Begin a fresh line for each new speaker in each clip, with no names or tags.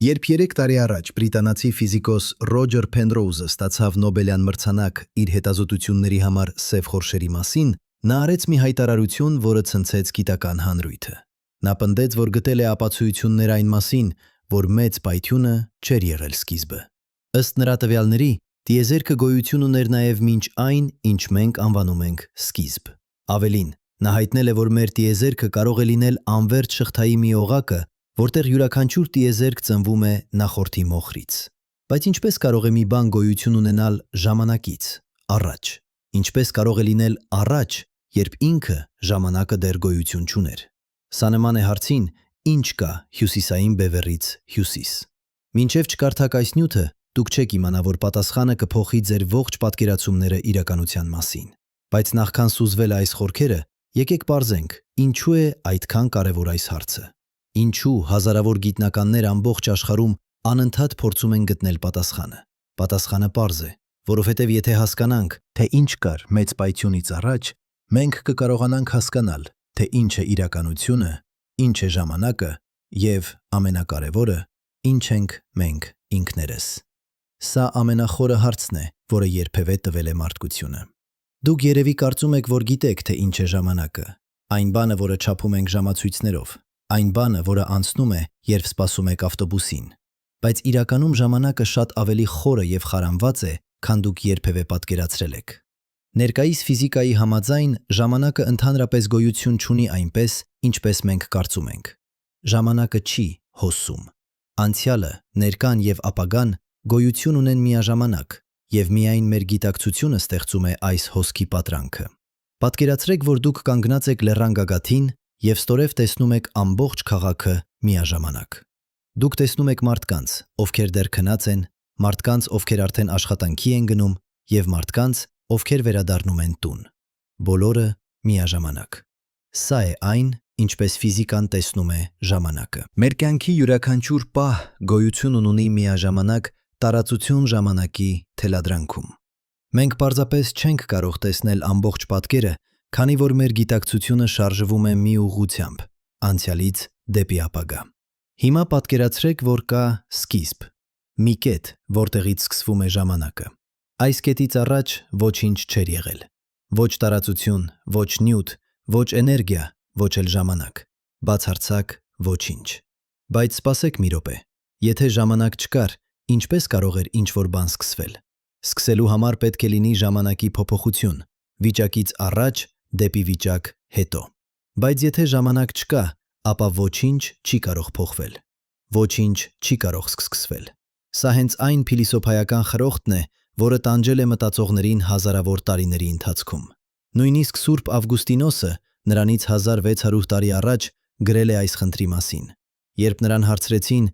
Երբ 3 տարի առաջ բրիտանացի ֆիզիկոս Ռոջեր Փենրոուզը ստացավ Նոբելյան մրցանակ իր հետազոտությունների համար սև խորշերի մասին, նա արեց մի հայտարարություն, որը ցնցեց գիտական հանրույթը։ Նա պնդեց, որ գտել է ապացույցություններ այն մասին, որ մեծ պայթյունը չէր եղել սկիզբը։ Ըստ նրա տվյալների, տիեզերքը գոյություն ուներ նաև մինչ այն, ինչ մենք անվանում ենք սկիզբ։ Ավելին, նա հայտնել է, որ մեր տիեզերքը կարող է լինել անվերջ շղթայի մի օղակը, որտեղ յուրաքանչյուր տիեզերք ծնվում է նախորդի մոխրից։ Բայց ինչպես կարող է մի բան գոյություն ունենալ ժամանակից, առաջ։ Ինչպես կարող է լինել առաջ, երբ ինքը ժամանակը դեռ գոյություն չուներ։ Սա նման է հարցին, ինչ կա հյուսիսային բևեռից հյուսիս։ Մինչև չկարդաք այս նյութը, դուք չեք իմանա, որ պատասխանը կփոխի ձեր ողջ պատկերացումները իրականության մասին։ Բայց նախքան սուզվել այս խորքերը, եկեք պարզենք, ինչու է այդքան կարևոր այս հարցը։ Ինչու հազարավոր գիտնականներ ամբողջ աշխարհում անընդհատ փորձում են գտնել պատասխանը։ Պատասխանը պարզ է, որովհետև եթե հասկանանք, թե ինչ կար մեծ պայթյունից առաջ, մենք կկարողանանք հասկանալ, թե ինչ է իրականությունը, ինչ է ժամանակը և, ամենակարևորը, ինչ ենք մենք ինքներս։ Սա ամենախորը հարցն է, որը երբևէ տվել է մարդկությունը։ Դուք երևի կարծում եք, որ գիտեք, թե ինչ է ժամանակը։ Այն բանը, որը չափում ենք ժամացույցներով, այն բանը, որը անցնում է, երբ սպասում եք ավտոբուսին։ Բայց իրականում ժամանակը շատ ավելի խորը և խարանված է, քան դուք երբևէ պատկերացրել եք։ Ներկայիս ֆիզիկայի համաձայն ժամանակը ընդհանրապես գոյություն չունի այնպես, ինչպես մենք կարծում ենք։ Ժամանակը չի հոսում։ Անցյալը, ներկան և ապագան գոյություն ունեն միաժամանակ, և միայն մեր գիտակցությունը ստեղծում է այս հոսքի պատրանքը։ Պատկերացրեք, որ դուք կանգնած եք լեռան գագաթին և ստորև տեսնում եք ամբողջ քաղաքը միաժամանակ։ Դուք տեսնում եք մարդկանց, ովքեր դեռ քնած են, մարդկանց, ովքեր արդեն աշխատանքի են գնում, և մարդկանց, ովքեր վերադառնում են տուն։ Բոլորը միաժամանակ։ Սա է այն, ինչպես ֆիզիկան տեսնում է ժամանակը։ Մեր կյանքի յուրաքանչյուր պահ գոյություն ունի միաժամանակ տարածություն ժամանակի թելադրանքում։ Մենք պարզապես չենք կարող տեսնել ամբողջ պատկերը, քանի որ մեր գիտակցությունը շարժվում է մի ուղղությամբ, անցյալից դեպի ապագա։ Հիմա պատկերացրեք, որ կա սկիզբ, մի կետ, որտեղից սկսվում է ժամանակը։ Այս կետից առաջ ոչինչ չէր եղել։ Ոչ տարածություն, ոչ նյութ, ոչ էներգիա, ոչ էլ ժամանակ։ Բացարձակ ոչինչ։ Բայց սպասեք մի րոպե։ Եթե ժամանակ չկար, ինչպես կարող էր ինչ-որ բան սկսվել։ Սկսելու համար պետք է լինի ժամանակի փոփոխություն, վիճակից առաջ դեպի վիճակ հետո։ Բայց եթե ժամանակ չկա, ապա ոչինչ չի կարող փոխվել։ Ոչինչ չի կարող սկսվել։ Սա հենց այն փիլիսոփայական խրոխտն է, որը տանջել է մտածողներին հազարավոր տարիների ընթացքում։ Նույնիսկ Սուրբ Ավգուստինոսը նրանից 1600 տարի առաջ գրել է այս խնդրի մասին։ Երբ նրան հարցրեցին,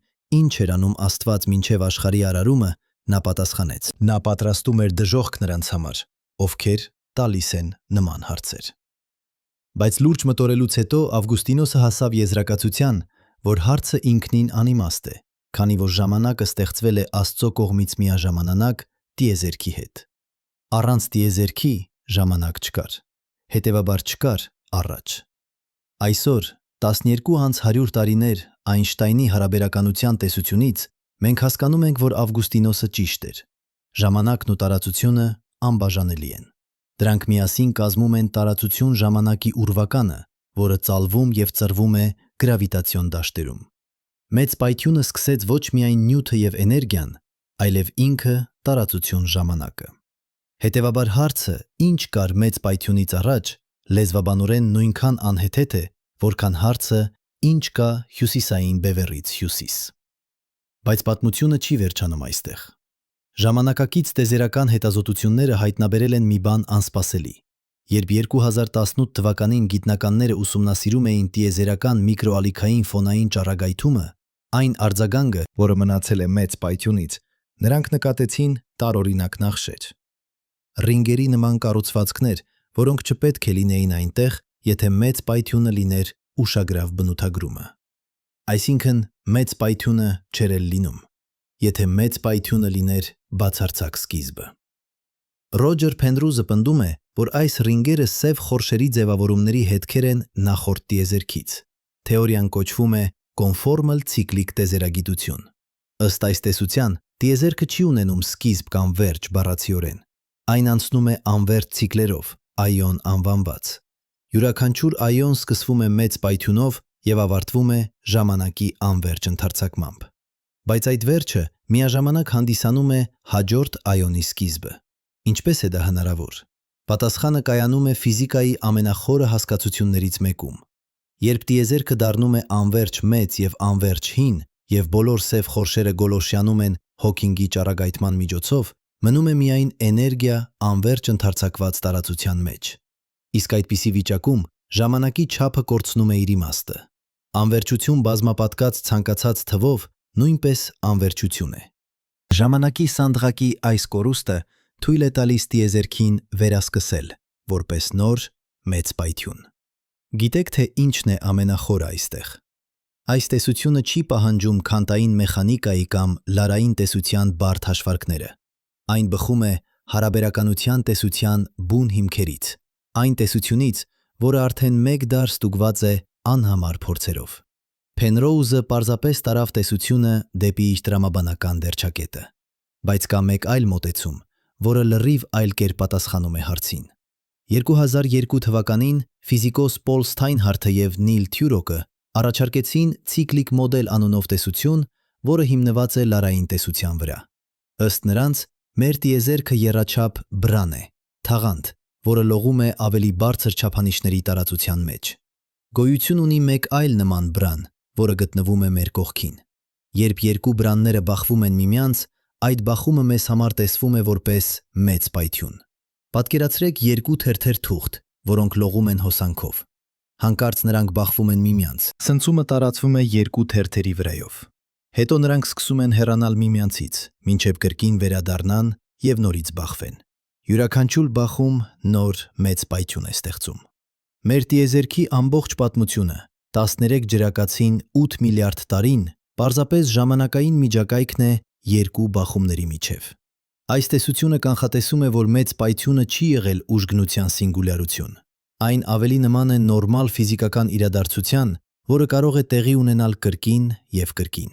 ինչ էր անում Աստված մինչև աշխարհի արարումը, նա պատասխանեց. նա պատրաստում էր դժոխք նրանց համար, ովքեր տալիս են նման հարցեր։ Բայց լուրջ մտորելուց հետո Ավգուստինոսը հասավ եզրակացության, որ հարցը ինքնին անիմաստ է, քանի որ ժամանակը ստեղծվել է Աստծո կողմից միաժամանակ տիեզերքի հետ։ Առանց տիեզերքի ժամանակ չկար, հետևաբար չկար առաջ։ Այսօր, 12 տարիներ Այնշտայնի հարաբերականության տեսությունից, մենք հասկանում ենք, որ Ավգուստինոսը ճիշտ էր։ Ժամանակն ու տարածությունը անբաժանելի են։ Դրանք միասին կազմում են տարածություն-ժամանակի ուրվականը, որը ծալվում և ծռվում է գրավիտացիոն դաշտերում։ Մեծ պայթյունը սկսեց ոչ միայն նյութը և էներգիան, այլև ինքը տարածություն-ժամանակը։ Հետևաբար հարցը, ինչ կար մեծ պայթյունից առաջ, լեզվաբանորեն նույնքան անհեթեթ է, որքան հարցը, ինչ կա հյուսիսային բևեռից հյուսիս։ Բայց պատմությունը չի վերջանում այստեղ։ Ժամանակակից տիեզերական հետազոտությունները հայտնաբերել են մի բան անսպասելի։ Երբ 2018 թվականին գիտնականները ուսումնասիրում էին տիեզերական միկրոալիքային ֆոնային ճառագայթումը, այն արձագանքը, որը մնացել է մեծ պայթյունից, նրանք նկատեցին տարօրինակ նախշեր։ Ռինգերի նման կառուցվածքներ, որոնք չպետք է լինեին այնտեղ, եթե մեծ պայթյունը լիներ ուշագրավ բնութագրումը։ Այսինքն, մեծ պայթյունը չէր էլ լինում, եթե մեծ պայթյունը լիներ բացարձակ սկիզբը։ Ռոջեր Փենրոուզը պնդում է, որ այս ռինգերը սև խորշերի ձևավորումների հետքեր են նախորդ տիեզերքից։ Թեորիան կոչվում է կոնֆորմալ ցիկլիկ տիեզերագիտություն։ Ըստ այս տեսության, տիեզերքը չի ունենում սկիզբ կամ վերջ բառացիորեն։ Այն անցնում է անվերջ ցիկլերով, այոն անվանված։ Յուրաքանչյուր այոն սկսվում է մեծ պայթյունով և ավարտվում է ժամանակի անվերջ ընդարձակմամբ։ Բայց այդ վերջը միաժամանակ հանդիսանում է հաջորդ այոնի սկիզբը։ Ինչպես է դա հնարավոր։ Պատասխանը կայանում է ֆիզիկայի ամենախորը հասկացություններից մեկում։ Երբ տիեզերքը դառնում է անվերջ մեծ և անվերջ հին, և բոլոր սև խորշերը գոլորշիանում են Հոքինգի ճառագայթման միջոցով, մնում է միայն էներգիա անվերջ ընդարձակված տարածության մեջ։ Իսկ այդպիսի վիճակում ժամանակի չափը կորցնում է իր իմաստը։ Անվերջություն բազմապատկած ցանկացած թվով նույնպես անվերջություն է։ Ժամանակի սանդղակի այս կորուստը թույլ է տալիս տիեզերքին վերասկսել, որպես նոր մեծ պայթյուն։ Գիտեք, թե ինչն է ամենախորը այստեղ։ Այս տեսությունը չի պահանջում քվանտային մեխանիկայի կամ լարային տեսության բարդ հաշվարկները։ Այն բխում է հարաբերականության տեսության բուն հիմքերից, այն տեսությունից, որը արդեն մեկ դար ստուգված է անհամար փորձերով։ Փենրոուզը պարզապես տարավ տեսությունը դեպի իր տրամաբանական դերչակետը։ Բայց կա մեկ այլ մոտեցում, որը լրիվ այլ կերպ պատասխանում է հարցին։ 2002 թվականին ֆիզիկոս Պոլ Սթայնհարթը և Նիլ Թյուրոկը առաջարկեցին ցիկլիկ մոդել անունով տեսություն, որը հիմնված է լարային տեսության վրա։ Ըստ նրանց, մեր տիեզերքը եռաչափ բռան է, թաղանթ, որը լողում է ավելի բարձր չափանիշների տարածության մեջ։ Գոյություն ունի մեկ այլ նման բռան, որը գտնվում է մեր կողքին։ Երբ երկու բռանները բախվում են միմյանց, այդ բախումը մեզ համար տեսվում է որպես մեծ պայթյուն։ Պատկերացրեք երկու թերթեր թուղթ, որոնք լողում են հոսանքով։ Հանկարծ նրանք բախվում են միմյանց։ Ցնցումը տարածվում է երկու թերթերի վրայով։ Հետո նրանք սկսում են հեռանալ միմյանցից, մինչև կրկին վերադառնան և նորից բախվեն։ Յուրաքանչյուր բախում նոր մեծ պայթյուն է ստեղծում։ Մեր տիեզերքի ամբողջ պատմությունը 13 ջրակացին 8 միլիարդ տարին պարզապես ժամանակային միջակայքն է երկու բախումների միջև։ Այս տեսությունը կանխատեսում է, որ մեծ պայթյունը չի եղել ուժգնության սինգուլյարություն։ Այն ավելի նման է նորմալ ֆիզիկական իրադարձության, որը կարող է տեղի ունենալ կրկին և կրկին։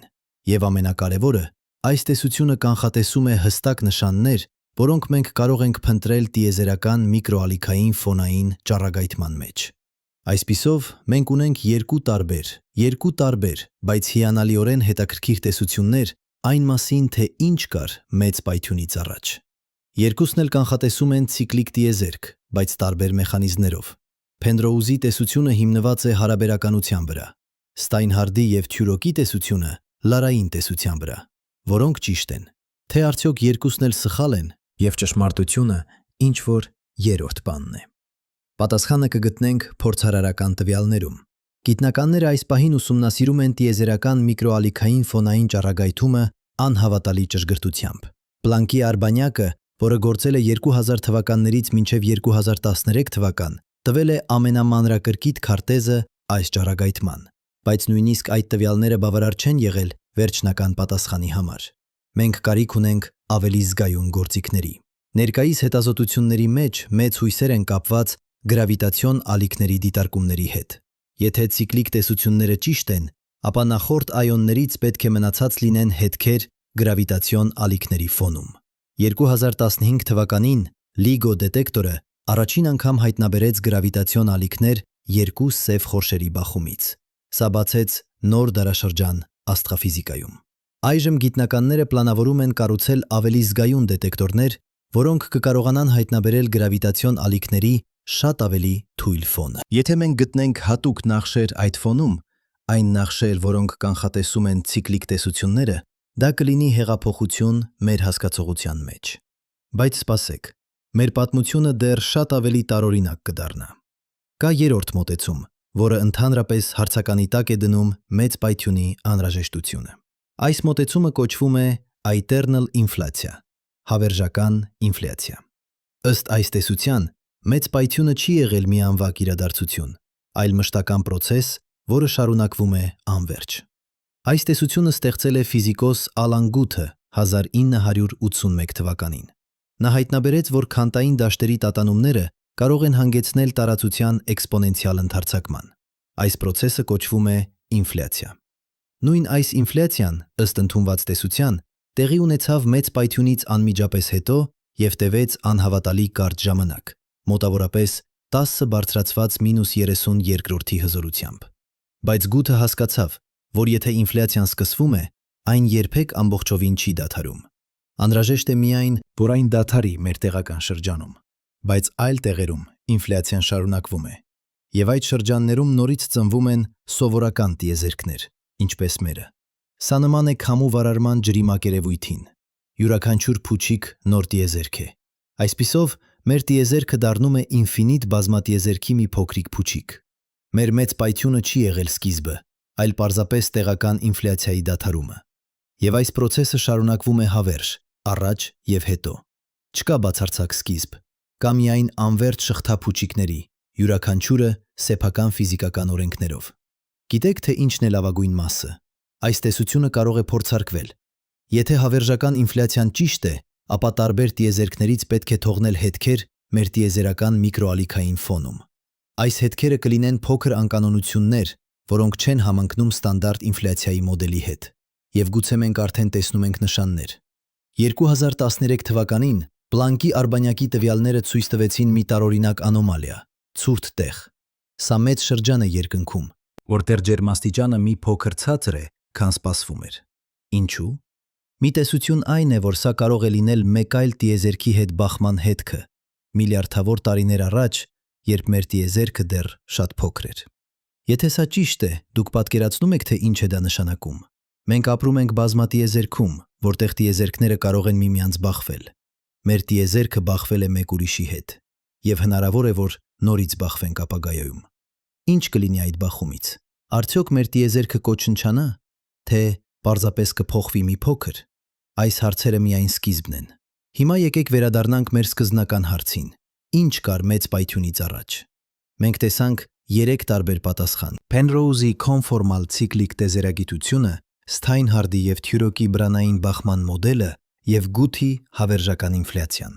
Եվ ամենակարևորը, այս տեսությունը կանխատեսում է հստակ նշաններ, որոնք մենք կարող ենք փնտրել տիեզերական միկրոալիքային ֆոնային ճառագայթման մեջ։ Այսպիսով, մենք ունենք երկու տարբեր, բայց հիանալիորեն հետաքրքիր տեսություններ այն մասին, թե ինչ կար մեծ պայթյունից առաջ։ Երկուսն էլ կանխատեսում են ցիկլիկ տիեզերք, բայց տարբեր մեխանիզմներով։ Փենրոուզի տեսությունը հիմնված է հարաբերականության վրա, Ստայնհարդի և Թյուրոկի տեսությունը լարային տեսության վրա։ Որոնք ճիշտ են։ Թե արդյոք երկուսն էլ սխալ են, և ճշմարտությունը ինչ-որ երրորդ բանն է։ Պատասխանը կգտնենք փորձարարական տվյալներում։ Գիտնականները այս պահին ուսումնասիրում են տիեզերական միկրոալիքային ֆոնային ճառագայթումը անհավատալի ճշգրտությամբ։ Պլանկի արբանյակը, որը գործել է 2000 թվականներից մինչև 2013 թվական, տվել է ամենամանրակրկիտ քարտեզը այս ճառագայթման, բայց նույնիսկ այդ տվյալները բավարար չեն եղել վերջնական պատասխանի համար։ Մենք կարիք ունենք ավելի զգայուն գործիքների։ Ներկայիս հետազոտությունների մեջ մեծ հույսեր են կապված գրավիտացիոն ալիքների դիտարկումների հետ։ Եթե ցիկլիկ տեսությունները ճիշտ են, ապա նախորդ այոններից պետք է մնացած լինեն հետքեր գրավիտացիոն ալիքների ֆոնում։ 2015 թվականին LIGO դետեկտորը առաջին անգամ հայտնաբերեց գրավիտացիոն ալիքներ երկու սև խորշերի բախումից։ Սա բացեց նոր դարաշրջան աստղաֆիզիկայում։ Այժմ գիտնականները պլանավորում են կառուցել ավելի զգայուն դետեկտորներ, որոնք կկարողանան հայտնաբերել գրավիտացիոն ալիքների շատ ավելի թույլ ֆոնը։ Եթե մենք գտնենք հատուկ նախշեր այդ ֆոնում, այն նախշեր, որոնք կանխատեսում են ցիկլիկ տեսությունները, դա կլինի հեղափոխություն մեր հասկացողության մեջ։ Բայց սպասեք, մեր պատմությունը դեռ շատ ավելի տարօրինակ կդառնա։ Կա երրորդ մոտեցում, որը ընդհանրապես հարցականի տակ է դնում մեծ պայթյունի անհրաժեշտությունը։ Այս մոտեցումը կոչվում է Eternal Inflation, հավերժական ինֆլյացիա։ Ըստ այս տեսության, մեծ պայթյունը չի եղել մի անվակ իրադարձություն, այլ մշտական պրոցես, որը շարունակվում է անվերջ։ Այս տեսությունը ստեղծել է ֆիզիկոս Ալան Գութը 1981 թվականին։ Նա հայտնաբերեց, որ քվանտային դաշտերի տատանումները կարող են հանգեցնել տարածության էքսպոնենցիալ ընդարձակման։ Այս պրոցեսը կոչվում է ինֆլյացիա։ Նույն այս ինֆլյացիան, ըստ ընդունված տեսության, տեղի ունեցավ մեծ պայթյունից անմիջապես հետո և տևեց անհավատալի կարճ ժամանակ, մոտավորապես 10 բարձրացված -30 երկրորդի հզորությամբ։ Բայց Գութը հասկացավ, որ եթե ինֆլյացիան սկսվում է, այն երբեք ամբողջովին չի դադարում։ Անհրաժեշտ է միայն, որ այն դադարի մեր տեղական շրջանում, բայց այլ տեղերում ինֆլյացիան շարունակվում է, և այդ շրջաններում նորից ծնվում են սովորական տիեզերքներ, ինչպես մերը։ Սա նման է քամու վարարման ջրի մակերևույթին։ Յուրաքանչյուր փուչիկ նոր տիեզերք է։ Այսպիսով, մեր տիեզերքը դառնում է ինֆինիտ բազմատիեզերքի մի փոքրիկ փուչիկ։ Մեր մեծ պայթյունը չի եղել սկիզբը, այլ պարզապես տեղական ինֆլյացիայի դադարումը։ Եվ այս պրոցեսը շարունակվում է հավերժ, առաջ և հետո։ Չկա բացարձակ սկիզբ, կա միայն անվերջ շղթա փուչիկների, յուրաքանչյուրը սեփական ֆիզիկական օրենքներով։ Գիտեք, թե ինչն է լավագույն մասը։ Այս տեսությունը կարող է փորձարկվել։ Եթե հավերժական ինֆլյացիան ճիշտ է, ապա տարբեր տիեզերքներից պետք է թողնել հետքեր մեր տիեզերական միկրոալիքային ֆոնում։ Այս հետքերը կլինեն փոքր անկանոնություններ, որոնք չեն համընկնում ստանդարտ ինֆլյացիայի մոդելի հետ։ Եվ գուցե մենք արդեն տեսնում ենք նշաններ։ 2013 թվականին Պլանկի արբանյակի տվյալները ցույց տվեցին մի տարօրինակ անոմալիա՝ ցուրտ տեղ։ Սա մեծ շրջան է երկնքում, որտեղ ջերմաստիճանը մի փոքր ցածր է, քան սպասվում էր։ Ինչու՞։ Մի տեսություն այն է, որ սա կարող է լինել մեկ այլ տիեզերքի հետ բախման հետքը, միլիարդավոր տարիներ առաջ, երբ մեր տիեզերքը դեռ շատ փոքր էր։ Եթե սա ճիշտ է, դուք պատկերացնում եք, թե ինչ է դա նշանակում։ Մենք ապրում ենք բազմատիեզերքում, որտեղ տիեզերքները կարող են միմյանց բախվել։ Մեր տիեզերքը բախվել է մեկ ուրիշի հետ, և հնարավոր է, որ նորից բախվենք ապագայում։ Ինչ կլինի այդ բախումից։ Արդյոք մեր տիեզերքը կոչնչանա, թե պարզապես կփոխվի մի փոքր։ Այս հարցերը միայն սկիզբն են։ Հիմա եկեք վերադառնանք մեր սկզբնական հարցին. ինչ կար մեծ պայթյունից առաջ։ Մենք տեսանք 3 տարբեր պատասխան. Penrose-ի կոնֆորմալ ցիկլիկ տեզերագիտությունը, Ստայնհարդի և Թյուրոկի բրանային բախման մոդելը և Գութի հավերժական ինֆլյացիան։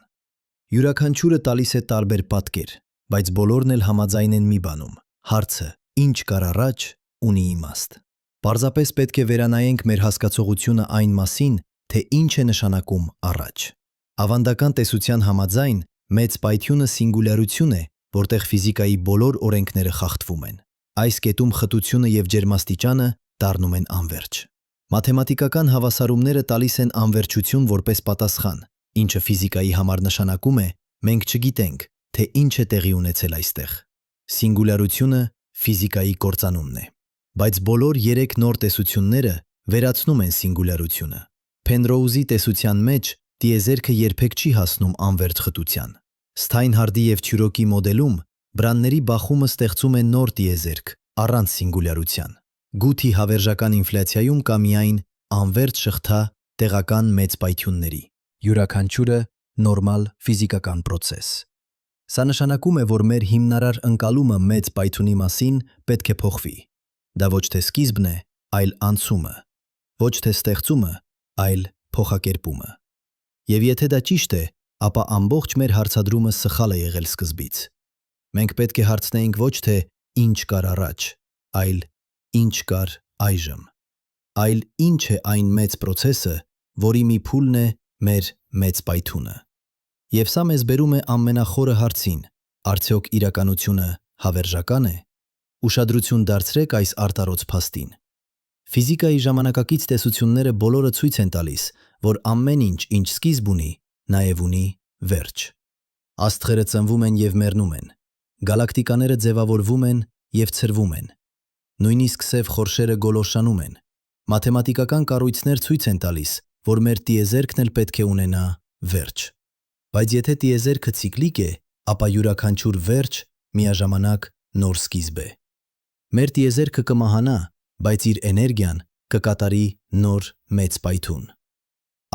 Յուրաքանչյուրը տալիս է տարբեր պատկեր, բայց բոլորն էլ համաձայն են մի բանում. հարցը «Ինչ կար առաջ» ունի իմաստ։ Պարզապես պետք է վերանայենք մեր հասկացողությունը այն մասին, թե ինչ է նշանակում առաջ։ Ավանդական տեսության համաձայն մեծ պայթյունը սինգուլյարություն է, որտեղ ֆիզիկայի բոլոր օրենքները խախտվում են։ Այս կետում խտությունը և ջերմաստիճանը դառնում են անվերջ։ Մաթեմատիկական հավասարումները տալիս են անվերջություն որպես պատասխան, ինչը ֆիզիկայի համար նշանակում է, մենք չգիտենք, թե ինչ է տեղի ունեցել այստեղ։ Սինգուլյարությունը ֆիզիկայի կործանումն է։ Բայց բոլոր 3 նոր տեսությունները վերացնում են սինգուլյարությունը։ Penrose-ի տեսության մեջ տիեզերքը երբեք չի հասնում անվերջ խտության։ Ստայնհարդի և Թյուրոկի մոդելում բրանների բախումը ստեղծում է նոր տիեզերք, առանց սինգուլյարության։ Գութի հավերժական ինֆլյացիայում կա միայն անվերջ շղթա տեղական մեծ պայթյունների, յուրաքանչյուրը նորմալ ֆիզիկական պրոցես։ Սա նշանակում է, որ մեր հիմնարար ընկալումը մեծ պայթյունի մասին պետք է փոխվի։ Դա ոչ թե սկիզբն է, այլ անցումը, ոչ թե ստեղծումը, այլ փոխակերպումը։ Եվ եթե դա ճիշտ է, ապա ամբողջ մեր հարցադրումը սխալ է եղել սկզբից։ Մենք պետք է հարցնեինք ոչ թե ինչ կար առաջ, այլ ինչ կար այժմ։ Այլ ինչ է այն մեծ պրոցեսը, որի մի փուլն է մեր մեծ պայթյունը։ Եվ սա մեզ բերում է ամենախորը հարցին. արդյոք իրականությունը հավերժական է։ Ուշադրություն դարձրեք այս արտառոց փաստին։ Ֆիզիկայի ժամանակակից տեսությունները բոլորը ցույց են տալիս, որ ամեն ինչ, ինչ սկիզբ ունի, նաև ունի վերջ։ Աստղերը ծնվում են և մեռնում են։ Գալակտիկաները ձևավորվում են և ցրվում են։ Նույնիսկ սև խորշերը գոլորշանում են։ Մաթեմատիկական կառույցներ ցույց են տալիս, որ մեր տիեզերքն էլ պետք է ունենա վերջ։ Բայց եթե տիեզերքը ցիկլիկ է, ապա յուրաքանչյուր վերջ միաժամանակ նոր սկիզբ է։ Մեր տիեզերքը կմահանա, բայց իր էներգիան կկատարի նոր մեծ պայթյուն։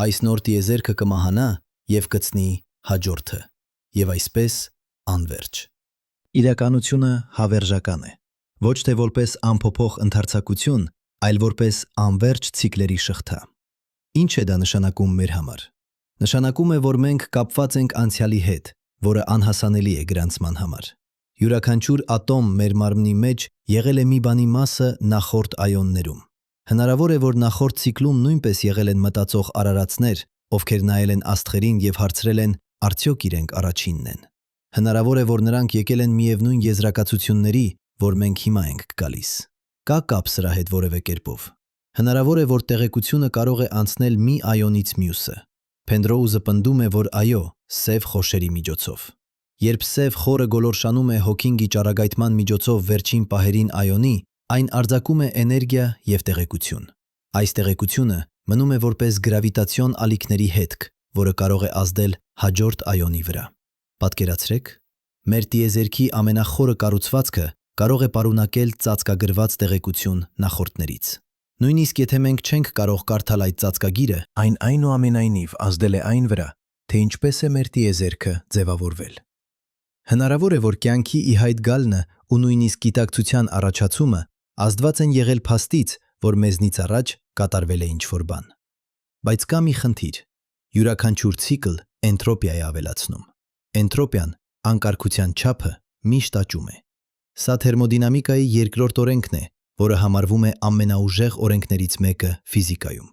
Այս նոր տիեզերքը կմահանա և կծնի հաջորդը, և այսպես անվերջ։ Իրականությունը հավերժական է, ոչ թե որպես անփոփոխ ընդարձակություն, այլ որպես անվերջ ցիկլերի շղթա։ Ինչ է դա նշանակում մեր համար։ Նշանակում է, որ մենք կապված ենք անցյալի հետ, որը անհասանելի է գրանցման համար։ Յուրաքանչյուր ատոմ մեր մարմնի մեջ եղել է մի բանի մասը նախորդ այոններում։ Հնարավոր է, որ նախորդ ցիկլում նույնպես եղել են մտածող արարածներ, ովքեր նայել են աստղերին եւ հարցրել են, արդյոք իրենք առաջինն են։ Հնարավոր է, որ նրանք եկել են միևնույն եզրակացությունների, որ մենք հիմա ենք գալիս։ Կա կապ սրա հետ որևէ կերպով։ Հնարավոր է, որ տեղեկությունը կարող է անցնել մի այոնից մյուսը։ Փենդրոուզը պնդում է, որ այո, սև խորշերի միջոցով։ Երբ սև խորը գոլորշանում է հոքինգի ճառագայթման միջոցով վերջին պահերին այոնի, այն արձակում է էներգիա եւ տեղեկություն։ Այս տեղեկությունը մնում է որպես գրավիտացիոն ալիքների հետք, որը կարող է ազդել հաջորդ այոնի վրա։ Պատկերացրեք, մեր տիեզերքի ամենախորը կառուցվածքը կարող է պարունակել ծածկագրված տեղեկություն նախորդներից։ Նույնիսկ եթե մենք չենք կարող կարդալ այդ ծածկագիրը, այն այնուամենայնիվ ազդել է այն վրա, թե ինչպես է մեր տիեզերքը ձևավորվել։ Հնարավոր է, որ կյանքի ի հայտ գալն ու նույնիսկ գիտակցության առաջացումը ազդված են եղել փաստից, որ մեզնից առաջ կատարվել է ինչ-որ բան։ Բայց կա մի խնդիր. յուրաքանչյուր ցիկլ էնտրոպիա է ավելացնում։ Էնտրոպիան, անկարգության չափը, միշտ աճում է։ Սա թերմոդինամիկայի երկրորդ օրենքն է, որը համարվում է ամենաուժեղ օրենքներից մեկը ֆիզիկայում։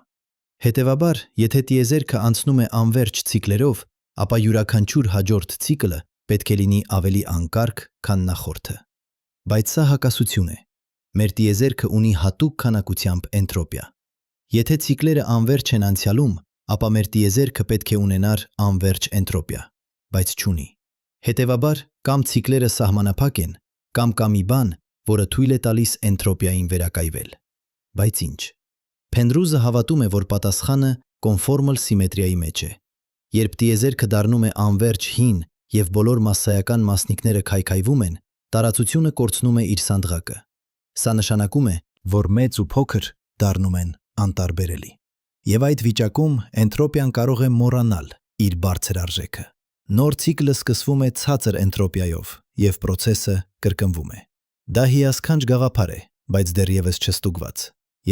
Հետևաբար, եթե տիեզերքը անցնում է անվերջ ցիկլերով, ապա յուրաքանչյուր հաջորդ ցիկլը պետք է լինի ավելի անկարգ, քան նախորդը։ Բայց սա հակասություն է։ Մեր տիեզերքը ունի հատուկ քանակությամբ էնտրոպիա։ Եթե ցիկլերը անվերջ են անցյալում, ապա մեր տիեզերքը պետք է ունենար անվերջ էնտրոպիա, բայց չունի։ Հետևաբար, կամ ցիկլերը սահմանափակ են, կամ կա մի բան, որը թույլ է տալիս էնտրոպիային վերակայվել։ Բայց ինչ։ Փենդրուզը հավատում է, որ պատասխանը կոնֆորմալ սիմետրիայի մեջ է։ Երբ տիեզերքը դառնում է անվերջ հին եւ բոլոր մասսայական մասնիկները քայքայվում են, տարածությունը կորցնում է իր սանդղակը։ Սա նշանակում է, որ մեծ ու փոքր դառնում են անտարբերելի։ Եվ այդ վիճակում էնտրոպիան կարող է մոռանալ իր բարձր արժեքը։ Նոր ցիկլը սկսվում է ցածր էնտրոպիայով եւ process-ը կրկնվում է։ Դա հիասքանչ գաղափար է, բայց դեռևս չստուգված։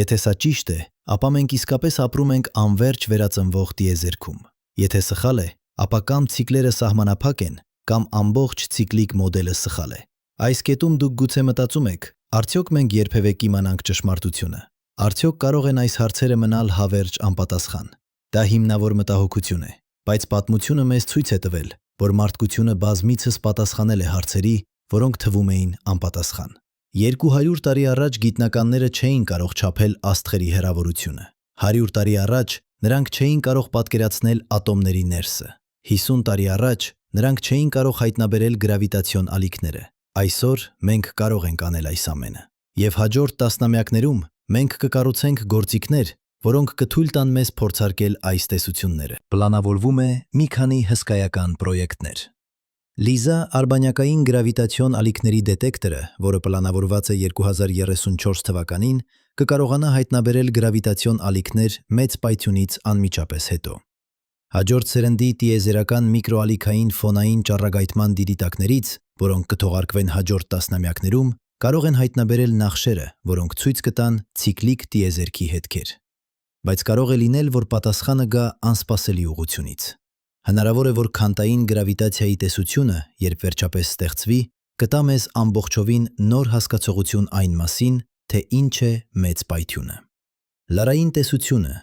Եթե սա ճիշտ է, ապա մենք իսկապես ապրում ենք անվերջ վերածնվող տիեզերքում։ Եթե սխալ է, ապա կամ ցիկլերը սահմանափակ են, կամ ամբողջ ցիկլիկ մոդելը սխալ է։ Այս կետում դուք գուցե մտածում եք, արդյոք մենք երբևէ կիմանանք ճշմարտությունը։ Արդյոք կարող են այս հարցերը մնալ հավերժ անպատասխան։ Դա հիմնավոր մտահոգություն է, բայց պատմությունը մեզ ցույց է տվել, որ մարդկությունը բազմիցս պատասխանել է հարցերի, որոնք թվում էին անպատասխան։ 200 տարի առաջ գիտնականները չէին կարող չափել աստղերի հեռավորությունը։ 100 տարի առաջ նրանք չէին կարող պատկերացնել ատոմների ներսը։ 50 տարի առաջ նրանք չէին կարող հայտնաբերել գրավիտացիոն ալիքները։ Այսօր մենք կարող ենք անել այս ամենը։ Եվ հաջորդ տասնամյակներում մենք կկառուցենք գործիքներ, որոնք կթույլ տան մեզ փորձարկել այս տեսությունները։ Պլանավորվում է մի քանի հսկայական պրոյեկտներ։ Լիզա արբանյակային գրավիտացիոն ալիքների դետեկտորը, որը պլանավորված է 2034 թվականին, կկարողանա հայտնաբերել գրավիտացիոն ալիքներ մեծ պայթյունից անմիջապես հետո։ Հաջորդ սերնդի տիեզերական միկրոալիքային ֆոնային ճառագայթման դիտակներից, որոնք կթողարկվեն հաջորդ տասնամյակներում, կարող են հայտնաբերել նախշերը, որոնք ցույց կտան ցիկլիկ տիեզերքի հետքեր։ Բայց կարող է լինել, որ պատասխանը գա անսպասելի ուղղությունից։ Հնարավոր է, որ քանտային գրավիտացիայի տեսությունը, երբ վերջապես ստեղծվի, կտա մեզ ամբողջովին նոր հասկացողություն այն մասին, թե ինչ է մեծ պայթյունը։ Լարային տեսությունը,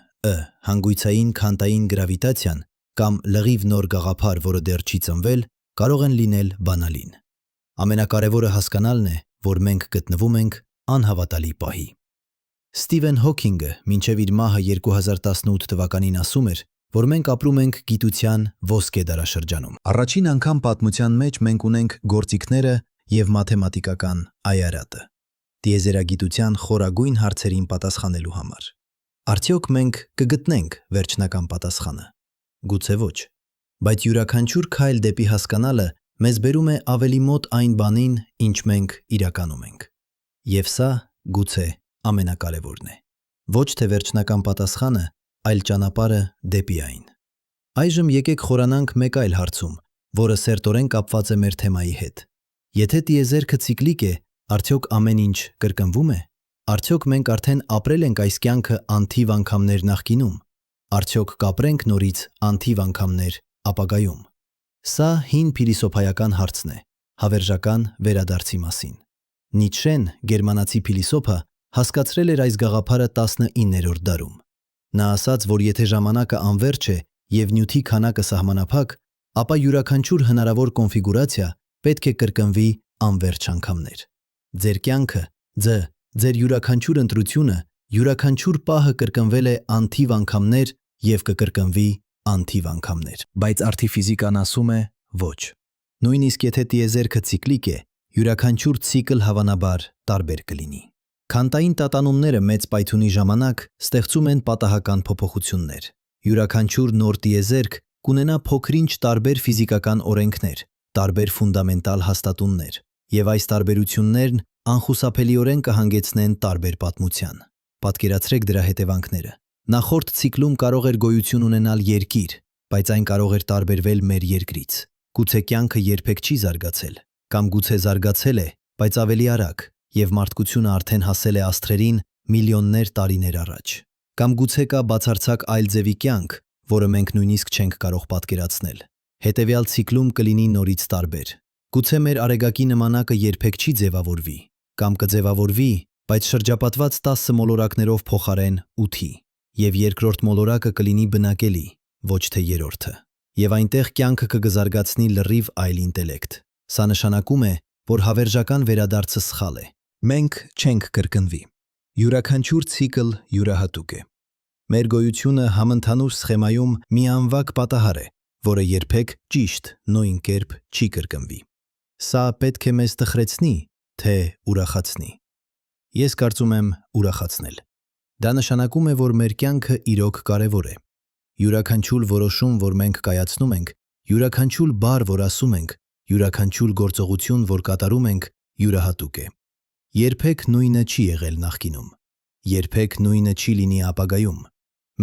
հանգույցային քանտային գրավիտացիան կամ լրիվ նոր գաղափար, որը դեռ չի ծնվել, կարող են լինել բանալին։ Ամենակարևորը հասկանալն է, որ մենք գտնվում ենք անհավատալի պահի։ Սթիվեն Հոքինգը մինչև իր մահը 2018 թվականին ասում էր, որ մենք ապրում ենք գիտության ոսկե դարաշրջանում։ Առաջին անգամ պատմության մեջ մենք ունենք գործիքները եւ մաթեմատիկական այարատը։ Տիեզերագիտության խորագույն հարցերին պատասխանելու համար։ Արդյոք մենք կգտնենք վերջնական պատասխանը։ Գուցե ոչ, բայց յուրաքանչյուր քայլ դեպի հասկանալը մեզ բերում է ավելի մոտ այն բանին, ինչ մենք իրականում ենք։ Եվ սա գուցե ամենակարևորն է։ Ոչ թե վերջնական պատասխանը, այլ ճանապարհը դեպի այն։ Այժմ եկեք խորանանք մեկ այլ հարցում, որը սերտորեն կապված է մեր թեմայի հետ։ Եթե տիեզերքը ցիկլիկ է, արդյոք ամեն ինչ կրկնվում է։ Արդյոք մենք արդեն ապրել ենք այս կյանքը անթիվ անգամներ նախկինում։ Արդյոք կապրենք նորից անթիվ անգամներ ապագայում։ Սա հին փիլիսոփայական հարցն է, հավերժական վերադարձի մասին։ Նիցշեն, գերմանացի փիլիսոփը, հասկացրել էր այս գաղափարը 19-րդ դարում։ Նա ասաց, որ եթե ժամանակը անվերջ է եւ նյութի քանակը սահմանափակ, ապա յուրաքանչյուր հնարավոր կոնֆիգուրացիա պետք է կրկնվի անվերջ անգամներ։ Ձեր կյանքը, ձեր յուրաքանչյուր ընտրությունը, յուրաքանչյուր պահը կրկնվել է անթիվ անգամներ եւ կկրկնվի անթիվ անգամներ։ Բայց արտիֆիզիկան ասում է ոչ։ Նույնիսկ եթե տիեզերքը ցիկլիկ է, յուրաքանչյուր ցիկլ հավանաբար տարբեր կլինի։ Քանտային տատանումները մեծ պայթյունի ժամանակ ստեղծում են պատահական փոփոխություններ։ Յուրաքանչյուր նոր տիեզերք կունենա փոքրինչ տարբեր ֆիզիկական օրենքներ, տարբեր ֆունդամենտալ հաստատուններ, եւ այս տարբերություններն անխուսափելիորեն կհանգեցնեն տարբեր պատմության։ Պատկերացրեք դրա հետևանքները։ Նախորդ ցիկլում կարող էր գոյություն ունենալ երկիր, բայց այն կարող էր տարբերվել մեր երկրից։ Գուցե կյանքը երբեք չի զարգացել, կամ գուցե զարգացել է, բայց ավելի արագ, եւ մարդկությունը արդեն հասել է աստղերին միլիոններ տարիներ առաջ։ Կամ գուցե կա բացարձակ այլ ձևի կյանք, որը մենք նույնիսկ չենք կարող պատկերացնել։ Հետևյալ ցիկլում կլինի նորից տարբեր։ Գուցե մեր արեգակի նմանակը երբեք չի ձևավորվի, կամ կձևավորվի, բայց շրջապատված 10 մոլորակներով փոխարեն 8-ի, եւ երկրորդ մոլորակը կլինի բնակելի, ոչ թե երրորդը։ Եվ այնտեղ կյանքը կզարգացնի լրիվ այլ ինտելեկտ։ Սա նշանակում է, որ հավերժական վերադարձը սխալ է։ Մենք չենք կրկնվի։ Յուրաքանչյուր ցիկլ յուրահատուկ է։ Մեր գոյությունը համընդհանուր սխեմայում մի անվակ պատահար է, որը երբեք ճիշտ նույն կերպ չի կրկնվի։ Սա պետք է մեզ տխրեցնի, թե ուրախացնի։ Ես կարծում եմ ուրախացնել։ Դա նշանակում է, որ մեր կյանքը իրոք կարևոր է։ Յուրաքանչյուր որոշում, որ մենք կայացնում ենք, յուրաքանչյուր բառ, որ ասում ենք, յուրաքանչյուր գործողություն, որ կատարում ենք, յուրահատուկ է։ Երբեք նույնը չի եղել նախկինում։ Երբեք նույնը չի լինի ապագայում։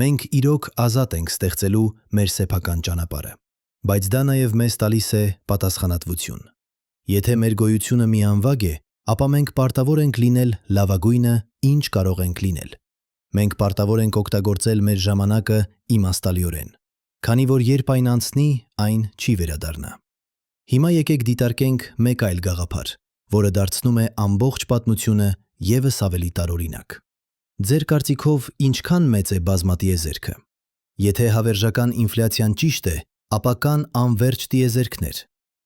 Մենք իրոք ազատ ենք ստեղծելու մեր սեփական ճանապարհը, բայց դա նաև մեզ տալիս է պատասխանատվություն։ Եթե մեր գոյությունը մի անվագ է, ապա մենք պարտավոր ենք լինել լավագույնը, ինչ կարող ենք լինել։ Մենք պարտավոր ենք օգտագործել մեր ժամանակը իմաստալիորեն, քանի որ երբ այն անցնի, այն չի վերադառնա։ Հիմա եկեք դիտարկենք մեկ այլ գաղափար, որը դարձնում է ամբողջ պատմությունը ևս ավելի տարօրինակ։ Ձեր կարծիքով ինչքան մեծ է բազմատիեզերքը։ Եթե հավերժական ինֆլյացիան ճիշտ է, ապա կան անվերջ տիեզերքներ։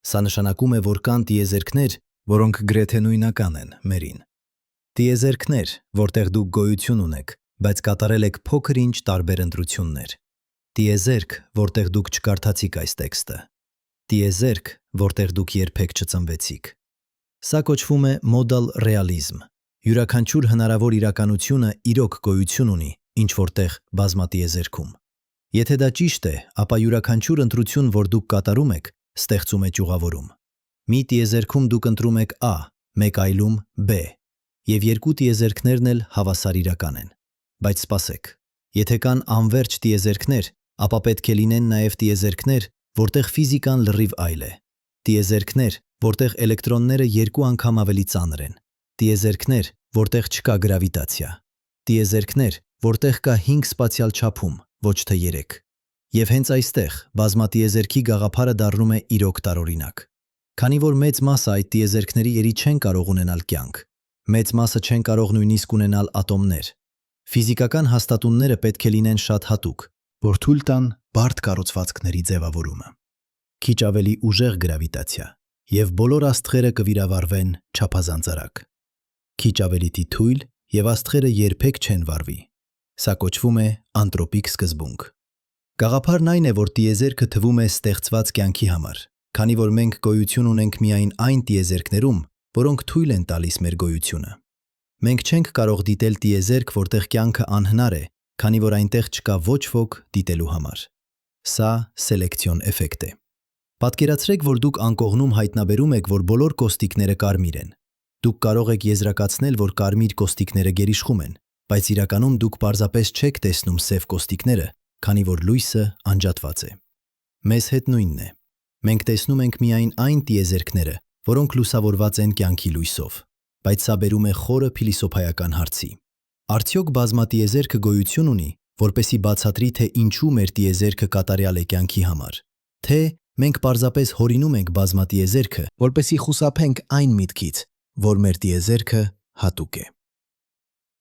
Սա նշանակում է, որ կան տիեզերքներ, որոնք գրեթե նույնական են մերին։ Տիեզերքներ, որտեղ դուք գոյություն ունեք, բայց կատարել եք փոքր-ինչ տարբեր ընտրություններ։ Տիեզերք, որտեղ դուք չկարդացիք այս տեքստը։ Տիեզերք, որտեղ դուք երբեք չծնվեցիք։ Սա կոչվում է մոդալ ռեալիզմ։ Յուրաքանչյուր հնարավոր իրականությունը իրոք գոյություն ունի ինչ որտեղ բազմատիեզերքում։ Եթե դա ճիշտ է, ապա յուրաքանչյուր ընտրություն, որ դուք կատարում եք, ստեղծում է ճյուղավորում։ Մի տիեզերքում դուք ընտրում եք A, մեկ այլում B, եւ երկու տիեզերքներն էլ հավասար իրական են։ Բայց սպասեք, եթե կան անվերջ տիեզերքներ, ապա պետք է լինեն նաև տիեզերքներ, որտեղ ֆիզիկան լրիվ այլ է։ Տիեզերքներ, որտեղ էլեկտրոնները 2 անգամ ավելի ծանր են։ Տիեզերքներ, որտեղ չկա գրավիտացիա։ Տիեզերքներ, որտեղ կա 5 սպացիալ չափում, ոչ թե 3։ Եվ հենց այստեղ բազմատիեզերքի գաղափարը դառնում է իրոք տարօրինակ։ Քանի որ մեծ մասը այդ տիեզերքների երի չեն կարող ունենալ կյանք, մեծ մասը չեն կարող նույնիսկ ունենալ ատոմներ։ Ֆիզիկական հաստատունները պետք է լինեն շատ հատուկ, որ թույլ տան բարդ կառուցվածքների ձևավորումը։ Քիչ ավելի ուժեղ գրավիտացիա, եւ բոլոր աստղերը կվիրավառվեն չափազանց արագ։ Քիչ ավելի թույլ, եւ աստղերը երբեք չեն վառվի։ Սա կոչվում է անտրոպիկ սկզբունք։ Գաղափարն այն է, որ տիեզերքը թվում է ստեղծված կյանքի համար, քանի որ մենք գոյություն ունենք միայն այն տիեզերքներում, որոնք թույլ են տալիս մեր գոյությունը։ Մենք չենք կարող դիտել տիեզերք, որտեղ կյանքը անհնար է, քանի որ այնտեղ չկա ոչ ոք դիտելու համար։ Սա սելեկցիոն էֆեկտ է։ Պատկերացրեք, որ դուք անկողնում հայտնաբերում եք, որ բոլոր կոստիկները կարմիր են։ Դուք կարող եք եզրակացնել, որ կարմիր կոստիկները գերիշխում են, բայց իրականում դուք պարզապես չեք տեսնում սև կոստիկները, քանի որ լույսը անջատված է։ Մեզ հետ նույնն է։ Մենք տեսնում ենք միայն այն տիեզերքները, որոնք լուսավորված են կյանքի լույսով, բայց սա բերում է խորը փիլիսոփայական հարցի։ Արդյոք բազմատիեզերքը գոյություն ունի, որպեսզի բացատրի, թե ինչու մեր տիեզերքը կատարյալ է կյանքի համար, թե մենք պարզապես հորինում ենք բազմատիեզերքը, որպեսզի խուսափենք այն միտքից, որ մեր տիեզերքը հատուկ է։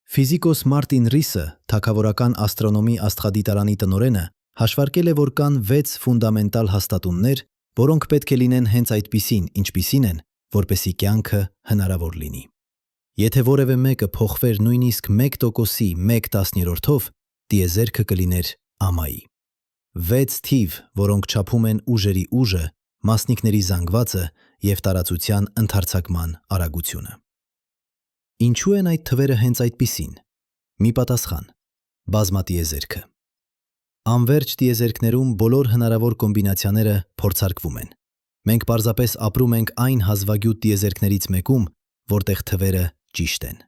Ֆիզիկոս Մարտին Ռիսը, թագավորական աստրոնոմի աստղադիտարանի տնօրենը, հաշվարկել է, որ կան 6 ֆունդամենտալ հաստատուններ, որոնք պետք է լինեն հենց այդպիսին, ինչպիսին են, որպեսզի կյանքը հնարավոր լինի։ Եթե որևէ մեկը փոխվեր նույնիսկ 1%-ի 1/10-ով, տիեզերքը կլիներ ամայի։ 6 թիվ, որոնք չափում են ուժերի ուժը, մասնիկների զանգվածը և տարածության ընդարձակման արագությունը։ Ինչու են այդ թվերը հենց այդպիսին։ Մի պատասխան. բազմատիեզերքը։ Անվերջ տիեզերքներում բոլոր հնարավոր կոմբինացիաները փորձարկվում են։ Մենք պարզապես ապրում ենք այն հազվագյուտ տիեզերքներից մեկում, որտեղ թվերը ճիշտ են։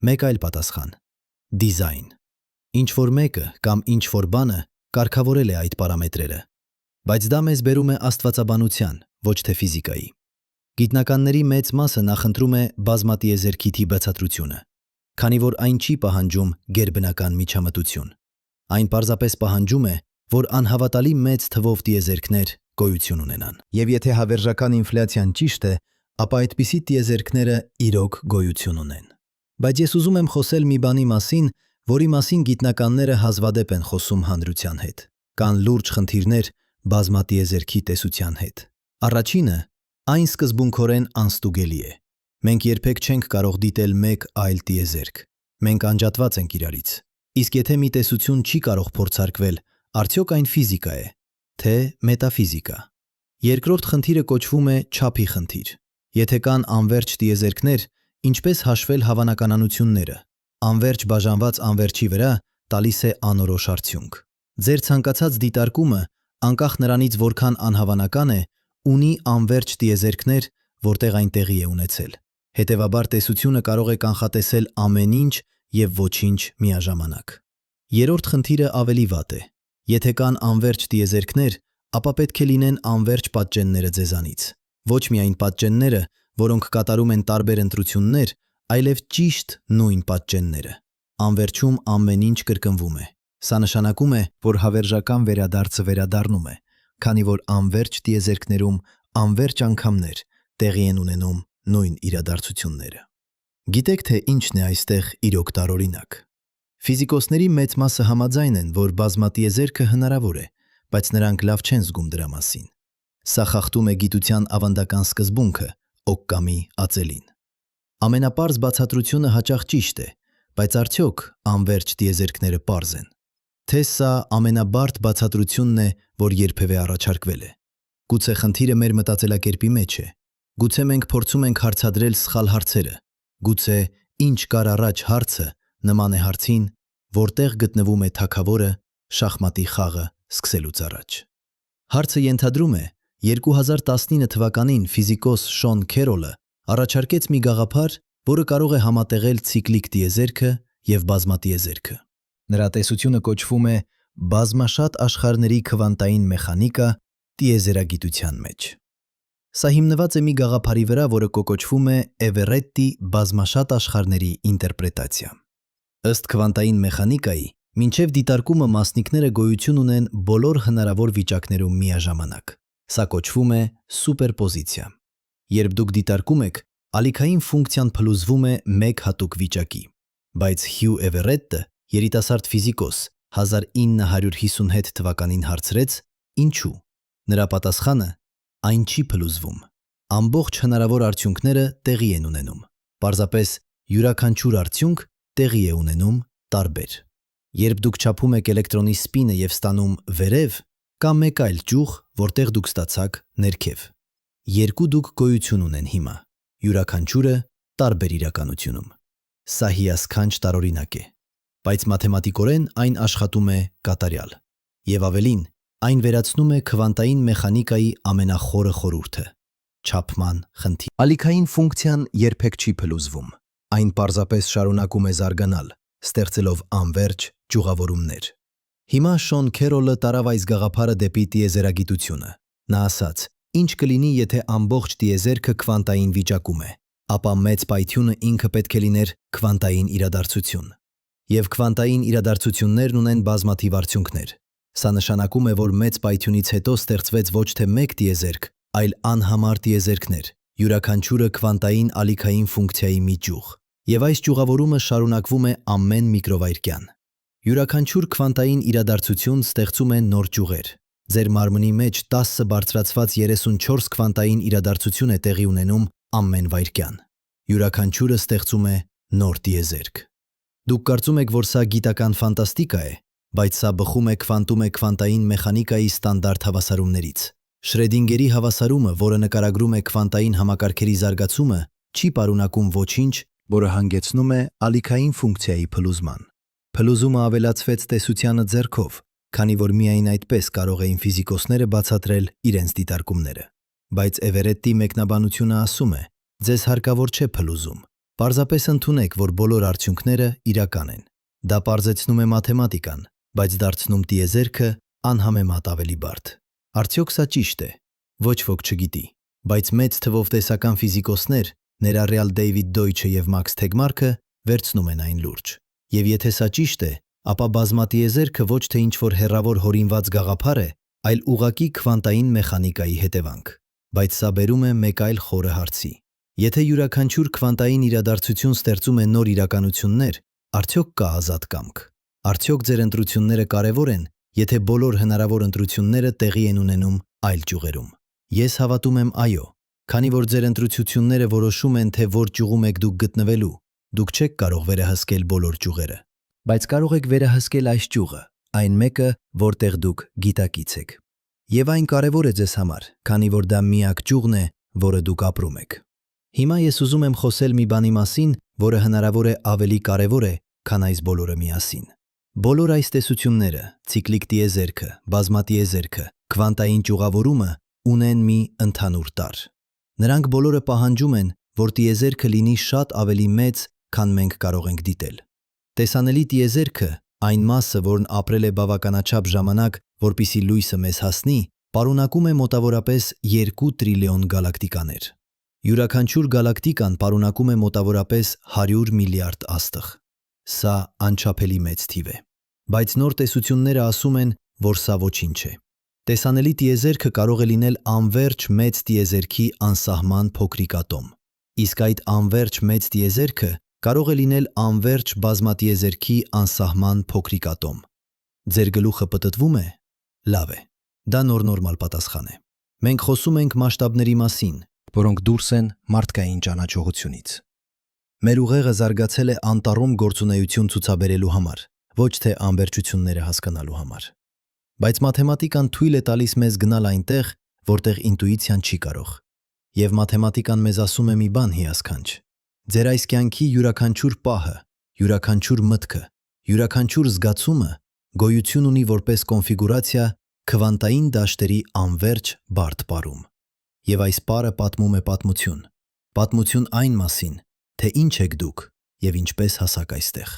Մեկ այլ պատասխան. դիզայն։ Ինչ-որ մեկը կամ ինչ-որ բանը կարգավորել է այդ պարամետրերը, բայց դա մեզ բերում է աստվածաբանության, ոչ թե ֆիզիկայի։ Գիտնականների մեծ մասը նախընտրում է բազմատիեզերքիթի բացատրությունը, քանի որ այն չի պահանջում գերբնական միջամտություն։ Այն պարզապես պահանջում է, որ անհավատալի մեծ թվով տիեզերքներ գոյություն ունենան։ Եվ եթե հավերժական ինֆլյացիան ճիշտ է, ապա այդպիսի տիեզերքները իրոք գոյություն ունեն։ Բայց ես ուզում եմ խոսել մի բանի մասին, որի մասին գիտնականները հազվադեպ են խոսում հանրության հետ։ Կան լուրջ խնդիրներ բազմատիեզերքի տեսության հետ։ Առաջինը, այն սկզբունքորեն անստուգելի է։ Մենք երբեք չենք կարող դիտել մեկ այլ տիեզերք։ Մենք անջատված ենք իրարից։ Իսկ եթե մի տեսություն չի կարող փորձարկվել, արդյոք այն ֆիզիկա է, թե մետաֆիզիկա։ Երկրորդ խնդիրը կոչվում է չափի խնդիր։ Եթե կան անվերջ տիեզերքներ, ինչպես հաշվել հավանականանությունները։ Անվերջ բաժանված անվերջի վրա տալիս է անորոշ արդյունք։ Ձեր ցանկացած դիտարկումը, անկախ նրանից որքան անհավանական է, ունի անվերջ տիեզերքներ, որտեղ այն տեղի է ունեցել։ Հետևաբար տեսությունը կարող է կանխատեսել ամեն ինչ և ոչինչ միաժամանակ։ Երրորդ խնդիրը ավելի վատ է։ Եթե կան անվերջ տիեզերքներ, ապա պետք է լինեն անվերջ պատճենները ձեզանից։ Ոչ միայն պատճենները, որոնք կատարում են տարբեր ընտրություններ, այլև ճիշտ նույն պատճենները։ Անվերջում ամեն ինչ կրկնվում է։ Սա նշանակում է, որ հավերժական վերադարձը վերադառնում է, քանի որ անվերջ տիեզերքներում անվերջ անգամներ տեղի են ունենում նույն իրադարձությունները։ Գիտեք, թե ինչն է այստեղ իրոք տարօրինակ։ Ֆիզիկոսների մեծ մասը համաձայն են, որ բազմատիեզերքը հնարավոր է, բայց նրանք լավ չեն զգում դրա մասին։ Սա խախտում է գիտության ավանդական սկզբունքը՝ Օկկամի ածելին։ Ամենապարզ բացատրությունը հաճախ ճիշտ է, բայց արդյոք անվերջ տիեզերքները պարզ են։ Թե սա ամենաբարդ բացատրությունն է, որ երբևէ առաջարկվել է։ Գուցե խնդիրը մեր մտածելակերպի մեջ է։ Գուցե մենք փորձում ենք հարցադրել սխալ հարցերը։ Գուցե ինչ կար առաջ հարցը նման է հարցին, որտեղ գտնվում է թագավորը շախմատի խաղը սկսելուց առաջ։ Հարցը ենթադրում է 2019 թվականին ֆիզիկոս Շոն Քերոլը առաջարկեց մի գաղափար, որը կարող է համատեղել ցիկլիկ տիեզերքը և բազմատիեզերքը։ Նրա տեսությունը կոչվում է բազմաշատ աշխարհների քվանտային մեխանիկա տիեզերագիտության մեջ։ Սա հիմնված է մի գաղափարի վրա, որը կոչվում է Էվերետտի բազմաշատ աշխարհների ինտերպրետացիա։ Ըստ քվանտային մեխանիկայի, մինչև դիտարկումը մասնիկները գոյություն ունեն բոլոր հնարավոր վիճակներում միաժամանակ։ Սա կոչվում է սուպերպոզիցիա։ Երբ դուք դիտարկում եք, ալիքային ֆունկցիան փլուզվում է մեկ հատուկ վիճակի, բայց Հյու Էվերետտը, երիտասարդ ֆիզիկոս, 1950 թվականին հարցրեց. ինչու։ Նրա պատասխանը՝ այն չի փլուզվում։ Ամբողջ հնարավոր արդյունքները տեղի են ունենում։ Պարզապես յուրաքանչյուր արդյունք տեղի է ունենում տարբեր։ Երբ դուք չափում եք էլեկտրոնի սպինը և ստանում վերև, կա մեկ այլ ճյուղ, որտեղ դուք ստացաք ներքև։ Երկու դուք գոյություն ունեն հիմա, յուրաքանչյուրը տարբեր իրականությունում։ Սա հիասքանչ տարօրինակ է, բայց մաթեմատիկորեն այն աշխատում է կատարյալ։ Եվ ավելին, այն վերացնում է քվանտային մեխանիկայի ամենախորը խորհուրդը՝ չափման խնդիր։ Ալիքային ֆունկցիան երբեք չի փլուզվում։ Այն պարզապես շարունակում է զարգանալ, ստեղծելով անվերջ ճյուղավորումներ։ Հիմա Շոն Քերոլը տարավ այս գաղափարը դեպի տիեզերագիտությունը։ Նա ասաց. ինչ կլինի, եթե ամբողջ տիեզերքը քվանտային վիճակում է, ապա մեծ պայթյունը ինքը պետք է լիներ քվանտային իրադարձություն։ Եվ քվանտային իրադարձություններն ունեն բազմաթիվ արդյունքներ։ Սա նշանակում է, որ մեծ պայթյունից հետո ստեղծվեց ոչ թե մեկ տիեզերք, այլ անհամար տիեզերքներ, յուրաքանչյուրը քվանտային ալիքային ֆունկցիայի մի ճյուղ։ Եվ այս ճյուղավորումը շարունակվում է ամեն միկրովայրկյան։ Յուրաքանչյուր քվանտային իրադարձություն ստեղծում է նոր ճյուղեր։ Ձեր մարմնի մեջ 10 բարձրացված 34 քվանտային իրադարձություն է տեղի ունենում ամեն վայրկյան։ Յուրաքանչյուրը ստեղծում է նոր տիեզերք։ Դուք կարծում եք, որ սա գիտական ֆանտաստիկա է, բայց սա բխում է քվանտային մեխանիկայի ստանդարտ հավասարումներից։ Շրեդինգերի հավասարումը, որը նկարագրում է քվանտային համակարգերի զարգացումը, չի պարունակում ոչինչ, որը հանգեցնում է ալիքային ֆունկցիայի փլուզման։ Փլուզումը ավելացվեց տեսությանը ձեռքով, քանի որ միայն այդպես կարող էին ֆիզիկոսները բացատրել իրենց դիտարկումները։ Բայց Էվերետտի մեկնաբանությունը ասում է. ձեզ հարկավոր չէ փլուզում։ Պարզապես ընդունեք, որ բոլոր արդյունքները իրական են։ Դա պարզեցնում է մաթեմատիկան, բայց դարձնում տիեզերքը անհամեմատ ավելի բարդ։ Արդյոք սա ճիշտ է։ Ոչ ոք չգիտի, բայց մեծ թվով տեսական ֆիզիկոսներ, ներառյալ Դեյվիդ Դոյչը և Մաքս Թեգմարքը, վերցնում են այն լուրջ։ Եվ եթե սա ճիշտ է, ապա բազմատիեզերքը ոչ թե ինչ-որ հեռավոր հորինված գաղափար է, այլ ուղղակի քվանտային մեխանիկայի հետևանք։ Բայց սա բերում է մեկ այլ խորը հարցի։ Եթե յուրաքանչյուր քվանտային իրադարձություն ստեղծում է նոր իրականություններ, արդյոք կա ազատ կամք։ Արդյոք ձեր ընտրությունները կարևոր են, եթե բոլոր հնարավոր ընտրությունները տեղի են ունենում այլ ճյուղերում։ Ես հավատում եմ այո, քանի որ ձեր ընտրությունները որոշում են, թե որ ճյուղում եք դուք գտնվելու, դուք չեք կարող վերահսկել բոլոր ճյուղերը, բայց կարող եք վերահսկել այս ճյուղը, այն մեկը, որտեղ դուք գիտակից եք։ Եվ այն կարևոր է ձեզ համար, քանի որ դա միակ ճյուղն է, որը դուք ապրում եք։ Հիմա ես ուզում եմ խոսել մի բանի մասին, որը հնարավոր է ավելի կարևոր է, քան այս բոլորը միասին։ Բոլոր այս տեսությունները, ցիկլիկ տիեզերքը, բազմատիեզերքը, քվանտային ճյուղավորումը ունեն մի ընդհանուր տարր։ Նրանք բոլորը պահանջում են, որ տիեզերքը լինի շատ ավելի մեծ, քան մենք կարող ենք դիտել։ Տեսանելի տիեզերքը, այն մասը, որն ապրել է բավականաչափ ժամանակ, որպեսզի լույսը մեզ հասնի, պարունակում է մոտավորապես 2 տրիլիոն գալակտիկաներ։ Յուրաքանչյուր գալակտիկան պարունակում է մոտավորապես 100 միլիարդ աստղ։ Սա անչափելի մեծ թիվ է։ Բայց նոր տեսությունները ասում են, որ սա ոչինչ է։ Տեսանելի տիեզերքը կարող է լինել անվերջ մեծ տիեզերքի անսահման փոքրիկ ատոմ։ Իսկ այդ անվերջ մեծ տիեզերքը կարող է լինել անվերջ բազմատիեզերքի անսահման փոքրիկ ատոմ։ Ձեր գլուխը պտտվում է։ Լավ է։ Դա նորմալ պատասխան է։ Մենք խոսում ենք մասշտաբների մասին, որոնք դուրս են մարդկային ճանաչողությունից։ Մեր ուղեղը զարգացել է անտառում գործունեություն ցուցաբերելու համար, ոչ թե անվերջությունները հասկանալու համար։ Բայց մաթեմատիկան թույլ է տալիս մեզ գնալ այնտեղ, որտեղ ինտուիցիան չի կարող։ Եվ մաթեմատիկան մեզ ասում է մի բան հիասքանչ. ձեր այս կյանքի յուրաքանչյուր պահը, յուրաքանչյուր մտքը, յուրաքանչյուր զգացումը գոյություն ունի որպես կոնֆիգուրացիա քվանտային դաշտերի անվերջ բարդ պարում։ Եվ այս պարը պատմում է պատմություն։ Պատմություն այն մասին, թե ինչ եք դուք և ինչպես հասաք այստեղ։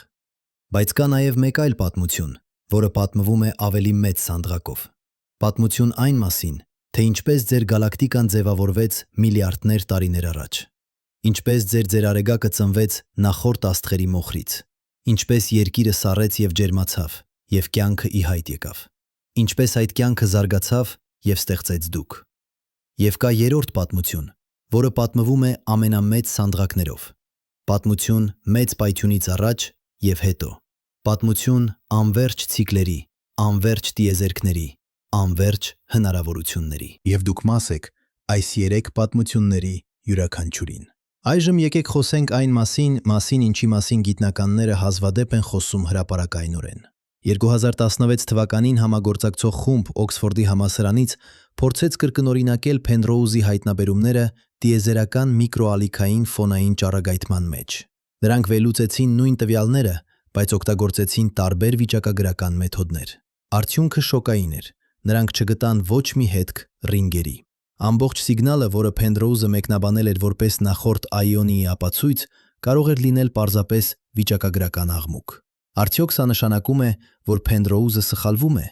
Բայց կա նաև մեկ այլ պատմություն, որը պատմվում է ավելի մեծ սանդղակով։ Պատմություն այն մասին, թե ինչպես ձեր գալակտիկան ձևավորվեց միլիարդներ տարիներ առաջ։ Ինչպես ձեր արեգակը ծնվեց նախորդ աստղերի մոխրից։ Ինչպես երկիրը սառեց և ջերմացավ, և կյանքը ի հայտ եկավ։ Ինչպես այդ կյանքը զարգացավ և ստեղծեց դուք։ Եվ կա երրորդ պատմություն, որը պատմվում է ամենամեծ սանդղակներով։ Պատմություն մեծ պայթյունից առաջ և հետո։ Պատմություն անվերջ ցիկլերի, անվերջ տիեզերքների, անվերջ հնարավորությունների։ Եվ դուք մաս եք այս 3 պատմությունների յուրաքանչյուրին։ Այժմ եկեք խոսենք այն մասին, ինչի մասին գիտնականները հազվադեպ են խոսում հրապարակայնորեն։ 2016 թվականին համագործակցող խումբ Օքսֆորդի համալսարանից փորձեց կրկնօրինակել Փենրոուզի հայտնաբերումները տիեզերական միկրոալիքային ֆոնային ճառագայթման մեջ։ Նրանք վերլուծեցին նույն տվյալները, բայց օգտագործեցին տարբեր վիճակագրական մեթոդներ։ Արդյունքը շոկային էր։ Նրանք չգտան ոչ մի հետք ռինգերի։ Ամբողջ սիգնալը, որը Փենրոուզը մեկնաբանել էր որպես նախորդ Այոնիի ապացույց, կարող էր լինել պարզապես վիճակագրական աղմուկ։ Արդյոք սա նշանակում է, որ Փենրոուզը սխալվում է։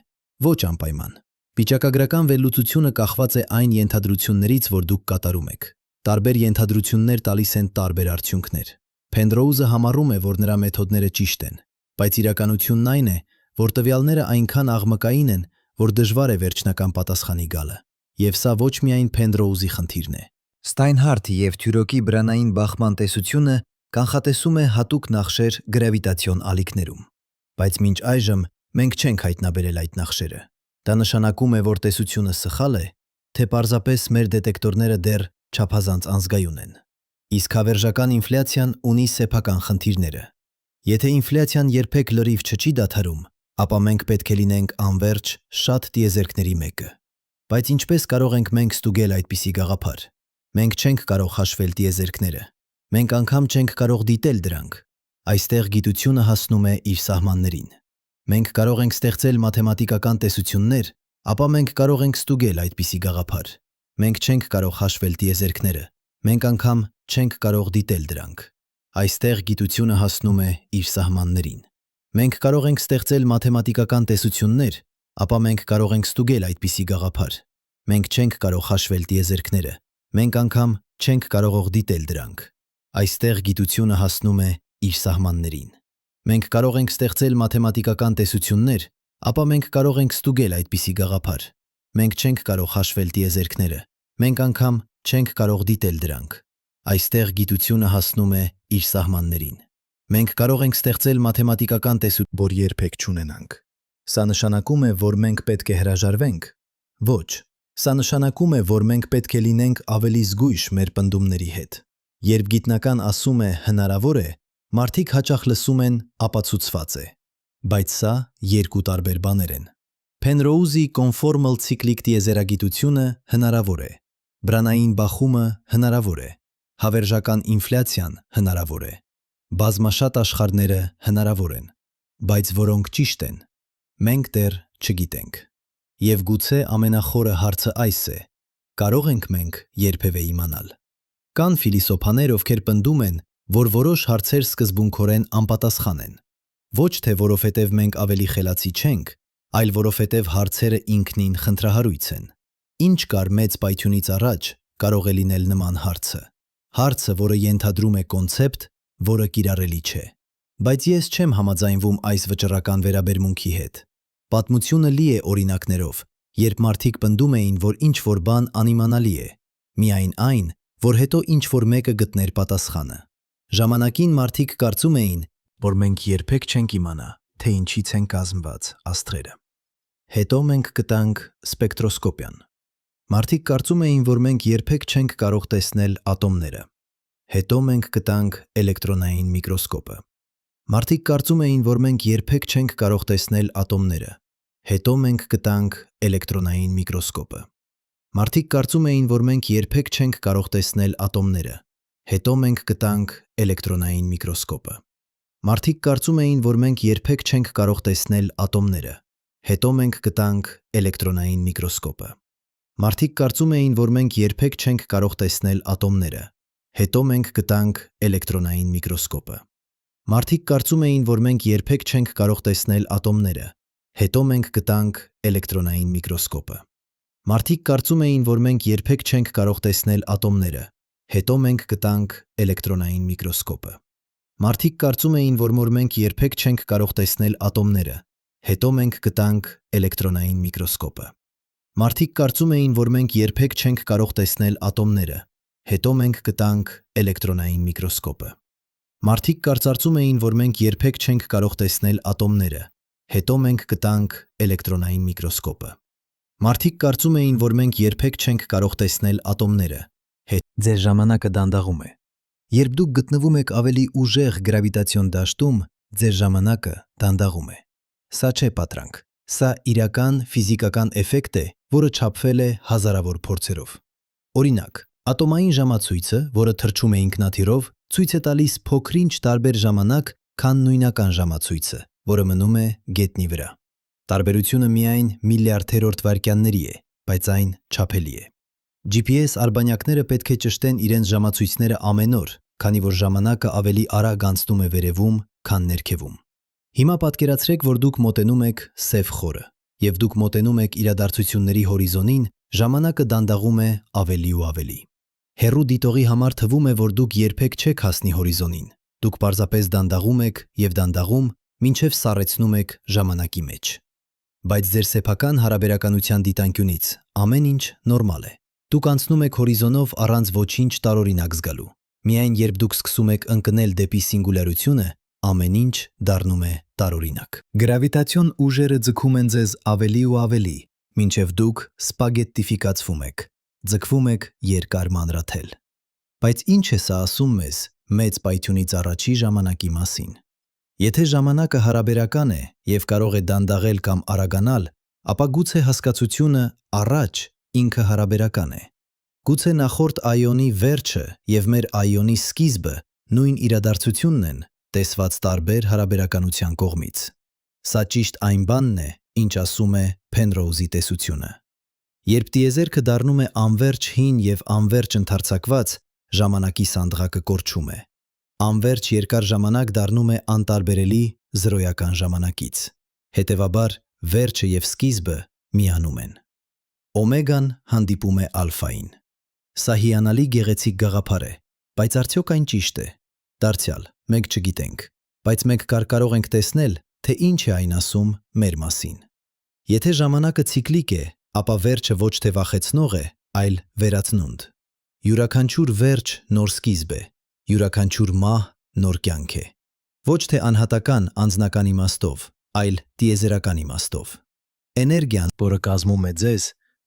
Ոչ անպայման։ Վիճակագրական վերլուծությունը կախված է այն ենթադրություններից, որ դուք կատարում եք։ Տարբեր ենթադրություններ տալիս են տարբեր արդյունքներ։ Փենրոուզը համարում է, որ նրա մեթոդները ճիշտ են, բայց իրականությունն այն է, որ տվյալները այնքան աղմկային են, որ դժվար է վերջնական պատասխանի գալը։ Եվ սա ոչ միայն Փենրոուզի խնդիրն է։ Ստայնհարթի և Թյուրոկի բրանային բախման տեսությունը կանխատեսում է հատուկ նախշեր գրավիտացիոն ալիքներում, բայց մինչ այժմ մենք չենք հայտնաբերել այդ նախշերը։ Դա նշանակում է, որ տեսությունը սխալ է, թե պարզապես մեր դետեկտորները դեռ չափազանց անզգայուն են։ Իսկ հավերժական ինֆլյացիան ունի սեփական խնդիրները։ Եթե ինֆլյացիան երբեք լրիվ չի դադարում, ապա մենք պետք է լինենք անվերջ շատ տիեզերքների մեկը։ Բայց ինչպես կարող ենք մենք ստուգել այդպիսի գաղափար։ Մենք չենք կարող հաշվել տիեզերքները։ Մենք անգամ չենք կարող դիտել դրանք։ Այստեղ գիտությունը հասնում է իր սահմաններին։ Մենք կարող ենք ստեղծել մաթեմատիկական տեսություններ, ապա մենք կարող ենք ստուգել այդպիսի գաղափար։ Մենք չենք կարող հաշվել տիեզերքները։ Մենք անգամ չենք կարող դիտել դրանք։ Այստեղ գիտությունը հասնում է իր սահմաններին։ Մենք կարող ենք ստեղծել մաթեմատիկական տեսություններ, ապա մենք կարող ենք ստուգել այդպիսի գաղափար։ Մենք չենք կարող հաշվել տիեզերքները։ Մենք անգամ չենք կարող դիտել դրանք։ Այստեղ գիտությունը հասնում է իր սահմաններին։ Մենք կարող ենք ստեղծել մաթեմատիկական տեսություններ, ապա մենք կարող ենք ստուգել այդպիսի գաղափար։ Մենք չենք կարող հաշվել տիեզերքները։ Մենք անգամ չենք կարող դիտել դրանք։ Այստեղ գիտությունը հասնում է իր սահմաններին։ Մենք կարող ենք ստեղծել մաթեմատիկական տեսություն, որ երբեք չունենանք։ Սա նշանակում է, որ մենք պետք է հրաժարվենք։ Ոչ, սա նշանակում է, որ մենք պետք է լինենք ավելի զգույշ մեր պնդումների հետ։ Երբ գիտնական ասում է հնարավոր է, մարդիկ հաճախ լսում են ապացուցված է։ Բայց սա երկու տարբեր բաներ են։ Penrose-ի կոնֆորմալ ցիկլիկ տիեզերագիտությունը հնարավոր է։ Բրանային բախումը հնարավոր է։ Հավերժական ինֆլյացիան հնարավոր է։ Բազմաշատ աշխարհները հնարավոր են, բայց որոնք ճիշտ են, մենք դեռ չգիտենք։ Եվ գուցե ամենախորը հարցը այս է. կարող ենք մենք երբևէ իմանալ։ Կան ֆիլիսոփաներ, ովքեր պնդում են, որ որոշ հարցեր սկզբունքորեն անպատասխան են։ Ոչ թե որովհետև մենք ավելի խելացի չենք, այլ որովհետև հարցերը ինքնին խնդրահարույց են։ Ինչ կար մեծ պայթյունից առաջ, կարող է լինել նման հարցը։ Հարցը, որը ենթադրում է կոնցեպտ, որը կիրառելի չէ։ Բայց ես չեմ համաձայնվում այս վճռական վերաբերմունքի հետ։ Պատմությունը լի է օրինակներով, երբ մարդիկ պնդում էին, որ ինչ-որ բան անիմանալի է, միայն այն, որ հետո ինչ-որ մեկը գտներ պատասխանը։ Ժամանակին մարդիկ կարծում էին, որ մենք երբեք չենք իմանա, թե ինչից են կազմված աստղերը։ Հետո մենք գտանք սպեկտրոսկոպիան։ Մարդիկ կարծում էին, որ մենք երբեք չենք կարող տեսնել ատոմները։ Հետո մենք գտանք էլեկտրոնային միկրոսկոպը։ Մարդիկ կարծում էին, որ մենք երբեք չենք կարող տեսնել ատոմները։ Հետո մենք գտանք էլեկտրոնային միկրոսկոպը։ Մարդիկ կարծում էին, որ մենք երբեք չենք կարող տեսնել ատոմները։ Հետո մենք գտանք էլեկտրոնային միկրոսկոպը։ Մարդիկ կարծում էին, որ մենք երբեք չենք կարող տեսնել ատոմները։ Հետո մենք գտանք էլեկտրոնային միկրոսկոպը։ Մարդիկ կարծում էին, որ մենք երբեք չենք կարող տեսնել ատոմները։ Հետո մենք գտանք էլեկտրոնային միկրոսկոպը։ Մարդիկ կարծում էին, որ մենք երբեք չենք կարող տեսնել ատոմները։ Հետո մենք գտանք էլեկտրոնային միկրոսկոպը։ Մարդիկ կարծում էին, որ մենք երբեք չենք կարող տեսնել ատոմները։ Հետո մենք գտանք էլեկտրոնային միկրոսկոպը։ Մարդիկ կարծում էին, որ մենք երբեք չենք կարող տեսնել ատոմները։ Հետո մենք գտանք էլեկտրոնային միկրոսկոպը։ Մարդիկ կարծում էին, որ մենք երբեք չենք կարող տեսնել ատոմները։ Հետո մենք գտանք էլեկտրոնային միկրոսկոպը։ Մարդիկ կարծում էին, որ մենք երբեք չենք կարող տեսնել ատոմները։ Հետո մենք գտանք էլեկտրոնային միկրոսկոպը։ Մարդիկ կարծում էին, որ մենք երբեք չենք կարող տեսնել ատոմները։ Ձեր ժամանակը դանդաղում է։ Երբ դուք գտնվում եք ավելի ուժեղ գրավիտացիոն դաշտում, ձեր ժամանակը դանդաղում է։ Սա չէ պատրանք։ Սա իրական ֆիզիկական էֆեկտ է, որը չափվել է հազարավոր փորձերով։ Օրինակ, ատոմային ժամացույցը, որը թռչում է ինքնաթիռով, ցույց է տալիս փոքրինչ տարբեր ժամանակ, քան նույնական ժամացույցը, որը մնում է գետնի վրա։ Տարբերությունը միայն միլիարդերորդ վայրկյանների է, բայց այն չափելի է։ GPS արբանյակները պետք է ճշտեն իրենց ժամացույցները ամեն օր, քանի որ ժամանակը ավելի արագ անցնում է վերևում, քան ներքևում։ Հիմա պատկերացրեք, որ դուք մոտենում եք սև խորը, եւ դուք մոտենում եք իրադարձությունների հորիզոնին, ժամանակը դանդաղում է ավելի ու ավելի։ Հեռու դիտողի համար թվում է, որ դուք երբեք չեք հասնի հորիզոնին։ Դուք պարզապես դանդաղում եք եւ դանդաղում, մինչեւ սառեցնում եք ժամանակի մեջ։ Բայց ձեր սեփական հարաբերականության դիտանկյունից ամեն ինչ նորմալ է։ Դուք անցնում եք հորիզոնով առանց ոչինչ տարօրինակ զգալու։ Միայն երբ դուք սկսում եք ընկնել դեպի սինգուլյարությունը, ամեն ինչ դառնում է տարօրինակ։ Գրավիտացիոն ուժերը ձգում են ձեզ ավելի ու ավելի, մինչև դուք սպագետտիֆիկացվում եք, ձգվում եք երկար մանրաթել։ Բայց ինչ է սա ասում մեզ մեծ պայթյունից առաջի ժամանակի մասին։ Եթե ժամանակը հարաբերական է և կարող է դանդաղել կամ արագանալ, ապա գուցե հասկացությունը առաջ ինքը հարաբերական է։ Գուցե նախորդ այոնի վերջը և մեր այոնի սկիզբը նույն իրադարձությունն են, տեսված տարբեր հարաբերականության կողմից։ Սա ճիշտ այն բանն է, ինչ ասում է Փենրոուզի տեսությունը։ Երբ տիեզերքը դառնում է անվերջ հին և անվերջ ընդարձակված, ժամանակի սանդղակը կորչում է։ Անվերջ երկար ժամանակ դառնում է անտարբերելի զրոյական ժամանակից։ Հետևաբար, վերջը և սկիզբը միանում են։ Օմեգան հանդիպում է ալֆային։ Սա հիանալի գեղեցիկ գաղափար է, բայց արդյոք այն ճիշտ է։ Դարձյալ, մենք չգիտենք, բայց մենք կարող ենք տեսնել, թե ինչ է այն ասում մեր մասին։ Եթե ժամանակը ցիկլիկ է, ապա վերջը ոչ թե վախեցնող է, այլ վերացնունդ։ Յուրաքանչյուր վերջ նոր սկիզբ է, յուրաքանչյուր մահ նոր կյանք է։ Ոչ թե անհատական անձնական իմաստով, այլ տիեզերական իմաստով։ Էներգիան, որը կազմում է ձեզ,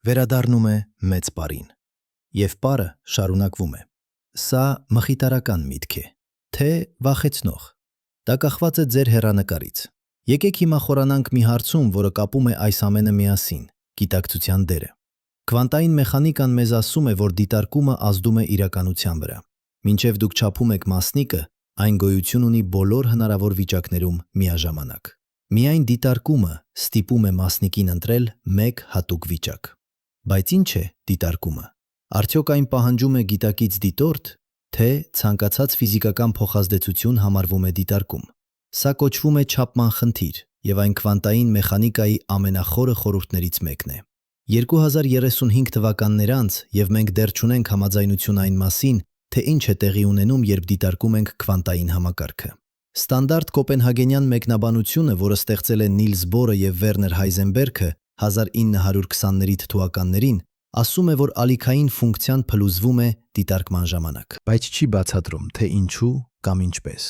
վերադառնում է մեծ պարին։ Եվ պարը շարունակվում է։ Սա մխիթարական միտք է, թե վախեցնող։ Դա կախված է ձեր հեռանկարից։ Եկեք հիմա խորանանք մի հարցում, որը կապում է այս ամենը միասին՝ գիտակցության դերը։ Քվանտային մեխանիկան մեզ ասում է, որ դիտարկումը ազդում է իրականության վրա։ Մինչև դուք չափում եք մասնիկը, այն գոյություն ունի բոլոր հնարավոր վիճակներում միաժամանակ։ Միայն դիտարկումը ստիպում է մասնիկին ընտրել մեկ հատուկ վիճակ։ Բայց ինչ է դիտարկումը։ Արդյոք այն պահանջում է գիտակից դիտորդ, թե ցանկացած ֆիզիկական փոխազդեցություն համարվում է դիտարկում։ Սա կոչվում է չափման խնդիր, և այն քվանտային մեխանիկայի ամենախորը խորհուրդներից մեկն է։ 2035 թվականներ անց, և մենք դեռ չունենք համաձայնություն այն մասին, թե ինչ է տեղի ունենում, երբ դիտարկում ենք քվանտային համակարգը։ Ստանդարտ կոպենհագենյան մեկնաբանությունը, որը ստեղծել են Նիլս Բորը և Վերներ Հայզենբերգը 1920-ից թվականներին, ասում է, որ ալիքային ֆունկցիան փլուզվում է դիտարկման ժամանակ։ Բայց չի բացատրում, թե ինչու կամ ինչպես։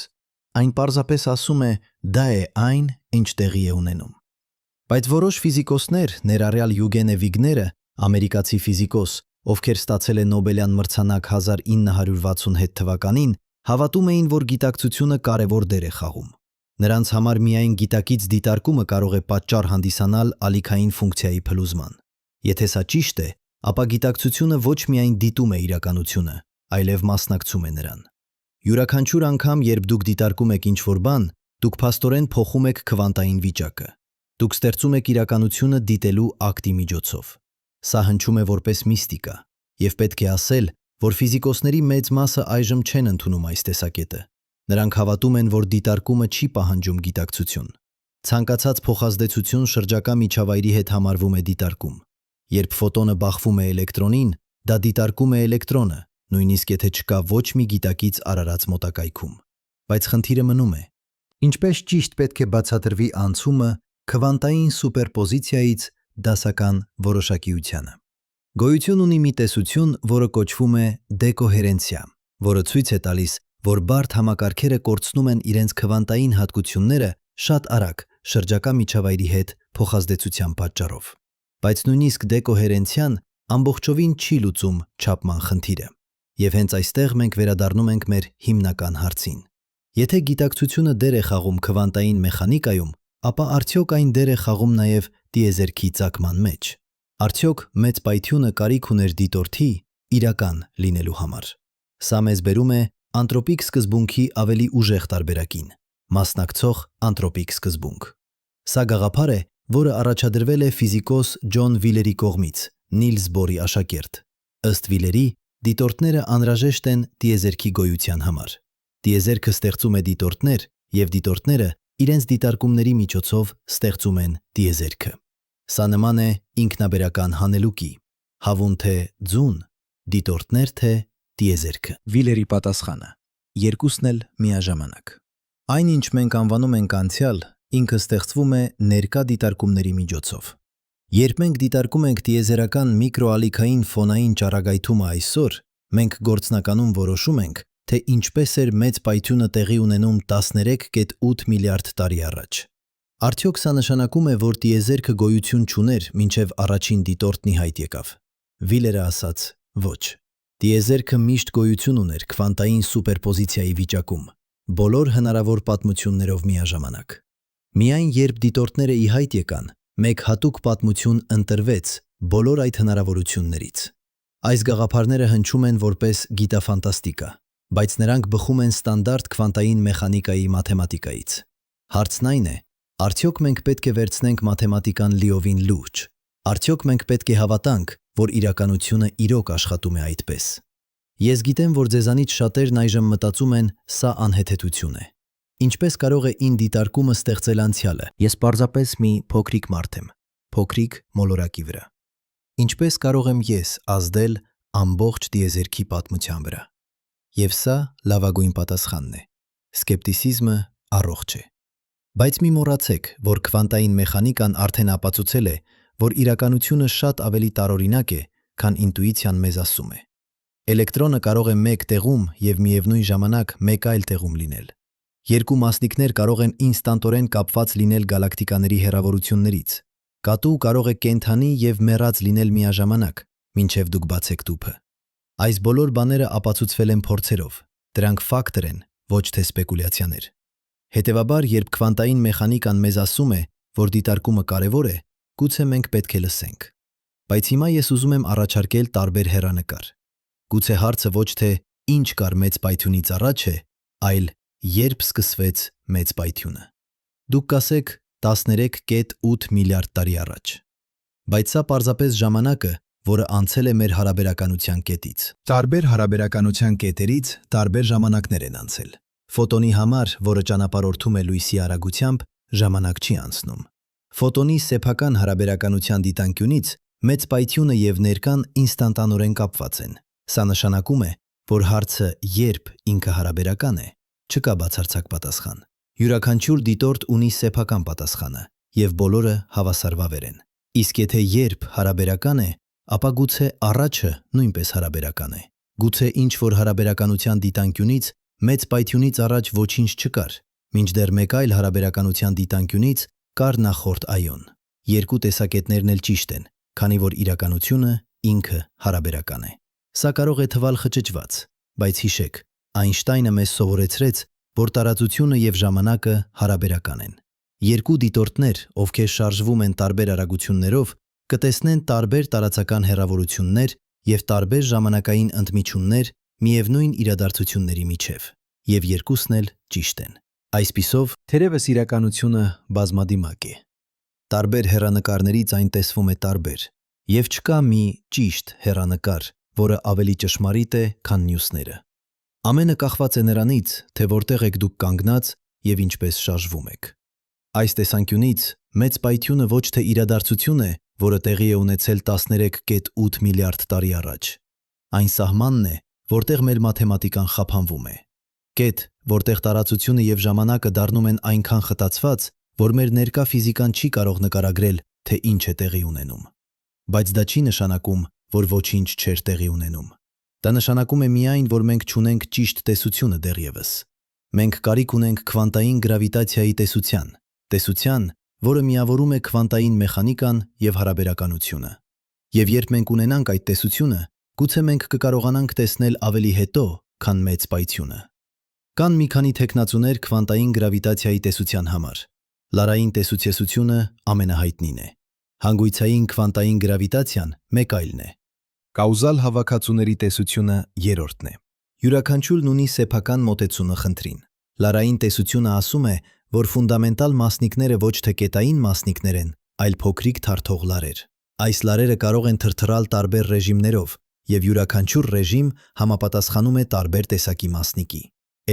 Այն պարզապես ասում է՝ դա է այն, ինչ տեղի է ունենում։ Բայց որոշ ֆիզիկոսներ, ներառյալ Յուգենե Վիգները, ամերիկացի ֆիզիկոս, ովքեր ստացել է Նոբելյան մրցանակ 1967 թվականին, հավատում էին, որ գիտակցությունը կարևոր դեր է խաղում։ Նրանց համար միայն գիտակից դիտարկումը կարող է պատճառ հանդիսանալ ալիքային ֆունկցիայի փլուզման։ Եթե սա ճիշտ է, ապա գիտակցությունը ոչ միայն դիտում է իրականությունը, այլև մասնակցում է նրան։ Յուրաքանչյուր անգամ, երբ դուք դիտարկում եք ինչ-որ բան, դուք փաստորեն փոխում եք քվանտային վիճակը։ Դուք ստեղծում եք իրականությունը դիտելու ակտի միջոցով։ Սա հնչում է որպես միստիկա, և պետք է ասել, որ ֆիզիկոսների մեծ մասը այժմ չեն ընդունում այս տեսակետը։ Նրանք հավատում են, որ դիտարկումը չի պահանջում գիտակցություն։ Ցանկացած փոխազդեցություն շրջակա միջավայրի հետ համարվում է դիտարկում։ Երբ ֆոտոնը բախվում է էլեկտրոնին, դա դիտարկում է էլեկտրոնը, նույնիսկ եթե չկա ոչ մի գիտակից արարած մոտակայքում։ Բայց խնդիրը մնում է. ինչպես ճիշտ պետք է բացատրվի անցումը քվանտային սուպերպոզիցիայից դասական որոշակիությանը։ Գոյություն ունի մի տեսություն, որը կոչվում է դեկոհերենցիա, որը ցույց է տալիս, որ բարդ համակարգերը կորցնում են իրենց քվանտային հատկությունները շատ արագ շրջակա միջավայրի հետ փոխազդեցության պատճառով։ Բայց նույնիսկ դեկոհերենցիան ամբողջովին չի լուծում չափման խնդիրը։ Եվ հենց այստեղ մենք վերադառնում ենք մեր հիմնական հարցին։ Եթե գիտակցությունը դեր է խաղում քվանտային մեխանիկայում, ապա արդյոք այն դեր է խաղում նաև տիեզերքի ծագման մեջ։ Արդյոք մեծ պայթյունը կարիք ուներ դիտորդի իրական լինելու համար։ Սա մեզ բերում է անտրոպիկ սկզբունքի ավելի ուժեղ տարբերակին՝ մասնակցող անտրոպիկ սկզբունք։ Սա գաղափար է, որը առաջադրվել է ֆիզիկոս Ջոն Վիլերի կողմից, Նիլս Բորի աշակերտ։ Ըստ Վիլերի, դիտորդները անհրաժեշտ են տիեզերքի գոյության համար։ Տիեզերքը ստեղծում է դիտորդներ, և դիտորդները իրենց դիտարկումների միջոցով ստեղծում են տիեզերքը։ Սա նման է ինքնաբերական հանելուկի՝ հավուն թե ձուն, դիտորդներ թե տիեզերքը։ Վիլերի պատասխանը. երկուսն էլ միաժամանակ։ Այն, ինչ մենք անվանում ենք անցյալ, ինքը ստեղծվում է ներկա դիտարկումների միջոցով։ Երբ մենք դիտարկում ենք տիեզերական միկրոալիքային ֆոնային ճառագայթումը այսօր, մենք գործնականում որոշում ենք, թե ինչպես էր մեծ պայթյունը տեղի ունենում 13.8 միլիարդ տարի առաջ։ Արդյոք սա նշանակում է, որ տիեզերքը գոյություն չուներ, մինչև առաջին դիտորդն ի հայտ եկավ։ Վիլերը ասաց. ոչ։ Տիեզերքը միշտ գոյություն ուներ քվանտային սուպերպոզիցիայի վիճակում, բոլոր հնարավոր պատմություններով միաժամանակ։ Միայն երբ դիտորդները ի հայտ եկան, մեկ հատուկ պատմություն ընտրվեց բոլոր այդ հնարավորություններից։ Այս գաղափարները հնչում են որպես գիտաֆանտաստիկա, բայց նրանք բխում են ստանդարտ քվանտային մեխանիկայի մաթեմատիկայից։ Հարցն այն է, արդյոք մենք պետք է վերցնենք մաթեմատիկան լիովին լուրջ։ Արդյոք մենք պետք է հավատանք, որ իրականությունը իրոք աշխատում է այդպես։ Ես գիտեմ, որ ձեզանից շատերն այժմ մտածում են, սա անհեթեթություն է։ Ինչպես կարող է ին դիտարկումը ստեղծել անցյալը։ Ես պարզապես մի փոքրիկ մարդ եմ, փոքրիկ մոլորակի վրա։ Ինչպես կարող եմ ես ազդել ամբողջ տիեզերքի պատմության վրա։ Եվ սա լավագույն պատասխանն է։ Սկեպտիսիզմը առողջ է։ Բայց մի մոռացեք, որ քվանտային մեխանիկան արդեն ապացուցել է, որ իրականությունը շատ ավելի տարօրինակ է, քան ինտուիցիան մեզ ասում է։ Էլեկտրոնը կարող է մեկ տեղում և միևնույն ժամանակ մեկ այլ տեղում լինել։ Երկու մասնիկներ կարող են ինստանտորեն կապված լինել գալակտիկաների հեռավորություններից։ Կատու կարող է կենդանի և մեռած լինել միաժամանակ, մինչև դուք բացեք տուփը։ Այս բոլոր բաները ապացուցվել են փորձերով, դրանք ֆակտոր են, ոչ թե սպեկուլյացիաներ։ Հետևաբար, երբ քվանտային մեխանիկան մեզ ասում է, որ դիտարկումը կարևոր է, գուցե մենք պետք է լսենք։ Բայց հիմա ես ուզում եմ առաջարկել տարբեր հեռանկար։ Գուցե հարցը ոչ թե ինչ կար մեծ պայթյունից առաջ է, այլ երբ սկսվեց մեծ պայթյունը։ Դուք կասեք 13.8 միլիարդ տարի առաջ։ Բայց սա պարզապես ժամանակը, որը անցել է մեր հարաբերականության կետից։ Տարբեր հարաբերականության կետերից տարբեր ժամանակներ են անցել։ Ֆոտոնի համար, որը ճանապարհորդում է լույսի արագությամբ, ժամանակ չի անցնում։ Ֆոտոնի սեփական հարաբերականության դիտանկյունից մեծ պայթյունը և ներկան ինստանտանորեն կապված են։ Սա նշանակում է, որ հարցը երբ ինքը հարաբերական է, չկա բացարձակ պատասխան։ Յուրաքանչյուր դիտորդ ունի սեփական պատասխանը, և բոլորը հավասարվավեր են։ Իսկ եթե երբ հարաբերական է, ապա գուցե առաջը նույնպես հարաբերական է։ Գուցե ինչ-որ հարաբերականության դիտանկյունից մեծ պայթյունից առաջ ոչինչ չկար, մինչդեռ մեկ այլ հարաբերականության դիտանկյունից կար նախորդ այոն։ Երկու տեսակետներն էլ ճիշտ են, քանի որ իրականությունը ինքը հարաբերական է։ Սա կարող է թվալ խճճված, բայց հիշեք, Այնշտայնը մեզ սովորեցրեց, որ տարածությունը և ժամանակը հարաբերական են։ Երկու դիտորդներ, ովքեր շարժվում են տարբեր արագություններով, կտեսնեն տարբեր տարածական հեռավորություններ և տարբեր ժամանակային ընդմիջումներ միևնույն իրադարձությունների միջև, և երկուսն էլ ճիշտ են։ Այսպիսով, թերևս իրականությունը բազմադիմակ է։ Տարբեր հեռանկարներից այն տեսվում է տարբեր, և չկա մի ճիշտ հեռանկար, որը ավելի ճշմարիտ է, քան մյուսները։ Ամենը կախված է նրանից, թե որտեղ եք դուք կանգնած և ինչպես շարժվում եք։ Այս տեսանկյունից մեծ պայթյունը ոչ թե իրադարձություն է, որը տեղի է ունեցել 13.8 միլիարդ տարի առաջ։ Այն սահմանն է, որտեղ մեր մաթեմատիկան խափանվում է։ Կետ, որտեղ տարածությունը և ժամանակը դառնում են այնքան խտացված, որ մեր ներկա ֆիզիկան չի կարող նկարագրել, թե ինչ է տեղի ունենում։ Բայց դա չի նշանակում, որ ոչինչ չէր տեղի ունենում։ Դա նշանակում է միայն, որ մենք չունենք ճիշտ տեսությունը դեռևս։ Մենք կարիք ունենք քվանտային գրավիտացիայի տեսության, որը միավորում է քվանտային մեխանիկան և հարաբերականությունը։ Եվ երբ մենք ունենանք այդ տեսությունը, գուցե մենք կկարողանանք տեսնել ավելի հետո, քան մեծ պայթյունը։ Կան մի քանի թեկնածուներ քվանտային գրավիտացիայի տեսության համար։ Լարային տեսուցեսությունը ամենահայտնին է։ Հանգույցային քվանտային գրավիտացիան մեկ այլն է։ Կաուզալ հավաքածուների տեսությունը երրորդն է։ Յուրաքանչյուրն ունի սեփական մոտեցումը խնդրին։ Լարային տեսությունը ասում է, որ ֆունդամենտալ մասնիկները ոչ թե կետային մասնիկներ են, այլ փոքրիկ թարթող լարեր։ Այս լարերը կարող են թրթռալ տարբեր ռեժիմներով, և յուրաքանչյուր ռեժիմ համապատասխանում է տարբեր տեսակի մասնիկի։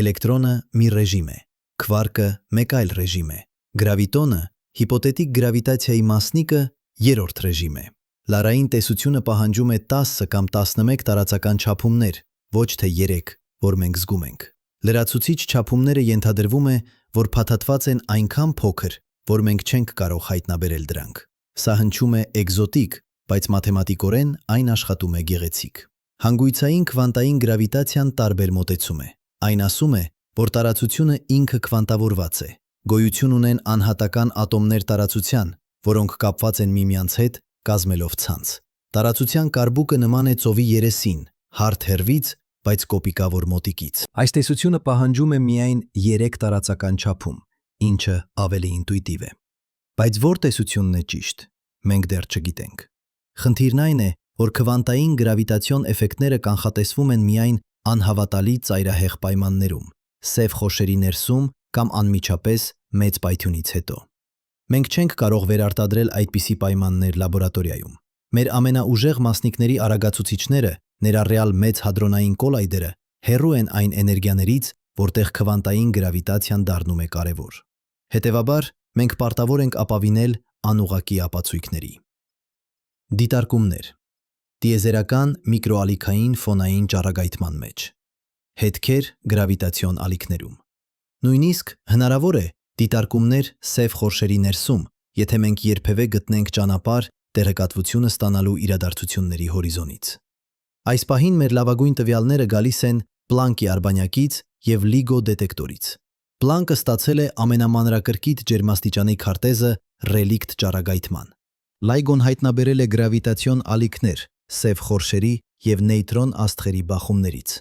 Էլեկտրոնը մի ռեժիմ է, քվարկը մեկ այլ ռեժիմ է, գրավիտոնը, հիպոթետիկ գրավիտացիայի մասնիկը երրորդ ռեժիմ է։ Լարային տեսությունը պահանջում է 10 կամ 11 տարածական չափումներ, ոչ թե 3, որ մենք զգում ենք։ Լրացուցիչ չափումները ենթադրվում է, որ փաթաթված են այնքան փոքր, որ մենք չենք կարող հայտնաբերել դրանք։ Սա հնչում է էկզոտիկ, բայց մաթեմատիկորեն այն աշխատում է գեղեցիկ։ Հանգույցային քվանտային գրավիտացիան տարբեր մոտեցում է։ Այն ասում է, որ տարածությունը ինքը քվանտավորված է։ Գոյություն ունեն անհատական ատոմներ տարածության, որոնք կապված են միմյանց հետ, կազմելով ցանց։ Տարածության կարբուկը նման է ծովի երեսին, հարթ հեռվից, բայց կոպիկավոր մոտիկից։ Այս տեսությունը պահանջում է միայն 3 տարածական չափում, ինչը ավելի ինտուիտիվ է։ Բայց որ տեսությունն է ճիշտ, մենք դեռ չգիտենք։ Խնդիրն այն է, որ քվանտային գրավիտացիոն էֆեկտները կանխատեսվում են միայն անհավատալի ծայրահեղ պայմաններում, սև խորշերի ներսում կամ անմիջապես մեծ պայթյունից հետո։ Մենք չենք կարող վերարտադրել այդպիսի պայմաններ լաբորատորիայում։ Մեր ամենաուժեղ մասնիկների արագացուցիչները, ներառյալ մեծ հադրոնային կոլայդերը, հեռու են այն էներգիաներից, որտեղ քվանտային գրավիտացիան դառնում է կարևոր։ Հետևաբար, մենք պարտավոր ենք ապավինել անուղղակի ապացույցների։ Դիտարկումներ։ Տիեզերական միկրոալիքային ֆոնային ճառագայթման մեջ։ Հետքեր գրավիտացիոն ալիքներում։ Նույնիսկ հնարավոր է դիտարկումներ սև խորշերի ներսում, եթե մենք երբևէ գտնենք ճանապարհ տեղեկատվությունը ստանալու իրադարձությունների հորիզոնից։ Այս պահին մեր լավագույն տվյալները գալիս են Պլանկի արբանյակից և LIGO դետեկտորից։ Պլանկը ստացել է ամենամանրակրկիտ ջերմաստիճանի քարտեզը ռելիկտ ճառագայթման։ LIGO-ն հայտնաբերել է գրավիտացիոն ալիքներ սև խորշերի և նեյտրոն աստղերի բախումներից։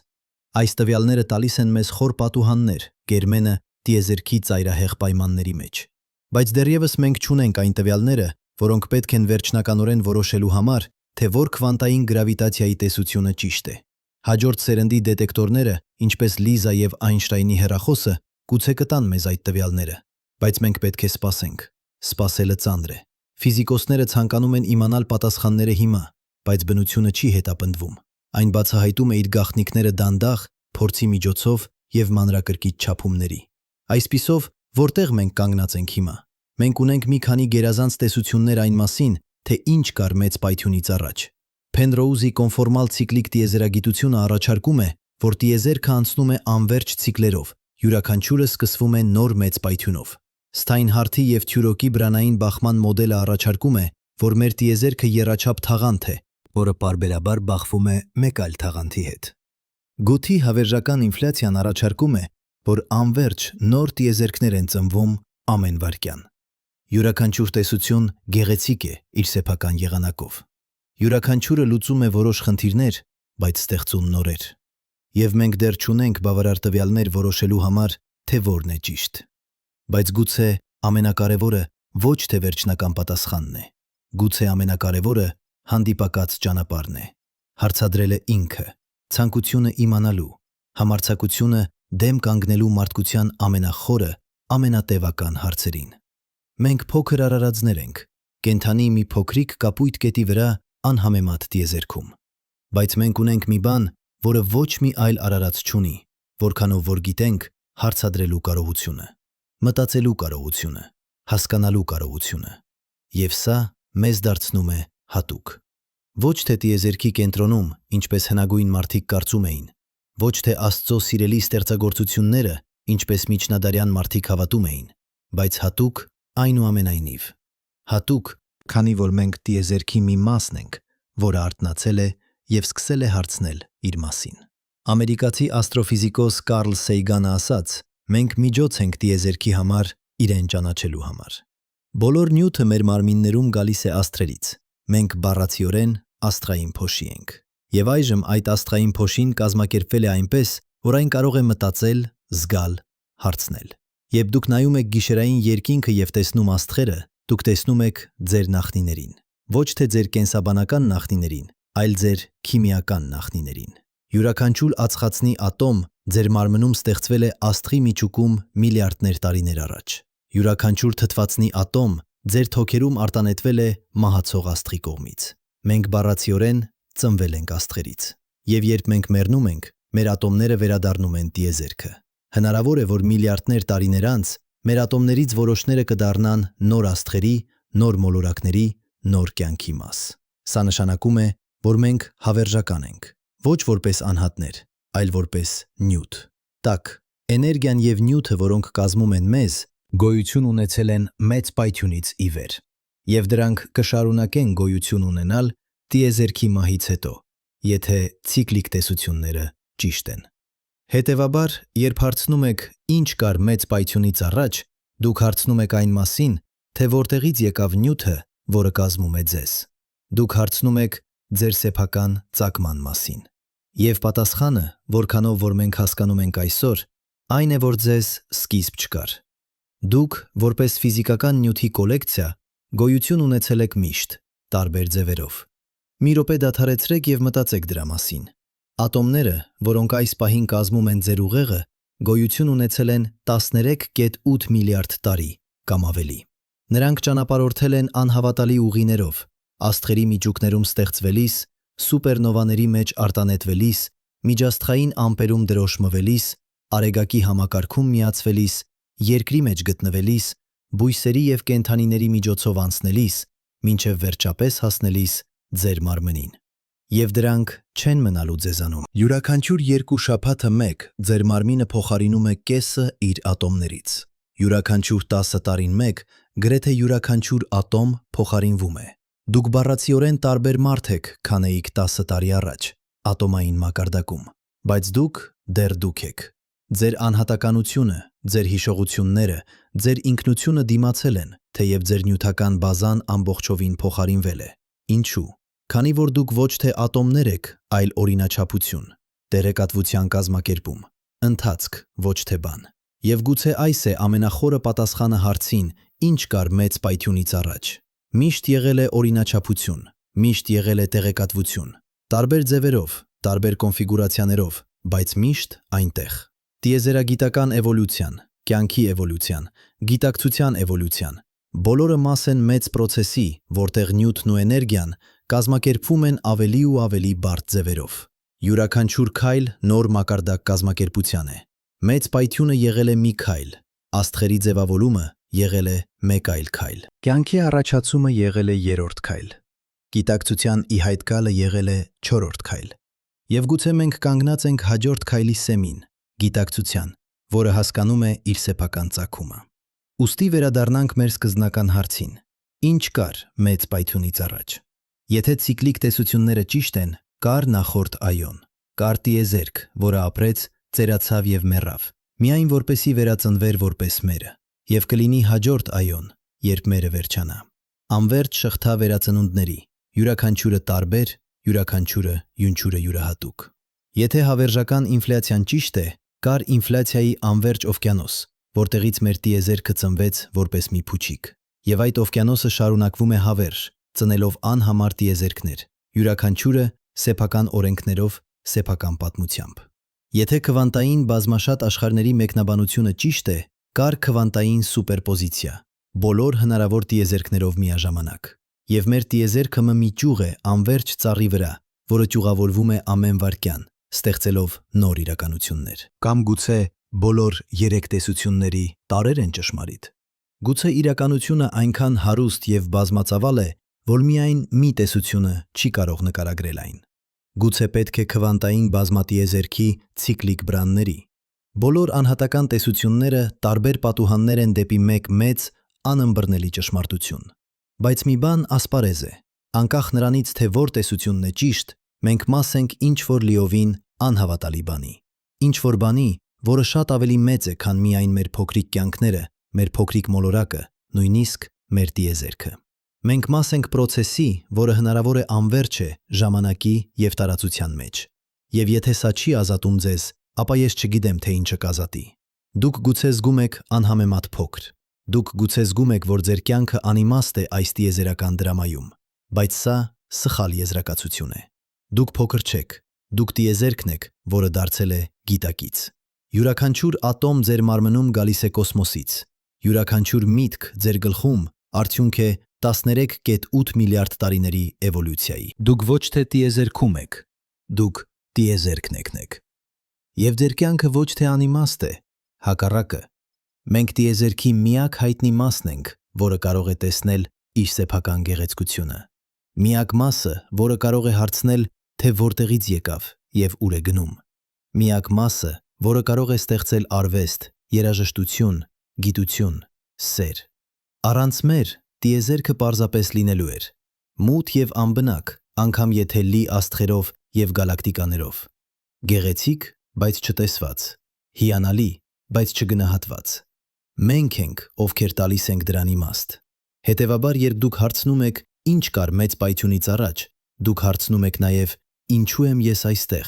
Այս տվյալները տալիս են մեզ խոր պատուհաններ գերմենը տիեզերքի ծայրահեղ պայմանների մեջ։ Բայց դեռևս մենք չունենք այն տվյալները, որոնք պետք են վերջնականորեն որոշելու համար, թե որ քվանտային գրավիտացիայի տեսությունը ճիշտ է։ Հաջորդ սերնդի դետեկտորները, ինչպես Լիզա և Այնշտայնի հեռախոսը, գուցե կտան մեզ այդ տվյալները, բայց մենք պետք է սպասենք։ Սպասելը ծանր է։ Ֆիզիկոսները ցանկանում են իմանալ պատասխանները հիմա, բայց բնությունը չի հետապնդվում։ Այն բացահայտում է իր գաղտնիքները դանդաղ, փորձի միջոցով և մանրակրկիտ չափումների։ Այսպիսով, որտեղ մենք կանգնած ենք հիմա։ Մենք ունենք մի քանի գերազանց տեսություններ այն մասին, թե ինչ կար մեծ պայթյունից առաջ։ Փենրոուզի կոնֆորմալ ցիկլիկ տիեզերագիտությունը առաջարկում է, որ տիեզերքը անցնում է անվերջ ցիկլերով, յուրաքանչյուրը սկսվում է նոր մեծ պայթյունով։ Սթայնհարթի և Թյուրոկի բրանային բախման մոդելը առաջարկում է, որ մեր տիեզերքը եռաչափ թաղանթ է, որը պարբերաբար բախվում է մեկ այլ թաղանթի հետ։ Գութի հավերժական ինֆլյացիան առաջարկում է, որ անվերջ նոր տիեզերքներ են ծնվում ամեն վայրկյան։ Յուրաքանչյուր տեսություն գեղեցիկ է իր սեփական եղանակով։ Յուրաքանչյուրը լուծում է որոշ խնդիրներ, բայց ստեղծում նորեր։ Եվ մենք դեռ չունենք բավարար տվյալներ որոշելու համար, թե որն է ճիշտ։ Բայց գուցե ամենակարևորը ոչ թե վերջնական պատասխանն է։ Գուցե ամենակարևորը հանդիպակաց ճանապարհն է։ Հարցադրելը ինքը, ցանկությունը իմանալու, համարձակությունը դեմ կանգնելու մարդկության ամենախորը, ամենատևական հարցերին։ Մենք փոքր արարածներ ենք, կենդանի մի փոքրիկ կապույտ կետի վրա անհամեմատ տիեզերքում։ Բայց մենք ունենք մի բան, որը ոչ մի այլ արարած չունի, որքանով որ գիտենք հարցադրելու կարողությունը, մտածելու կարողությունը, հասկանալու կարողությունը։ Եվ սա մեզ դարձնում է հատուկ։ Ոչ թե տիեզերքի կենտրոնում, ինչպես հնագույն մարդիկ կարծում էին, ոչ թե Աստծո սիրելի ստեղծագործությունները, ինչպես միջնադարյան մարդիկ հավատում էին, բայց հատուկ այնուամենայնիվ։ Հատուկ, քանի որ մենք տիեզերքի մի մասն ենք, որը արթնացել է և սկսել է հարցնել իր մասին։ Ամերիկացի աստրոֆիզիկոս Կարլ Սեյգանը ասաց. մենք միջոց ենք տիեզերքի համար իրեն ճանաչելու համար։ Բոլոր նյութը մեր մարմիններում գալիս է աստղերից։ Մենք բառացիորեն աստղային փոշի ենք։ Եվ այժմ այդ աստղային փոշին կազմակերպվել է այնպես, որ այն կարող է մտածել, զգալ, հարցնել։ Երբ դուք նայում եք գիշերային երկինքը և տեսնում աստղերը, դուք տեսնում եք ձեր նախնիներին։ Ոչ թե ձեր կենսաբանական նախնիներին, այլ ձեր քիմիական նախնիներին։ Յուրաքանչյուր ածխածնի ատոմ ձեր մարմնում ստեղծվել է աստղի միջուկում միլիարդներ տարիներ առաջ։ Յուրաքանչյուր թթվածնի ատոմ ձեր թոքերում արտանետվել է մահացող աստղի կողմից։ Մենք բառացիորեն ծնվել ենք աստղերից։ Եվ երբ մենք մեռնում ենք, մեր ատոմները վերադառնում են տիեզերքը։ Հնարավոր է, որ միլիարդներ տարիներ անց մեր ատոմներից որոշները կդառնան նոր աստղերի, նոր մոլորակների, նոր կյանքի մաս։ Սա նշանակում է, որ մենք հավերժական ենք, ոչ որպես անհատներ, այլ որպես նյութ։ Տաք, էներգիան և նյութը, որոնք կազմում են մեզ, գոյություն ունեցել են մեծ պայթյունից ի վեր, և դրանք կշարունակեն գոյություն ունենալ տիեզերքի մահից հետո, եթե ցիկլիկ տեսությունները ճիշտ են։ Հետևաբար, երբ հարցնում եք ինչ կար մեծ պայթյունից առաջ, դուք հարցնում եք այն մասին, թե որտեղից եկավ նյութը, որը կազմում է ձեզ։ Դուք հարցնում եք ձեր սեփական ծագման մասին։ Եվ պատասխանը, որքանով որ մենք հասկանում ենք այսօր, այն է, որ ձեզ սկիզբ չկար։ Դուք, որպես ֆիզիկական նյութի կոլեկցիա, գոյություն ունեցել եք միշտ, տարբեր ձևերով։ Մի րոպե դադարեցրեք և մտածեք դրա մասին։ Ատոմները, որոնք այս պահին կազմում են ձեր ուղեղը, գոյություն ունեցել են 13.8 միլիարդ տարի կամ ավելի։ Նրանք ճանապարհորդել են անհավատալի ուղիներով, աստղերի միջուկներում ստեղծվելիս, սուպերնովաների մեջ արտանետվելիս, միջաստղային ամպերում դրոշմվելիս, արեգակի համակարգում միացվելիս, երկրի մեջ գտնվելիս, բույսերի և կենդանիների միջոցով անցնելիս, մինչև վերջապես հասնելիս ձեր մարմնին։ Եվ դրանք չեն մնալու ձեզանում։ Յուրաքանչյուր 2 շաբաթը մեկ ձեր մարմինը փոխարինում է կեսը իր ատոմներից։ Յուրաքանչյուր 10 տարին մեկ գրեթե յուրաքանչյուր ատոմ փոխարինվում է։ Դուք բառացիորեն տարբեր մարդ եք, քան էիք 10 տարի առաջ, ատոմային մակարդակում, բայց դուք դեռ դուք եք։ Ձեր անհատականությունը, ձեր հիշողությունները, ձեր ինքնությունը դիմացել են, թեև ձեր նյութական բազան ամբողջովին փոխարինվել է։ Ինչու՞։ Քանի որ դուք ոչ թե ատոմներ եք, այլ օրինաչափություն, տեղեկատվության կազմակերպում, ընթացք, ոչ թե բան։ Եվ գուցե այս է ամենախորը պատասխանը հարցին, ինչ կար մեծ պայթյունից առաջ։ Միշտ եղել է օրինաչափություն, միշտ եղել է տեղեկատվություն, տարբեր ձևերով, տարբեր կոնֆիգուրացիաներով, բայց միշտ այնտեղ։ Տիեզերագիտական էվոլյուցիան, կյանքի էվոլյուցիան, գիտակցության էվոլյուցիան, բոլորը մաս են մեծ պրոցեսի, որտեղ նյութն ու էներգիան կազմակերպվում են ավելի ու ավելի բարդ ձևերով։ Յուրաքանչյուր քայլ նոր մակարդակ կազմակերպության է։ Մեծ պայթյունը եղել է մի քայլ, աստղերի ձևավորումը եղել է մեկ այլ քայլ։ Կյանքի առաջացումը եղել է 3-րդ քայլ։ Գիտակցության ի հայտ գալը եղել է 4-րդ քայլ։ Եվ գուցե մենք կանգնած ենք հաջորդ քայլի սեմին, գիտակցության, որը հասկանում է իր սեփական ծագումը։ Ուստի վերադառնանք մեր սկզբնական հարցին. ինչ կար մեծ պայթյունից առաջ։ Եթե ցիկլիկ տեսությունները ճիշտ են, կար նախորդ այոն, կար տիեզերք, որը ապրեց, ծերացավ և մեռավ, միայն որպեսզի վերածնվեր որպես մերը, և կլինի հաջորդ այոն, երբ մերը վերջանա։ Անվերջ շղթա վերածնունդների, յուրաքանչյուրը տարբեր, յուրաքանչյուրը յունչուրը յուրահատուկ։ Եթե հավերժական ինֆլյացիան ճիշտ է, կար ինֆլյացիայի անվերջ օվկիանոս, որտեղից մեր տիեզերքը ծնվեց որպես մի փուչիկ։ Եվ այդ օվկիանոսը շարունակվում է հավերժ, ծնելով անհամար տիեզերքներ, յուրաքանչյուրը սեփական օրենքներով, սեփական պատմությամբ։ Եթե քվանտային բազմաշատ աշխարհների մեկնաբանությունը ճիշտ է, կար քվանտային սուպերպոզիցիա, բոլոր հնարավոր տիեզերքներով միաժամանակ։ Եվ մեր տիեզերքը մի ճյուղ է անվերջ ծառի վրա, որը ճյուղավորվում է ամեն վայրկյան, ստեղծելով նոր իրականություններ։ Կամ գուցե բոլոր 3 տեսությունների տարրեր են ճշմարիտ։ Գուցե իրականությունը այնքան հարուստ և բազմածավալ է, որ միայն մի տեսությունը չի կարող նկարագրել այն։ Գուցե պետք է քվանտային բազմատիեզերքի ցիկլիկ բրանների։ Բոլոր անհատական տեսությունները տարբեր պատուհաններ են դեպի մեկ մեծ, անըմբռնելի ճշմարտություն։ Բայց մի բան ասպարեզ է, անկախ նրանից, թե որ տեսությունն է ճիշտ, մենք մաս ենք ինչ-որ լիովին անհավատալի բանի։ Ինչ-որ բանի, որը շատ ավելի մեծ է, քան միայն մեր փոքրիկ կյանքները, մեր փոքրիկ մոլորակը, նույնիսկ մեր տիեզերքը։ Մենք մաս ենք պրոցեսի, որը հնարավոր է անվերջ է ժամանակի և տարածության մեջ։ Եվ եթե սա չի ազատում ձեզ, ապա ես չգիտեմ, թե ինչը կազատի։ Դուք գուցե զգում եք անհամեմատ փոքր։ Դուք գուցե զգում եք, որ ձեր կյանքը անիմաստ է այս տիեզերական դրամայում, բայց սա սխալ եզրակացություն է։ Դուք փոքր չեք, դուք տիեզերքն եք, որը դարձել է գիտակից։ Յուրաքանչյուր ատոմ ձեր մարմնում գալիս է կոսմոսից։ Յուրաքանչյուր միտք ձեր գլխում արդյունք է 13.8 միլիարդ տարիների էվոլյուցիայի։ Դուք ոչ թե տիեզերքում եք, դուք տիեզերքն եք։ Եվ ձեր կյանքը ոչ թե անիմաստ է, հակառակը։ Մենք տիեզերքի միակ հայտնի մասն ենք, որը կարող է տեսնել իր սեփական գեղեցկությունը։ Միակ մասը, որը կարող է հարցնել, թե որտեղից եկավ և ուր է գնում։ Միակ մասը, որը կարող է ստեղծել արվեստ, երաժշտություն, գիտություն, սեր։ Առանց մեր տիեզերքը պարզապես լինելու էր, մութ և անբնակ, անգամ եթե լի աստղերով և գալակտիկաներով։ Գեղեցիկ, բայց չտեսված, հիանալի, բայց չգնահատված։ Մենք ենք, ովքեր տալիս ենք դրան իմաստ։ Հետևաբար, երբ դուք հարցնում եք, ինչ կար մեծ պայթյունից առաջ, դուք հարցնում եք նաև, ինչու եմ ես այստեղ,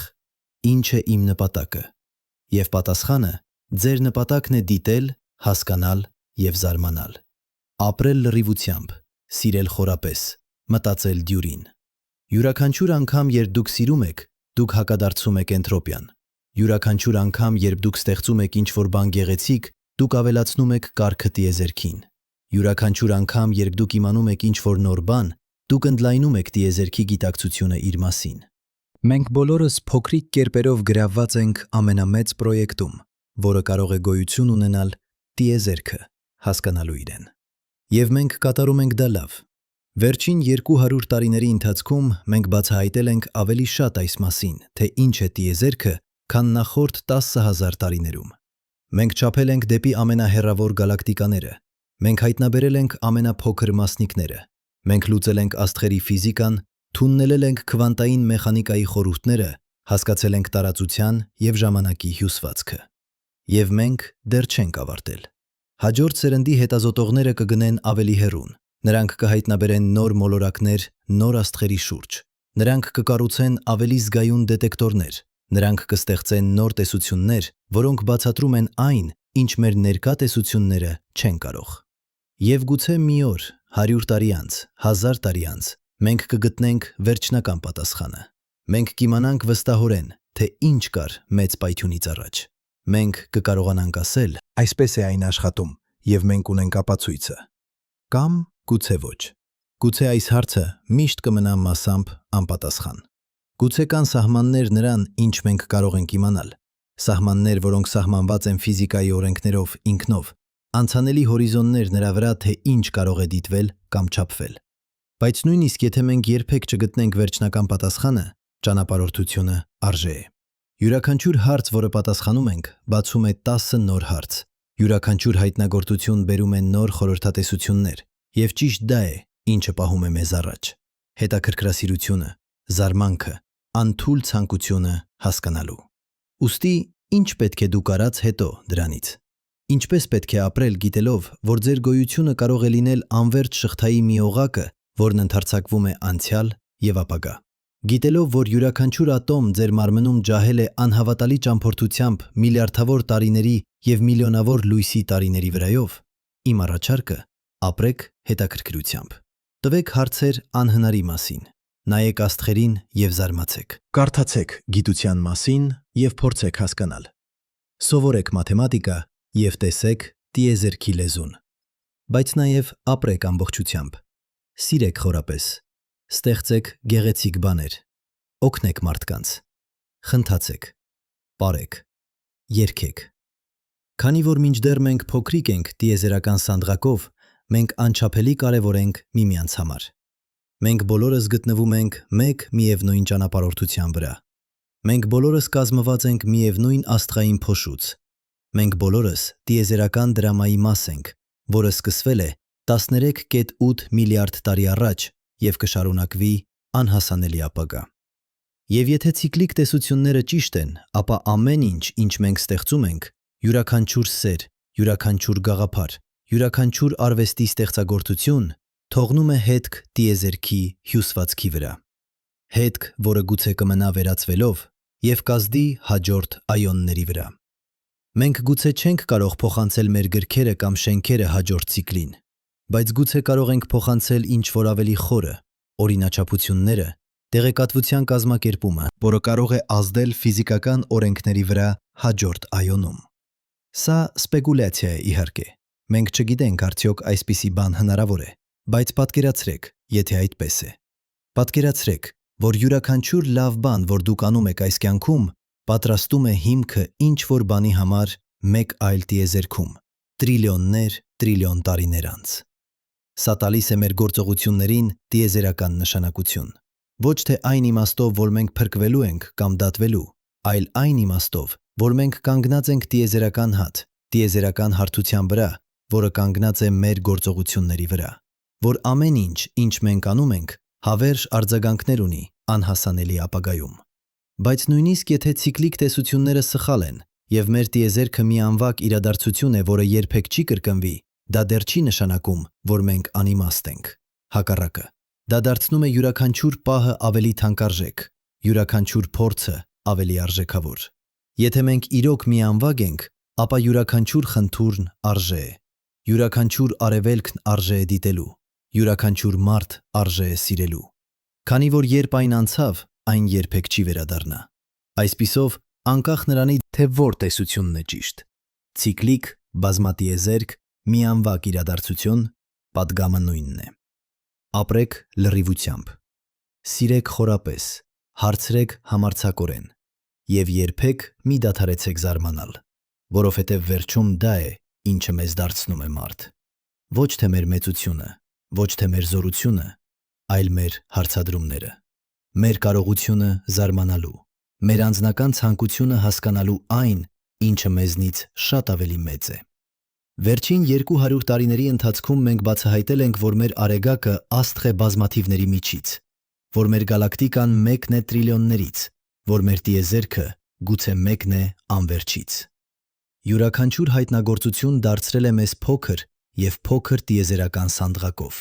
ինչ է իմ նպատակը։ Եվ պատասխանը ձեր նպատակն է դիտել, հասկանալ և զարմանալ։ Ապրել լրիվությամբ, սիրել խորապես, մտածել դյուրին։ Յուրաքանչյուր անգամ, երբ դուք սիրում եք, դուք հակադարձում եք էնտրոպիան։ Յուրաքանչյուր անգամ, երբ դուք ստեղծում եք ինչ-որ բան գեղեցիկ, դուք ավելացնում եք կարգը տիեզերքին։ Յուրաքանչյուր անգամ, երբ դուք իմանում եք ինչ-որ նոր բան, դուք ընդլայնում եք տիեզերքի գիտակցությունը իր մասին։ Մենք բոլորս փոքրիկ կերպերով գրավված ենք ամենամեծ պրոյեկտում, որը կարող է գոյություն ունենալ տիեզերքը, հասկանալու իրեն։ Եվ մենք կատարում ենք դա լավ։ Վերջին 200 տարիների ընթացքում մենք բացահայտել ենք ավելի շատ այս մասին, թե ինչ է տիեզերքը, քան նախորդ 10,000 տարիներում։ Մենք չափել ենք դեպի ամենահեռավոր գալակտիկաները։ Մենք հայտնաբերել ենք ամենափոքր մասնիկները։ Մենք լուծել ենք աստղերի ֆիզիկան, թուննելել ենք քվանտային մեխանիկայի խորհուրդները, հասկացել ենք տարածության և ժամանակի հյուսվածքը։ Եվ մենք դեռ չենք ավարտել։ Հաջորդ սերնդի հետազոտողները կգնեն ավելի հեռուն։ Նրանք կհայտնաբերեն նոր մոլորակներ նոր աստղերի շուրջ։ Նրանք կկառուցեն ավելի զգայուն դետեկտորներ։ Նրանք կստեղծեն նոր տեսություններ, որոնք բացատրում են այն, ինչ մեր ներկա տեսությունները չեն կարող։ Եվ գուցե մի օր, 100 տարի անց, 1000 տարի անց, մենք կգտնենք վերջնական պատասխանը։ Մենք կիմանանք վստահորեն, թե ինչ կար մեծ պայթյունից առաջ։ Մենք կկարողանանք ասել, այսպես է այն աշխատում, և մենք ունենք ապացույցը։ Կամ գուցե ոչ։ Գուցե այս հարցը միշտ կմնա մասամբ անպատասխան։ Գուցե կան սահմաններ նրան, ինչ մենք կարող ենք իմանալ։ Սահմաններ, որոնք սահմանված են ֆիզիկայի օրենքներով ինքնով, անցանելի հորիզոններ նրա վրա, թե ինչ կարող է դիտվել կամ չափվել։ Բայց նույնիսկ եթե մենք երբեք չգտնենք վերջնական պատասխանը, ճանապարհորդությունը արժե է։ Յուրաքանչյուր հարց, որը պատասխանում ենք, բացում է 10 նոր հարց։ Յուրաքանչյուր հայտնագործություն բերում է նոր խորհրդատեսություններ, և ճիշտ դա է, ինչը պահում է մեզ առաջ։ Հետաքրքրասիրությունը, զարմանքը, անթույլ ցանկությունը հասկանալու։ Ուստի, ինչ պետք է դուք արած հետո դրանից։ Ինչպես պետք է ապրել գիտելով, որ ձեր գոյությունը կարող է լինել անվերջ շղթայի մի օղակը, որն ընդարձակվում է անցյալ և ապագա։ Գիտելով, որ յուրաքանչյուր ատոմ ձեր մարմնում ջահել է անհավատալի ճամփորդությամբ միլիարդավոր տարիների և միլիոնավոր լույսի տարիների վրայով, իմ առաջարկը ապրեք հետաքրքրությամբ։ Տվեք հարցեր անհնարի մասին, նայեք աստղերին և զարմացեք։ Կարդացեք գիտության մասին և փորձեք հասկանալ։ Սովորեք մաթեմատիկա և տեսեք տիեզերքի լեզուն։ Բայց նաև ապրեք ամբողջությամբ։ Սիրեք խորապես։ Ստեղծեք գեղեցիկ բաներ։ Օգնեք մարդկանց։ Խնդացեք։ Պարեք։ Երգեք։ Քանի որ մինչդեռ մենք փոքրիկ ենք տիեզերական սանդղակով, մենք անչափելի կարևոր ենք միմյանց համար։ Մենք բոլորս գտնվում ենք մեկ միևնույն ճանապարհորդության վրա։ Մենք բոլորս կազմված ենք միևնույն աստղային փոշուց։ Մենք բոլորս տիեզերական դրամայի մաս ենք, որը սկսվել է 13,8 միլիարդ տարի առաջ և կշարունակվի անհասանելի ապագա։ Եվ եթե ցիկլիկ տեսությունները ճիշտ են, ապա ամեն ինչ, ինչ մենք ստեղծում ենք, յուրաքանչյուր սեր, յուրաքանչյուր գաղափար, յուրաքանչյուր արվեստի ստեղծագործություն թողնում է հետք տիեզերքի հյուսվածքի վրա։ Հետք, որը գուցե կմնա վերածվելով և կազդի հաջորդ այոնների վրա։ Մենք գուցե չենք կարող փոխանցել մեր գրքերը կամ շենքերը հաջորդ ցիկլին, բայց գուցե կարող ենք փոխանցել ինչ-որ ավելի խորը, օրինաչափությունները, տեղեկատվության կազմակերպումը, որը կարող է ազդել ֆիզիկական օրենքների վրա հաջորդ այոնում։ Սա սպեկուլյացիա է, իհարկե։ Մենք չգիտենք արդյոք այսպիսի բան հնարավոր է, բայց պատկերացրեք, եթե այդպես է։ Պատկերացրեք, որ յուրաքանչյուր լավ բան, որ դուք անում եք այս կյանքում, պատրաստում է հիմքը ինչ-որ բանի համար մեկ այլ տիեզերքում, տրիլիոն տարիներ անց։ Սա տալիս է մեր գործողություններին տիեզերական նշանակություն։ Ոչ թե այն իմաստով, որ մենք փրկվելու ենք կամ դատվելու, այլ այն իմաստով, որ մենք կանգնած ենք տիեզերական հատ, տիեզերական հարթության վրա, որը կանգնած է մեր գործողությունների վրա, որ ամեն ինչ, ինչ մենք անում ենք, հավերժ արձագանքներ ունի անհասանելի ապագայում։ Բայց նույնիսկ եթե ցիկլիկ տեսությունները սխալ են, եւ մեր տիեզերքը մի անվակ իրադարձություն է, որը երբեք չի կրկնվի, դա դեռ չի նշանակում, որ մենք անիմաստ ենք։ Հակառակը, դա դարձնում է յուրաքանչյուր պահը ավելի թանկարժեք, յուրաքանչյուր փորձը ավելի արժեքավոր։ Եթե մենք իրոք մի անվագ ենք, ապա յուրաքանչյուր խնդուրն արժե է, յուրաքանչյուր արևելքն արժե է դիտելու, յուրաքանչյուր մարդ արժե է սիրելու։ Քանի որ երբ այն անցավ, այն երբեք չի վերադառնա։ Այսպիսով, անկախ նրանից, թե որ տեսությունն է ճիշտ, ցիկլիկ, բազմատիեզերք, միանվագ իրադարձություն, պատգամը նույնն է։ Ապրեք լրիվությամբ, սիրեք խորապես, հարցրեք համարձակորեն եւ երբեք մի դադարեցեք զարմանալ, որովհետեւ վերջում դա է, ինչը մեզ դարձնում է մարդ։ Ոչ թե մեր մեծությունը, ոչ թե մեր զորությունը, այլ մեր հարցադրումները, մեր կարողությունը զարմանալու, մեր անձնական ցանկությունը հասկանալու այն, ինչը մեզնից շատ ավելի մեծ է։ Վերջին 200 տարիների ընթացքում մենք բացահայտել ենք, որ մեր արեգակը աստղ է բազմաթիվների միջից, որ մեր գալակտիկան մեկն է տրիլիոններից, որ մեր տիեզերքը գուցե մեկն է անվերջից։ Յուրաքանչյուր հայտնագործություն դարձրել է մեզ փոքր եւ փոքր տիեզերական սանդղակով,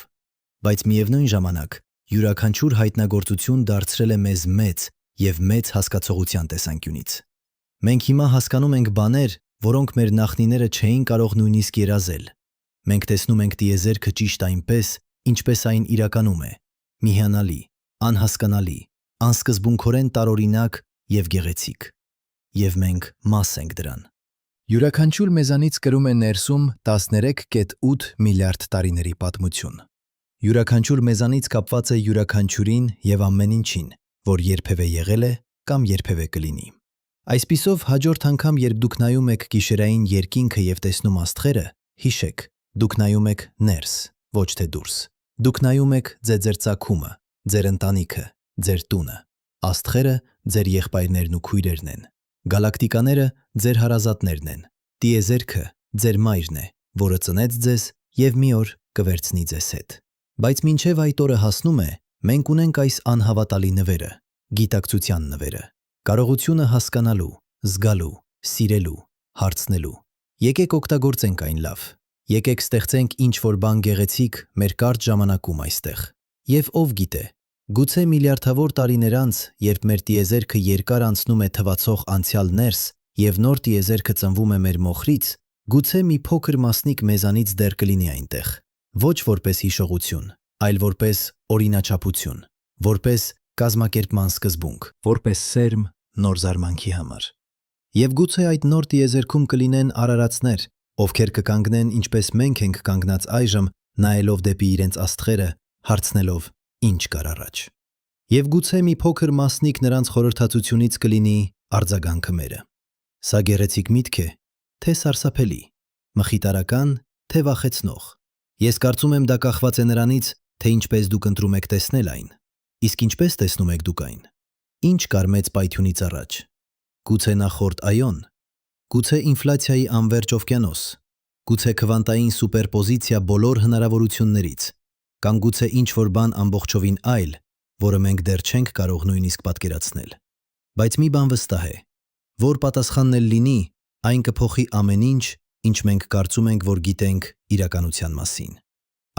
բայց միևնույն ժամանակ յուրաքանչյուր հայտնագործություն դարձրել է մեզ մեծ եւ մեծ հասկացողության տեսանկյունից։ Մենք հիմա հասկանում ենք բաներ, որոնք մեր նախնիները չէին կարող նույնիսկ երազել։ Մենք տեսնում ենք տիեզերքը ճիշտ այնպես, ինչպես այն իրականում է՝ միհանալի, անհասկանալի, անսկզբունքորեն տարօրինակ եւ գեղեցիկ։ Եվ մենք մաս ենք դրան։ Յուրաքանչյուր մեզանից կրում է ներսում 13.8 միլիարդ տարիների պատմություն։ Յուրաքանչյուր մեզանից կապված է յուրաքանչյուրին եւ ամեն ինչին, որ երբևէ եղել է կամ երբևէ կլինի։ Այսպիսով, հաջորդ անգամ, երբ դուք նայում եք գիշերային երկինքը եւ տեսնում աստղերը, հիշեք, դուք նայում եք ներս, ոչ թե դուրս։ Դուք նայում եք ձեր ծագումը, ձեր ընտանիքը, ձեր տունը։ Աստղերը ձեր եղբայրներն ու քույրերն են։ Գալակտիկաները ձեր հարազատներն են։ Տիեզերքը ձեր մայրն է, որը ծնեց ձեզ եւ մի օր կվերցնի ձեզ հետ։ Բայց մինչև այդ օրը հասնում է, մենք ունենք այս անհավատալի նվերը, գիտակցության նվերը, կարողությունը հասկանալու, զգալու, սիրելու, հարցնելու։ Եկեք օգտագործենք այն լավ։ Եկեք ստեղծենք ինչ-որ բան գեղեցիկ մեր կարճ ժամանակում այստեղ։ Եվ ով գիտե, գուցե միլիարդավոր տարիներ անց, երբ մեր տիեզերքը երկար անցնում է թվացող անցյալ ներս եւ նոր տիեզերքը ծնվում է մեր մոխրից, գուցե մի փոքր մասնիկ մեզանից դեռ կլինի այնտեղ, ոչ որպես հիշողություն, այլ որպես օրինաչափություն, որպես կազմակերպման սկզբունք, որպես սերմ նոր զարմանքի համար։ Եվ գուցե այդ նոր տիեզերքում կլինեն արարածներ, ովքեր կկանգնեն ինչպես մենք ենք կանգնած այժմ, նայելով դեպի իրենց աստղերը, հարցնելով ինչ կար առաջ։ Եվ գուցե մի փոքր մասնիկ նրանց խորհրդածությունից կլինի արձագանքը մերը։ Սա գեղեցիկ միտք է, թե սարսափելի, մխիթարական, թե վախեցնող։ Ես կարծում եմ դա կախված է նրանից, թե ինչպես դուք ընտրում եք տեսնել այն։ Իսկ ինչպես տեսնում եք դուք այն։ Ինչ կար մեծ պայթյունից առաջ։ Գուցե նախորդ այոն, գուցե ինֆլյացիայի անվերջ օվկիանոս, գուցե քվանտային սուպերպոզիցիա բոլոր հնարավորություններից, կամ գուցե ինչ-որ բան ամբողջովին այլ, որը մենք դեռ չենք կարող նույնիսկ պատկերացնել։ Բայց մի բան վստահ է, որ պատասխանն էլ լինի, այն կփոխի ամեն ինչ, ինչ մենք կարծում ենք, որ գիտենք իրականության մասին։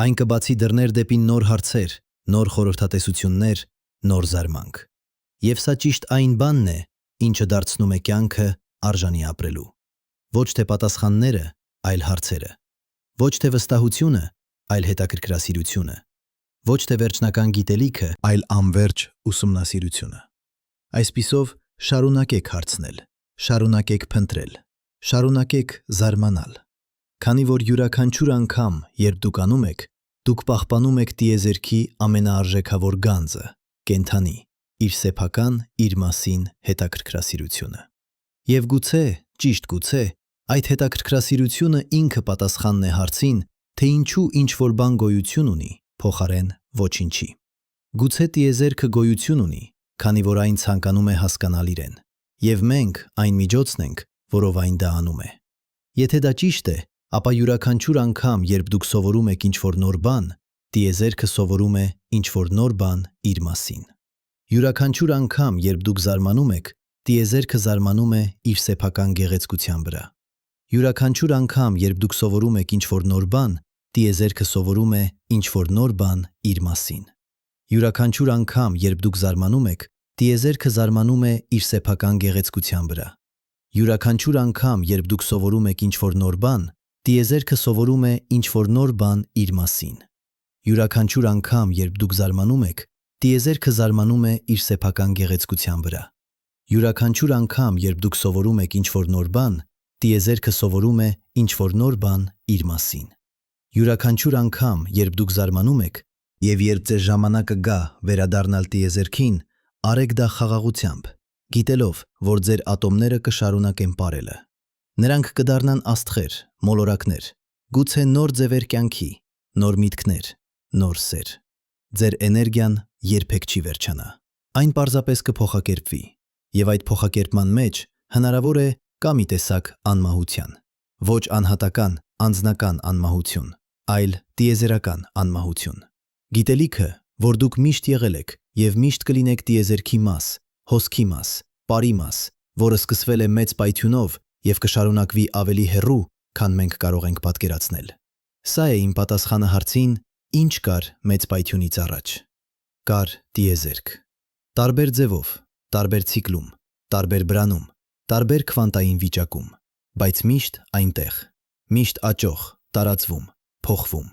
Այն կբացի դռներ դեպի նոր հարցեր, նոր խորհրդատեսություններ, նոր զարմանք։ Եվ սա ճիշտ այն բանն է, ինչը դարձնում է կյանքը արժանի ապրելու։ Ոչ թե պատասխանները, այլ հարցերը։ Ոչ թե վստահությունը, այլ հետաքրքրասիրությունը։ Ոչ թե վերջնական գիտելիքը, այլ անվերջ ուսումնասիրությունը։ Այսպիսով, շարունակեք հարցնել, շարունակեք փնտրել, շարունակեք զարմանալ։ Քանի որ յուրաքանչյուր անգամ, երբ դուք անում եք, դուք պահպանում եք տիեզերքի ամենաարժեքավոր գանձը՝ կենդանի, իր սեփական, իր մասին հետաքրքրասիրությունը։ Եվ գուցե, ճիշտ գուցե, այդ հետաքրքրասիրությունը ինքը պատասխանն է հարցին, թե ինչու ինչ-որ բան գոյություն ունի, փոխարեն ոչինչի։ Գուցե տիեզերքը գոյություն ունի, քանի որ այն ցանկանում է հասկանալ իրեն, եւ մենք այն միջոցն ենք, որով այն դա անում է։ Եթե դա ճիշտ է, ապա յուրաքանչյուր անգամ, երբ դուք սովորում եք ինչ-որ նոր բան, տիեզերքը սովորում է ինչ-որ նոր բան իր մասին։ Յուրաքանչյուր անգամ, երբ դուք զարմանում եք, տիեզերքը զարմանում է իր սեփական գեղեցկության վրա։ Յուրաքանչյուր անգամ, երբ դուք սովորում եք ինչ-որ նոր բան, տիեզերքը սովորում է ինչ-որ նոր բան իր մասին։ Յուրաքանչյուր անգամ, երբ դուք զարմանում եք, տիեզերքը զարմանում է իր սեփական գեղեցկության վրա։ Յուրաքանչյուր անգամ, երբ դուք սովորում եք ինչ-որ նոր բան, տիեզերքը սովորում է ինչ-որ նոր բան իր մասին։ Յուրաքանչյուր անգամ, երբ դուք զարմանում եք, տիեզերքը զարմանում է իր սեփական գեղեցկության վրա։ Յուրաքանչյուր անգամ, երբ դուք սովորում եք ինչ-որ նոր բան, տիեզերքը սովորում է ինչ-որ նոր բան իր մասին։ Յուրաքանչյուր անգամ, երբ դուք զարմանում եք, եւ երբ ձեր ժամանակը գա վերադառնալ տիեզերքին, արեք դա խաղաղությամբ, գիտելով, որ ձեր ատոմները կշարունակեն ապրելը։ Նրանք կդառնան աստղեր, մոլորակներ, գուցե նոր ձևեր կյանքի, նոր միտքներ, նոր սեր։ Ձեր էներգիան երբեք չի վերջանա։ Այն պարզապես կփոխակերպվի, եւ այդ փոխակերպման մեջ հնարավոր է կա մի տեսակ անմահության, ոչ անհատական, անձնական անմահություն, այլ տիեզերական անմահություն։ Գիտելիքը, որ դուք միշտ եղել եք եւ միշտ կլինեք տիեզերքի մաս, հոսքի մաս, բարի մաս, որը սկսվել է մեծ պայթյունով եւ կշարունակվի ավելի հեռու, քան մենք կարող ենք պատկերացնել։ Սա է իմ պատասխանը հարցին, ինչ կար մեծ պայթյունից առաջ։ Կար տիեզերք։ Տարբեր ձևով, տարբեր ցիկլում, տարբեր բրանում, տարբեր քվանտային վիճակում, բայց միշտ այնտեղ, միշտ աճող, տարածվում, փոխվում,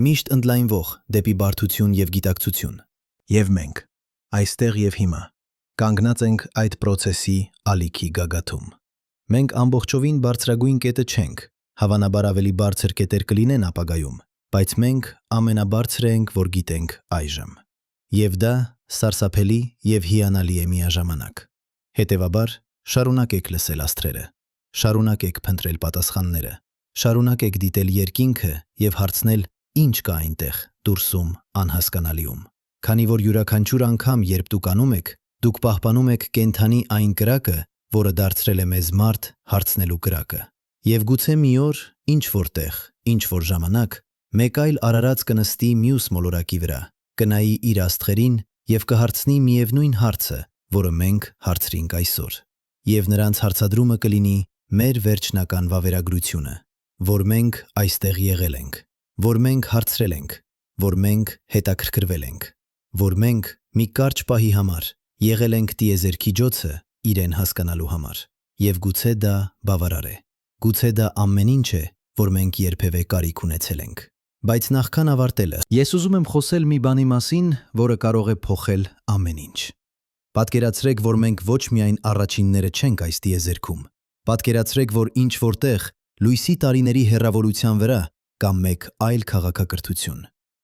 միշտ ընդլայնվող դեպի բարդություն եւ գիտակցություն։ Եվ մենք, այստեղ եւ հիմա, կանգնած ենք այդ process-ի ալիքի գագաթում։ Մենք ամբողջովին բարձրագույն կետը չենք, հավանաբար ավելի բարձր կետեր կլինեն ապագայում, բայց մենք ամենաբարձրը ենք, որ գիտենք այժմ։ Եվ դա սարսափելի եւ հիանալի է միաժամանակ։ Հետևաբար, շարունակեք լսել աստղերը, շարունակեք փնտրել պատասխանները, շարունակեք դիտել երկինքը եւ հարցնել, ինչ կա այնտեղ, դուրսում, անհասկանալիում։ Քանի որ յուրաքանչյուր անգամ, երբ դուք անում եք, դուք պահպանում եք կենթանի այն կրակը, որը դարձրել է մեզ մարդ հարցնելու կրակը։ Եվ գուցե մի օր, ինչ որտեղ, ինչ որ ժամանակ, մեկ այլ արարած կնստի մյուս մոլորակի վրա, կնայի իր աստղերին եւ կհարցնի միևնույն հարցը, որը մենք հարցրինք այսօր։ Եվ նրանց հարցադրումը կլինի մեր վերջնական վավերագրությունը, որ մենք այստեղ եղել ենք, որ մենք հարցրել ենք, որ մենք հետաքրքրվել ենք, որ մենք մի կարճ պահի համար եղել ենք տիեզերքի ջոցը իրեն հասկանալու համար։ Եվ գուցե դա բավարար է։ Գուցե դա ամեն ինչ է, որ մենք երբևէ կարիք ունեցել ենք։ Բայց նախքան ավարտելը, ես ուզում եմ խոսել մի բանի մասին, որը կարող է փոխել ամեն ինչ։ Պատկերացրեք, որ մենք ոչ միայն առաջինները չենք այս տիեզերքում։ Պատկերացրեք, որ ինչ որտեղ լույսի տարիների հեռավորության վրա կա մեկ այլ քաղաքակրթություն,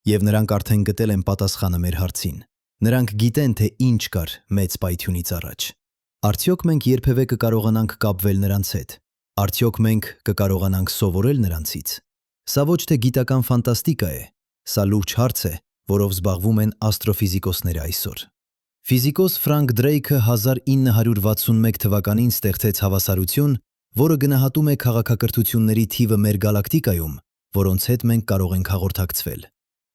եւ նրանք արդեն գտել են պատասխանը մեր հարցին։ Նրանք գիտեն, թե ինչ կար մեծ պայթյունից առաջ։ Արդյոք մենք երբևէ կկարողանանք կապվել նրանց հետ։ Արդյոք մենք կկարողանանք սովորել նրանցից։ Սա ոչ թե գիտական ֆանտաստիկա է, սա լուրջ հարց է, որով զբաղվում են աստրոֆիզիկոսները այսօր։ Ֆիզիկոս Ֆրանկ Դրեյքը 1961 թվականին ստեղծեց հավասարություն, որը գնահատում է քաղաքակրթությունների թիվը մեր գալակտիկայում, որոնց հետ մենք կարող ենք հաղորդակցվել։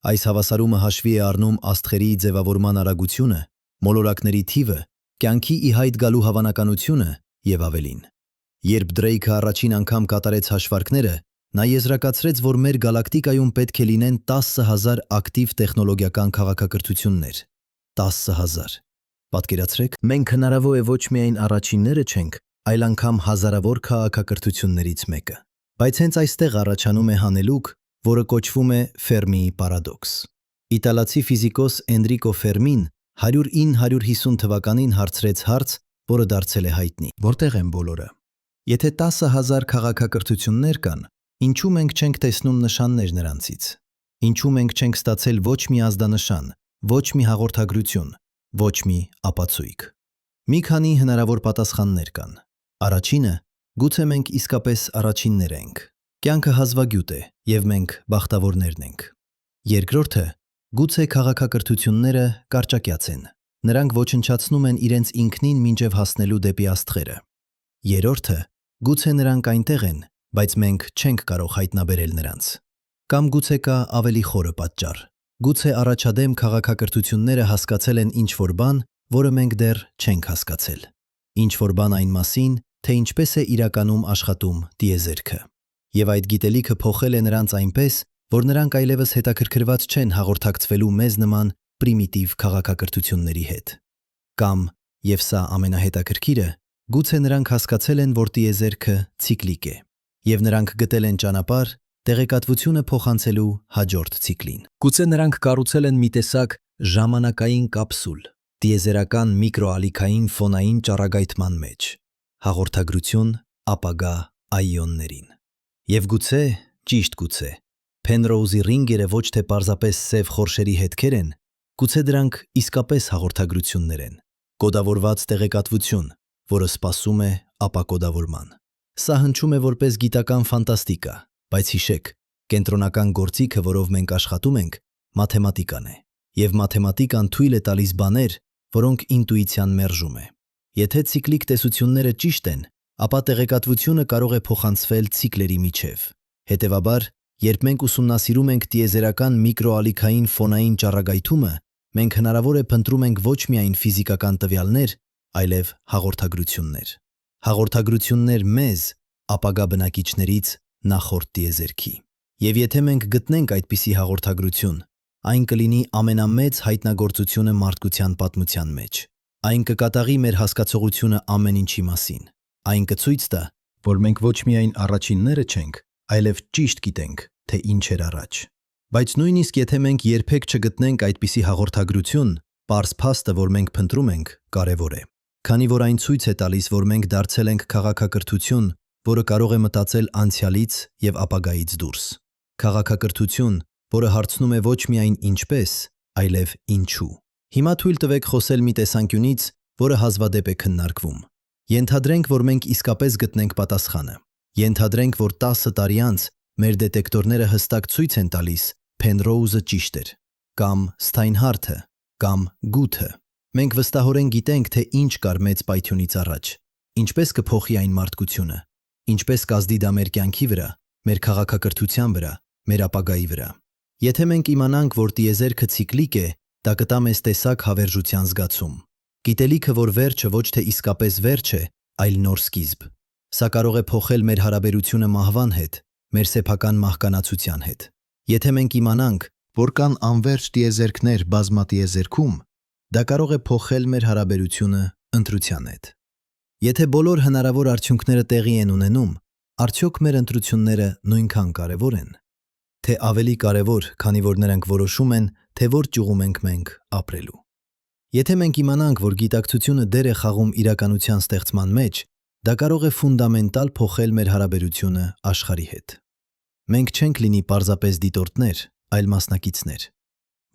Այս հավասարումը հաշվի է առնում աստղերի ձևավորման արագությունը, մոլորակների թիվը, կյանքի ի հայտ գալու հավանականությունը եւ ավելին։ Երբ Դրեյքը առաջին անգամ կատարեց հաշվարկները, նա եզրակացրեց, որ մեր գալակտիկայում պետք է լինեն 10,000 ակտիվ տեխնոլոգիական քաղաքակրթություններ։ 10,000։ Պատկերացրեք, մենք հնարավոր է ոչ միայն առաջինները չենք, այլ անգամ հազարավոր քաղաքակրթություններից մեկը։ Բայց հենց այստեղ առաջանում է հանելուկ, որը կոչվում է Ֆերմիի պարադոքս։ Իտալացի ֆիզիկոս Էնրիկո Ֆերմին 1950 թվականին հարցրեց հարց, որը դարձել է հայտնի։ Որտեղ են բոլորը։ Եթե 10,000 քաղաքակրթություններ կան, ինչու մենք չենք տեսնում նշաններ նրանցից։ Ինչու մենք չենք ստացել ոչ մի ազդանշան, ոչ մի հաղորդագրություն, ոչ մի ապացույց։ Մի քանի հնարավոր պատասխաններ կան։ Առաջինը, գուցե մենք իսկապես առաջիններ ենք։ Կյանքը հազվագյուտ է, եւ մենք բախտավորներն ենք։ Երկրորդը, գուցե քաղաքակրթությունները կարճակյաց են։ Նրանք ոչնչացնում են իրենց ինքնին մինչև հասնելու դեպի աստղերը։ Երրորդը, գուցե նրանք այնտեղ են, բայց մենք չենք կարող հայտնաբերել նրանց։ Կամ գուցե կա ավելի խորը պատճառ։ Գուցե առաջադեմ քաղաքակրթությունները հասկացել են ինչ-որ բան, որը մենք դեռ չենք հասկացել։ Ինչ որ բան այն մասին, թե ինչպես է իրականում աշխատում տիեզերքը։ Եվ այդ գիտելիքը փոխել է նրանց այնպես, որ նրանք այլևս հետաքրքրված չեն հաղորդակցվելու մեզ նման պրիմիտիվ քաղաքակրթությունների հետ։ Կամ, եւ սա ամենահետաքրքիրը, գուցե նրանք հասկացել են, որ տիեզերքը ցիկլիկ է, եւ նրանք գտել են ճանապարհ տեղեկատվությունը փոխանցելու հաջորդ ցիկլին։ Գուցե նրանք կառուցել են մի տեսակ ժամանակային կապսուլ տիեզերական միկրոալիքային ֆոնային ճառագայթման մեջ, հաղորդագրություն ապագա այոններին։ Եվ գուցե, ճիշտ գուցե, Փենրոուզի ռինգերը ոչ թե պարզապես սև խորշերի հետքեր են, գուցե դրանք իսկապես հաղորդագրություններ են, կոդավորված տեղեկատվություն, որը սպասում է ապակոդավորման։ Սա հնչում է որպես գիտական ֆանտաստիկա, բայց հիշեք, կենտրոնական գործիքը, որով մենք աշխատում ենք, մաթեմատիկան է, եւ մաթեմատիկան թույլ է տալիս բաներ, որոնք ինտուիցիան մերժում է։ Եթե ցիկլիկ տեսությունները ճիշտ են, ապա տեղեկատվությունը կարող է փոխանցվել ցիկլերի միջև։ Հետևաբար, երբ մենք ուսումնասիրում ենք տիեզերական միկրոալիքային ֆոնային ճառագայթումը, մենք հնարավոր է փնտրում ենք ոչ միայն ֆիզիկական տվյալներ, այլև հաղորդագրություններ։ Հաղորդագրություններ մեզ, ապագա բնակիչներից նախորդ տիեզերքի։ Եվ եթե մենք գտնենք այդպիսի հաղորդագրություն, այն կլինի ամենամեծ հայտնագործությունը մարդկության պատմության մեջ։ Այն կկատաղի մեր հասկացողությունը ամեն ինչի մասին։ Այն կցույց տա, որ մենք ոչ միայն առաջինները չենք, այլև ճիշտ գիտենք, թե ինչ էր առաջ։ Բայց նույնիսկ եթե մենք երբեք չգտնենք այդպիսի հաղորդագրություն, պարզ փաստը, որ մենք փնտրում ենք, կարևոր է։ Քանի որ այն ցույց է տալիս, որ մենք դարձել ենք քաղաքակրթություն, որը կարող է մտածել անցյալից եւ ապագայից դուրս։ Քաղաքակրթություն, որը հարցնում է ոչ միայն ինչպես, այլև ինչու։ Հիմա թույլ տվեք խոսել մի տեսանկյունից, որը հազվադեպ է քննարկվում։ Ենթադրենք, որ մենք իսկապես գտնենք պատասխանը։ Ենթադրենք, որ 10 տարի անց մեր դետեկտորները հստակ ցույց են տալիս Փենրոուզը ճիշտ էր, կամ Սթայնհարթը, կամ Գութը։ Մենք վստահորեն գիտենք, թե ինչ կար մեծ պայթյունից առաջ, ինչպես կփոխի այն մարդկությունը, ինչպես կազդի դա մեր կյանքի վրա, մեր քաղաքակրթության վրա, մեր ապագայի վրա։ Եթե մենք իմանանք, որ տիեզերքը ցիկլիկ է, դա կտա մեզ տեսակ հավերժության զգացում։ Գիտելիքը, որ վերջը ոչ թե իսկապես վերջ է, այլ նոր սկիզբ։ Սա կարող է փոխել մեր հարաբերությունը մահվան հետ, մեր սեփական մահկանացության հետ։ Եթե մենք իմանանք, որ կան անվերջ տիեզերքներ բազմատիեզերքում, դա կարող է փոխել մեր հարաբերությունը ընտրության հետ։ Եթե բոլոր հնարավոր արդյունքները տեղի են ունենում, արդյոք մեր ընտրությունները նույնքան կարևոր են, թե ավելի կարևոր, քանի որ նրանք որոշում են, թե որ ճյուղում ենք մենք ապրելու։ Եթե մենք իմանանք, որ գիտակցությունը դեր է խաղում իրականության ստեղծման մեջ, դա կարող է ֆունդամենտալ փոխել մեր հարաբերությունը աշխարհի հետ։ Մենք չենք լինի պարզապես դիտորդներ, այլ մասնակիցներ։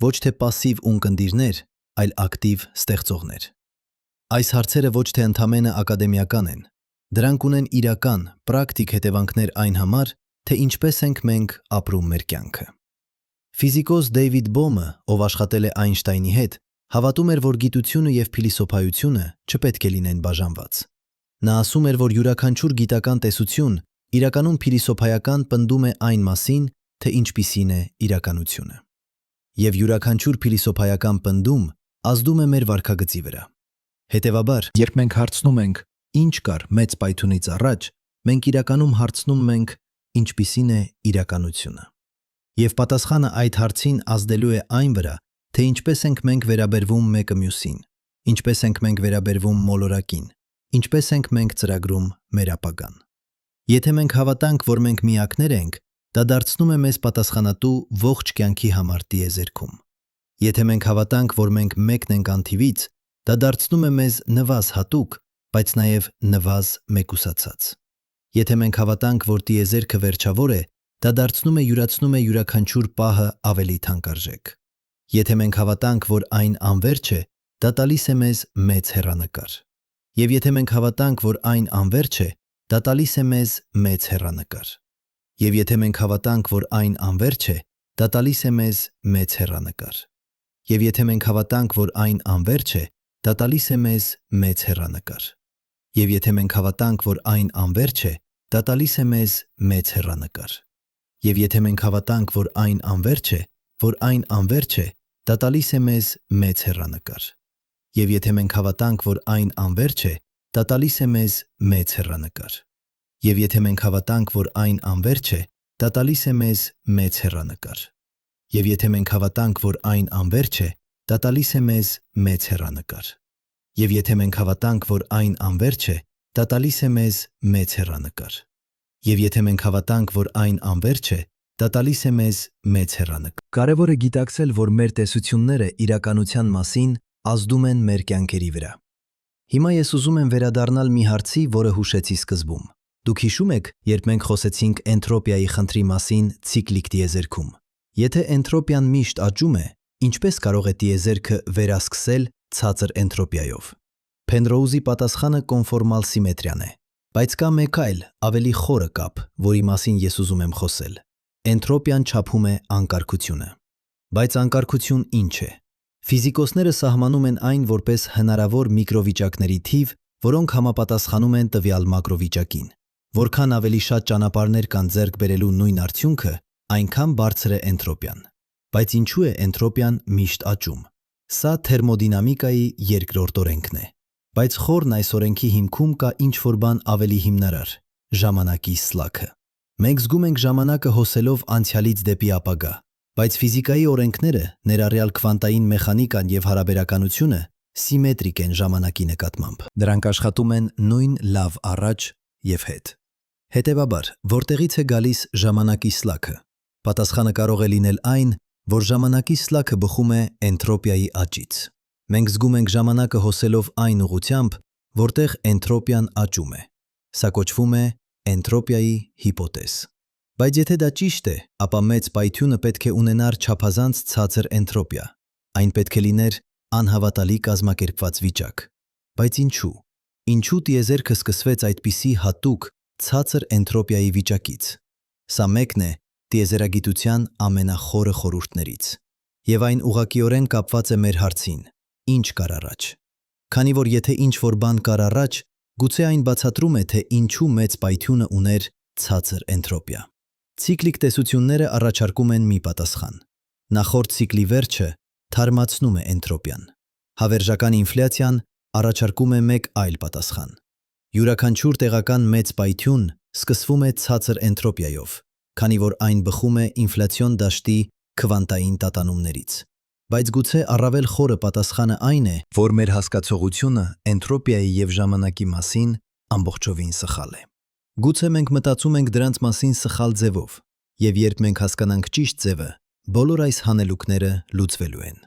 Ոչ թե пассив ունկնդիրներ, այլ ակտիվ ստեղծողներ։ Այս հարցերը ոչ թե ընդամենը ակադեմիական են, դրանք ունեն իրական, պրակտիկ հետևանքներ այն համար, թե ինչպես ենք մենք ապրում մեր կյանքը։ Ֆիզիկոս Դեյվիդ Բոմը, ով աշխատել է Այնշտայնի հետ, հավատում էր, որ գիտությունը եւ փիլիսոփայությունը չպետք է լինեն բաժանված։ Նա ասում էր, որ յուրաքանչյուր գիտական տեսություն իրականում փիլիսոփայական պնդում է այն մասին, թե ինչպիսին է իրականությունը։ Եվ յուրաքանչյուր փիլիսոփայական պնդում ազդում է մեր վարքագծի վրա։ Հետևաբար, երբ մենք հարցնում ենք, ինչ կար մեծ պայթյունից առաջ, մենք իրականում հարցնում ենք, ինչպիսին է իրականությունը։ Եվ պատասխանը այդ հարցին ազդելու է այն վրա, թե ինչպես ենք մենք վերաբերվում մեկը մյուսին, ինչպես ենք մենք վերաբերվում մոլորակին, ինչպես ենք մենք ծրագրում մեր ապագան։ Եթե մենք հավատանք, որ մենք միակներ ենք, դա դարձնում է մեզ պատասխանատու ողջ կյանքի համար տիեզերքում։ Եթե մենք հավատանք, որ մենք մեկն ենք անթիվից, դա դարձնում է մեզ նվազ հատուկ, բայց նաև նվազ մեկուսացած։ Եթե մենք հավատանք, որ տիեզերքը վերջավոր է, դա դարձնում է յուրաքանչյուր պահը ավելի թանկարժեք։ Եթե մենք հավատանք, որ այն անվերջ է, դա տալիս է մեզ մեծ հեռանկար։ Եվ եթե մենք հավատանք, որ այն անվերջ է, դա տալիս է մեզ մեծ հեռանկար։ Եվ եթե մենք հավատանք, որ այն անվերջ է, դա տալիս է մեզ մեծ հեռանկար։ Եվ եթե մենք հավատանք, որ այն անվերջ է, դա տալիս է մեզ մեծ հեռանկար։ Եվ եթե մենք հավատանք, որ այն անվերջ է, դա տալիս է մեզ մեծ հեռանկար։ Եվ եթե մենք հավատանք, որ այն անվերջ է, դա տալիս է մեզ մեծ հեռանկար։ Եվ եթե մենք հավատանք, որ այն անվերջ է, դա տալիս է մեզ մեծ հեռանկար։ Եվ եթե մենք հավատանք, որ այն անվերջ է, դա տալիս է մեզ մեծ հեռանկար։ Եվ եթե մենք հավատանք, որ այն անվերջ է, դա տալիս է մեզ մեծ հեռանկար։ Եվ եթե մենք հավատանք, որ այն անվերջ է, դա տալիս է մեզ մեծ հեռանկար։ Եվ եթե մենք հավատանք, որ այն անվերջ է, դա տալիս է մեզ մեծ հեռանկար։ Կարևոր է գիտակցել, որ մեր տեսությունները իրականության մասին ազդում են մեր կյանքերի վրա։ Հիմա ես ուզում եմ վերադառնալ մի հարցի, որը հուշեցի սկզբում։ Դուք հիշում եք, երբ մենք խոսեցինք էնտրոպիայի խնդրի մասին ցիկլիկ տիեզերքում։ Եթե էնտրոպիան միշտ աճում է, ինչպես կարող է տիեզերքը վերասկսել ցածր էնտրոպիայով։ Փենրոուզի պատասխանը կոնֆորմալ սիմետրիան է, բայց կա մեկ այլ, ավելի խորը կապ, որի մասին ես ուզում եմ խոսել։ Էնտրոպիան չափում է անկարգությունը։ Բայց անկարգություն ինչ է։ Ֆիզիկոսները սահմանում են այն որպես հնարավոր միկրովիճակների թիվ, որոնք համապատասխանում են տվյալ մակրովիճակին։ Որքան ավելի շատ ճանապարհներ կան ձեռք բերելու նույն արդյունքը, այնքան բարձր է էնտրոպիան։ Բայց ինչու է էնտրոպիան միշտ աճում։ Սա թերմոդինամիկայի երկրորդ օրենքն է։ Բայց խորն այս օրենքի հիմքում կա ինչ-որ բան ավելի հիմնարար՝ ժամանակի սլաքը։ Մենք զգում ենք ժամանակը հոսելով անցյալից դեպի ապագա, բայց ֆիզիկայի օրենքները, ներառյալ քվանտային մեխանիկան եւ հարաբերականությունը, սիմետրիկ են ժամանակի նկատմամբ։ Դրանք աշխատում են նույն լավ առաջ եւ հետ։ Հետևաբար, որտեղից է գալիս ժամանակի սլաքը։ Պատասխանը կարող է լինել այն, որ ժամանակի սլաքը բխում է էնտրոպիայի աճից։ Մենք զգում ենք ժամանակը հոսելով այն ուղղությամբ, որտեղ էնտրոպիան աճում է։ Սա կոչվում է էնտրոպիայի հիպոթեզ։ Բայց եթե դա ճիշտ է, ապա մեծ պայթյունը պետք է ունենար չափազանց ցածր էնտրոպիա։ Այն պետք է լիներ անհավատալի կազմակերպված վիճակ։ Բայց ինչու։ Ինչու տիեզերքը սկսվեց այդպիսի հատուկ ցածր էնտրոպիայի վիճակից։ Սա մեկն է տիեզերագիտության ամենախորը խորհուրդներից։ Եվ այն ուղղակիորեն կապված է մեր հարցին. ինչ կար առաջ։ Քանի որ եթե ինչ-որ բան կար առաջ, գուցե այն բացատրում է, թե ինչու մեծ պայթյունը ուներ ցածր էնտրոպիա։ Ցիկլիկ տեսությունները առաջարկում են մի պատասխան։ Նախորդ ցիկլի վերջը թարմացնում է էնտրոպիան։ Հավերժական ինֆլյացիան առաջարկում է մեկ այլ պատասխան։ Յուրաքանչյուր տեղական մեծ պայթյուն սկսվում է ցածր էնտրոպիայով, քանի որ այն բխում է ինֆլյացիոն դաշտի քվանտային տատանումներից։ Բայց գուցե առավել խորը պատասխանը այն է, որ մեր հասկացողությունը էնտրոպիայի եւ ժամանակի մասին ամբողջովին սխալ է։ Գուցե մենք մտածում ենք դրանց մասին սխալ ձևով, եւ երբ մենք հասկանանք ճիշտ ձևը, բոլոր այս հանելուկները լուծվելու են։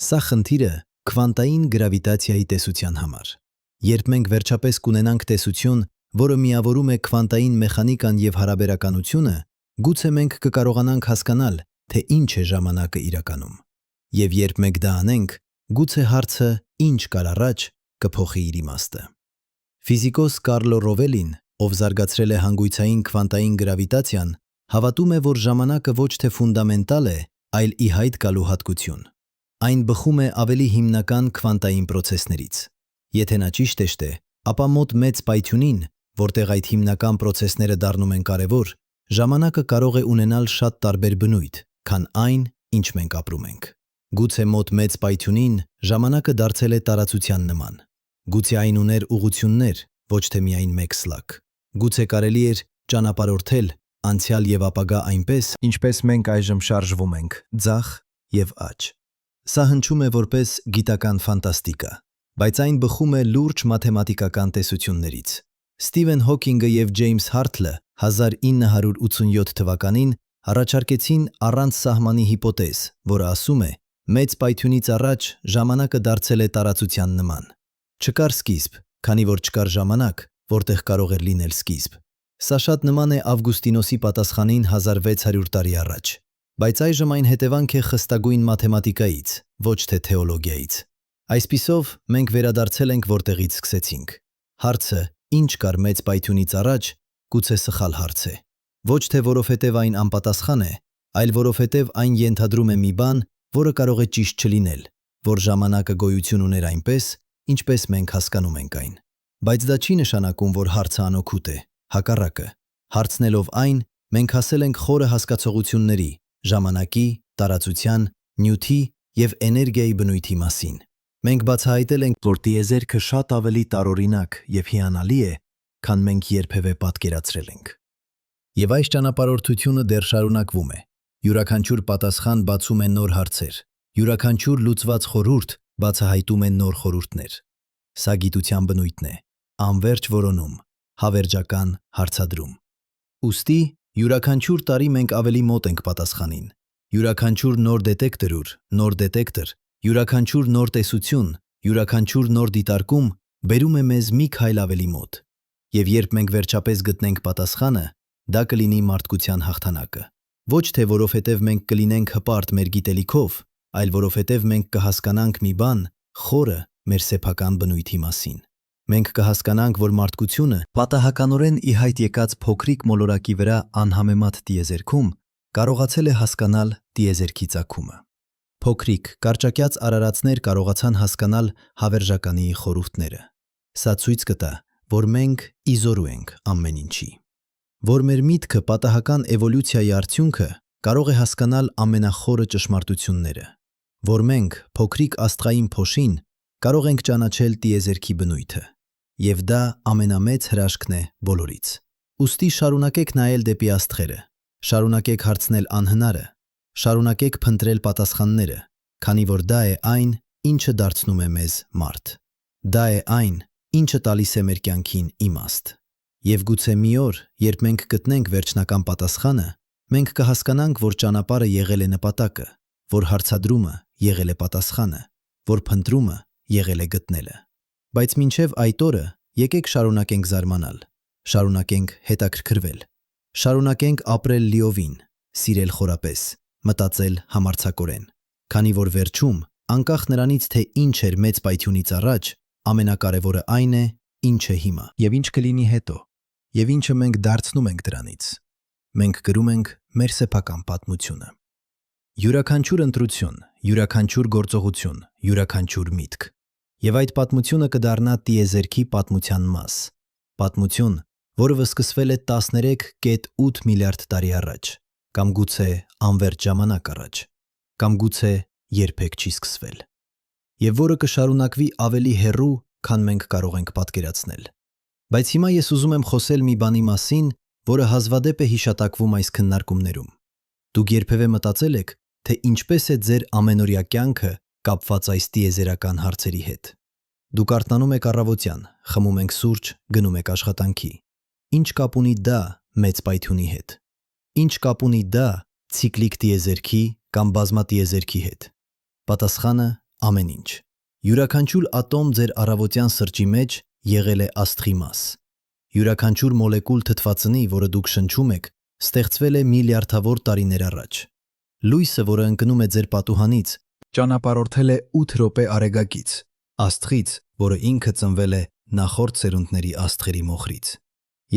Սա խնդիրը քվանտային գրավիտացիայի տեսության համար։ Երբ մենք վերջապես կունենանք տեսություն, որը միավորում է քվանտային մեխանիկան եւ հարաբերականությունը, գուցե մենք կկարողանանք հասկանալ, թե ինչ է ժամանակը իրականում։ Եվ երբ մենք դա անենք, գուցե հարցը ինչ կար առաջ կփոխի իր իմաստը։ Ֆիզիկոս Կարլո Ռովելին, ով զարգացրել է հանգույցային քվանտային գրավիտացիան, հավատում է, որ ժամանակը ոչ թե ֆունդամենտալ է, այլ ի հայտ գալու հատկություն։ Այն բխում է ավելի հիմնական քվանտային պրոցեսներից։ Եթե նա ճիշտ է շտե, ապա մոտ մեծ պայթյունին, որտեղ այդ հիմնական պրոցեսները դառնում են կարևոր, ժամանակը կարող է ունենալ շատ տարբեր բնույթ, քան այն, ինչ մենք ապրում ենք։ Գուցե մոտ մեծ պայթյունին ժամանակը դարձել է տարածության նման։ Գուցե այն ուներ ուղղություններ, ոչ թե միայն մեկ սլաք։ Գուցե կարելի էր ճանապարհորդել անցյալ եւ ապագա այնպես, ինչպես մենք այժմ շարժվում ենք, ձախ եւ աջ։ Սա հնչում է որպես գիտական ֆանտաստիկա, բայց այն բխում է լուրջ մաթեմատիկական տեսություններից։ Սթիվեն Հոքինգը եւ Ջեյմս Հարթլը 1987 թվականին առաջարկեցին առանց սահմանի հիպոթեզ, որը ասում է, մեծ պայթյունից առաջ ժամանակը դարձել է տարածության նման։ Չկար սկիզբ, քանի որ չկար ժամանակ, որտեղ կարող էր լինել սկիզբ։ Սա շատ նման է Ավգուստինոսի պատասխանին 1600 տարի առաջ, բայց այժմ այն հետևանք է խստագույն մաթեմատիկայից, ոչ թե թեոլոգիայից։ Այսպիսով, մենք վերադարձել ենք որտեղից սկսեցինք։ Հարցը, ինչ կար մեծ պայթյունից առաջ, գուցե սխալ հարց է։ Ոչ թե որովհետև այն անպատասխան է, այլ որովհետև այն ենթադրում է մի բան, որը կարող է ճիշտ չլինել, որ ժամանակը գոյություն ուներ այնպես, ինչպես մենք հասկանում ենք այն։ Բայց դա չի նշանակում, որ հարցը անօգուտ է, հակառակը։ Հարցնելով այն, մենք հասել ենք խորը հասկացողությունների, ժամանակի, տարածության, նյութի եւ էներգիայի բնույթի մասին։ Մենք բացահայտել ենք, որ տիեզերքը շատ ավելի տարօրինակ եւ հիանալի է, քան մենք երբևէ պատկերացրել ենք։ Եվ այս ճանապարհորդությունը դեռ շարունակվում է։ Յուրաքանչյուր պատասխան բացում է նոր հարցեր։ Յուրաքանչյուր լուծված խորհուրդ բացահայտում է նոր խորհուրդներ։ Սա գիտության բնույթն է, անվերջ որոնում, հավերժական հարցադրում։ Ուստի յուրաքանչյուր տարի մենք ավելի մոտ ենք պատասխանին։ Յուրաքանչյուր նոր դետեկտոր, յուրաքանչյուր նոր տեսություն, յուրաքանչյուր նոր դիտարկում բերում է մեզ մի քայլ ավելի մոտ։ Եվ երբ մենք վերջապես գտնենք պատասխանը, դա կլինի մարդկության հաղթանակը։ Ոչ թե որովհետև մենք կլինենք հպարտ մեր գիտելիքով, այլ որովհետև մենք կհասկանանք մի բան խորը մեր սեփական բնույթի մասին։ Մենք կհասկանանք, որ մարդկությունը պատահականորեն ի հայտ եկած փոքրիկ մոլորակի վրա անհամեմատ տիեզերքում կարողացել է հասկանալ տիեզերքի ծագումը։ Փոքրիկ, կարճակյաց արարածներ կարողացան հասկանալ հավերժականի խորհուրդները։ Սա ցույց կտա, որ մենք իզորու ենք ամեն ինչի։ Որ մեր միտքը պատահական էվոլյուցիայի արդյունքը կարող է հասկանալ ամենախորը ճշմարտությունները։ Որ մենք, փոքրիկ աստղային փոշին, կարող ենք ճանաչել տիեզերքի բնույթը։ Եվ դա ամենամեծ հրաշքն է բոլորից։ Ուստի շարունակեք նայել դեպի աստղերը, շարունակեք հարցնել անհնարը, շարունակեք փնտրել պատասխանները, քանի որ դա է այն, ինչը դարձնում է մեզ մարդ։ Դա է այն, ինչը տալիս է մեր կյանքին իմաստ։ Եվ գուցե մի օր, երբ մենք գտնենք վերջնական պատասխանը, մենք կհասկանանք, որ ճանապարհը եղել է նպատակը, որ հարցադրումը եղել է պատասխանը, որ փնտրումը եղել է գտնելը։ Բայց մինչև այդ օրը եկեք շարունակենք զարմանալ, շարունակենք հետաքրքրվել, շարունակենք ապրել լիովին, սիրել խորապես, մտածել համարձակորեն, քանի որ վերջում, անկախ նրանից, թե ինչ էր մեծ պայթյունից առաջ, ամենակարևորը այն է, ինչ է հիմա, եւ ինչ կլինի հետո, եւ ինչը մենք դարձնում ենք դրանից։ Մենք գրում ենք մեր սեփական պատմությունը։ Յուրաքանչյուր ընտրություն, յուրաքանչյուր գործողություն, յուրաքանչյուր միտք։ Եվ այդ պատմությունը կդառնա տիեզերքի պատմության մաս։ Պատմություն, որը սկսվել է 13.8 միլիարդ տարի առաջ, կամ գուցե անվերջ ժամանակ առաջ, կամ գուցե երբեք չի սկսվել։ Եվ որը կշարունակվի ավելի հեռու, քան մենք կարող ենք պատկերացնել։ Բայց հիմա ես ուզում եմ խոսել մի բանի մասին, որը հազվադեպ է հիշատակվում այս քննարկումներում։ Դուք երբևէ մտածել եք, թե ինչպես է ձեր ամենօրյա կյանքը կապված այս տիեզերական հարցերի հետ։ Դուք արթնանում եք առավոտյան, խմում եք սուրճ, գնում եք աշխատանքի։ Ինչ կապ ունի դա մեծ պայթյունի հետ։ Ինչ կապ ունի դա ցիկլիկ տիեզերքի կամ բազմատիեզերքի հետ։ Պատասխանը ամեն ինչ։ Յուրաքանչյուր ատոմ ձեր առավոտյան սրճի մեջ եղել է աստղի մաս։ Յուրաքանչյուր մոլեկուլ թթվածնի, որը դուք շնչում եք, ստեղծվել է միլիարդավոր տարիներ առաջ։ Լույսը, որը ընկնում է ձեր պատուհանից, ճանապարհորդել է 8 րոպե արեգակից, աստղից, որը ինքը ծնվել է նախորդ սերունդների աստղերի մոխրից։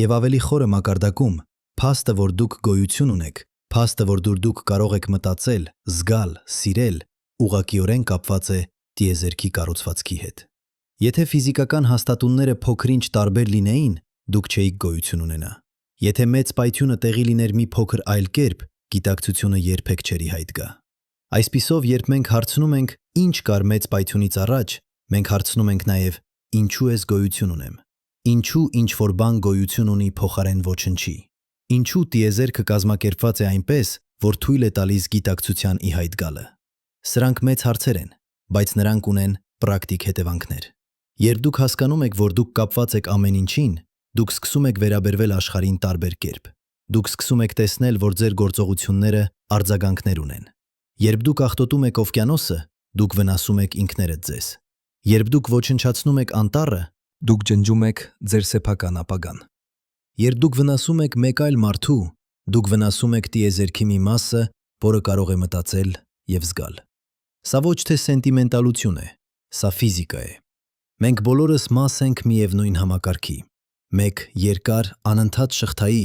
Եվ ավելի խորը մակարդակում, փաստը, որ դուք գոյություն ունեք, փաստը, որ դուք կարող եք մտածել, զգալ, սիրել, ուղղակիորեն կապված է տիեզերքի կառուցվածքի հետ։ Եթե ֆիզիկական հաստատունները փոքր-ինչ տարբեր լինեին, դուք չէիք գոյություն ունենա։ Եթե մեծ պայթյունը տեղի լիներ մի փոքր այլ կերպ, գիտակցությունը երբեք չէր հայտ գա։ Այսպիսով, երբ մենք հարցնում ենք, ինչ կար մեծ պայթյունից առաջ, մենք հարցնում ենք նաև, ինչու ես գոյություն ունեմ։ Ինչու ինչ-որ բան գոյություն ունի փոխարեն ոչնչի։ Ինչու տիեզերքը կազմակերպված է այնպես, որ թույլ է տալիս գիտակցության ի հայտ գալը։ Սրանք մեծ հարցեր են, բայց նրանք ունեն պրակտիկ հետևանքներ։ Երբ դուք հասկանում եք, որ դուք կապված եք ամեն ինչին, դուք սկսում եք վերաբերվել աշխարհին տարբեր կերպ։ Դուք սկսում եք տեսնել, որ ձեր գործողությունները արձագանքներ ունեն։ Երբ դուք աղտոտում եք օվկիանոսը, դուք վնասում եք ինքներդ ձեզ։ Երբ դուք ոչնչացնում եք անտառը, դուք ջնջում եք ձեր սեփական ապագան։ Երբ դուք վնասում եք մեկ այլ մարդու, դուք վնասում եք տիեզերքի մի մասը, որը կարող է մտածել եւ զգալ։ Սա ոչ թե սենտիմենտալություն է, սա ֆիզիկա է։ Մենք բոլորս մաս ենք միևնույն համակարգի, մեկ երկար անընդհատ շղթայի,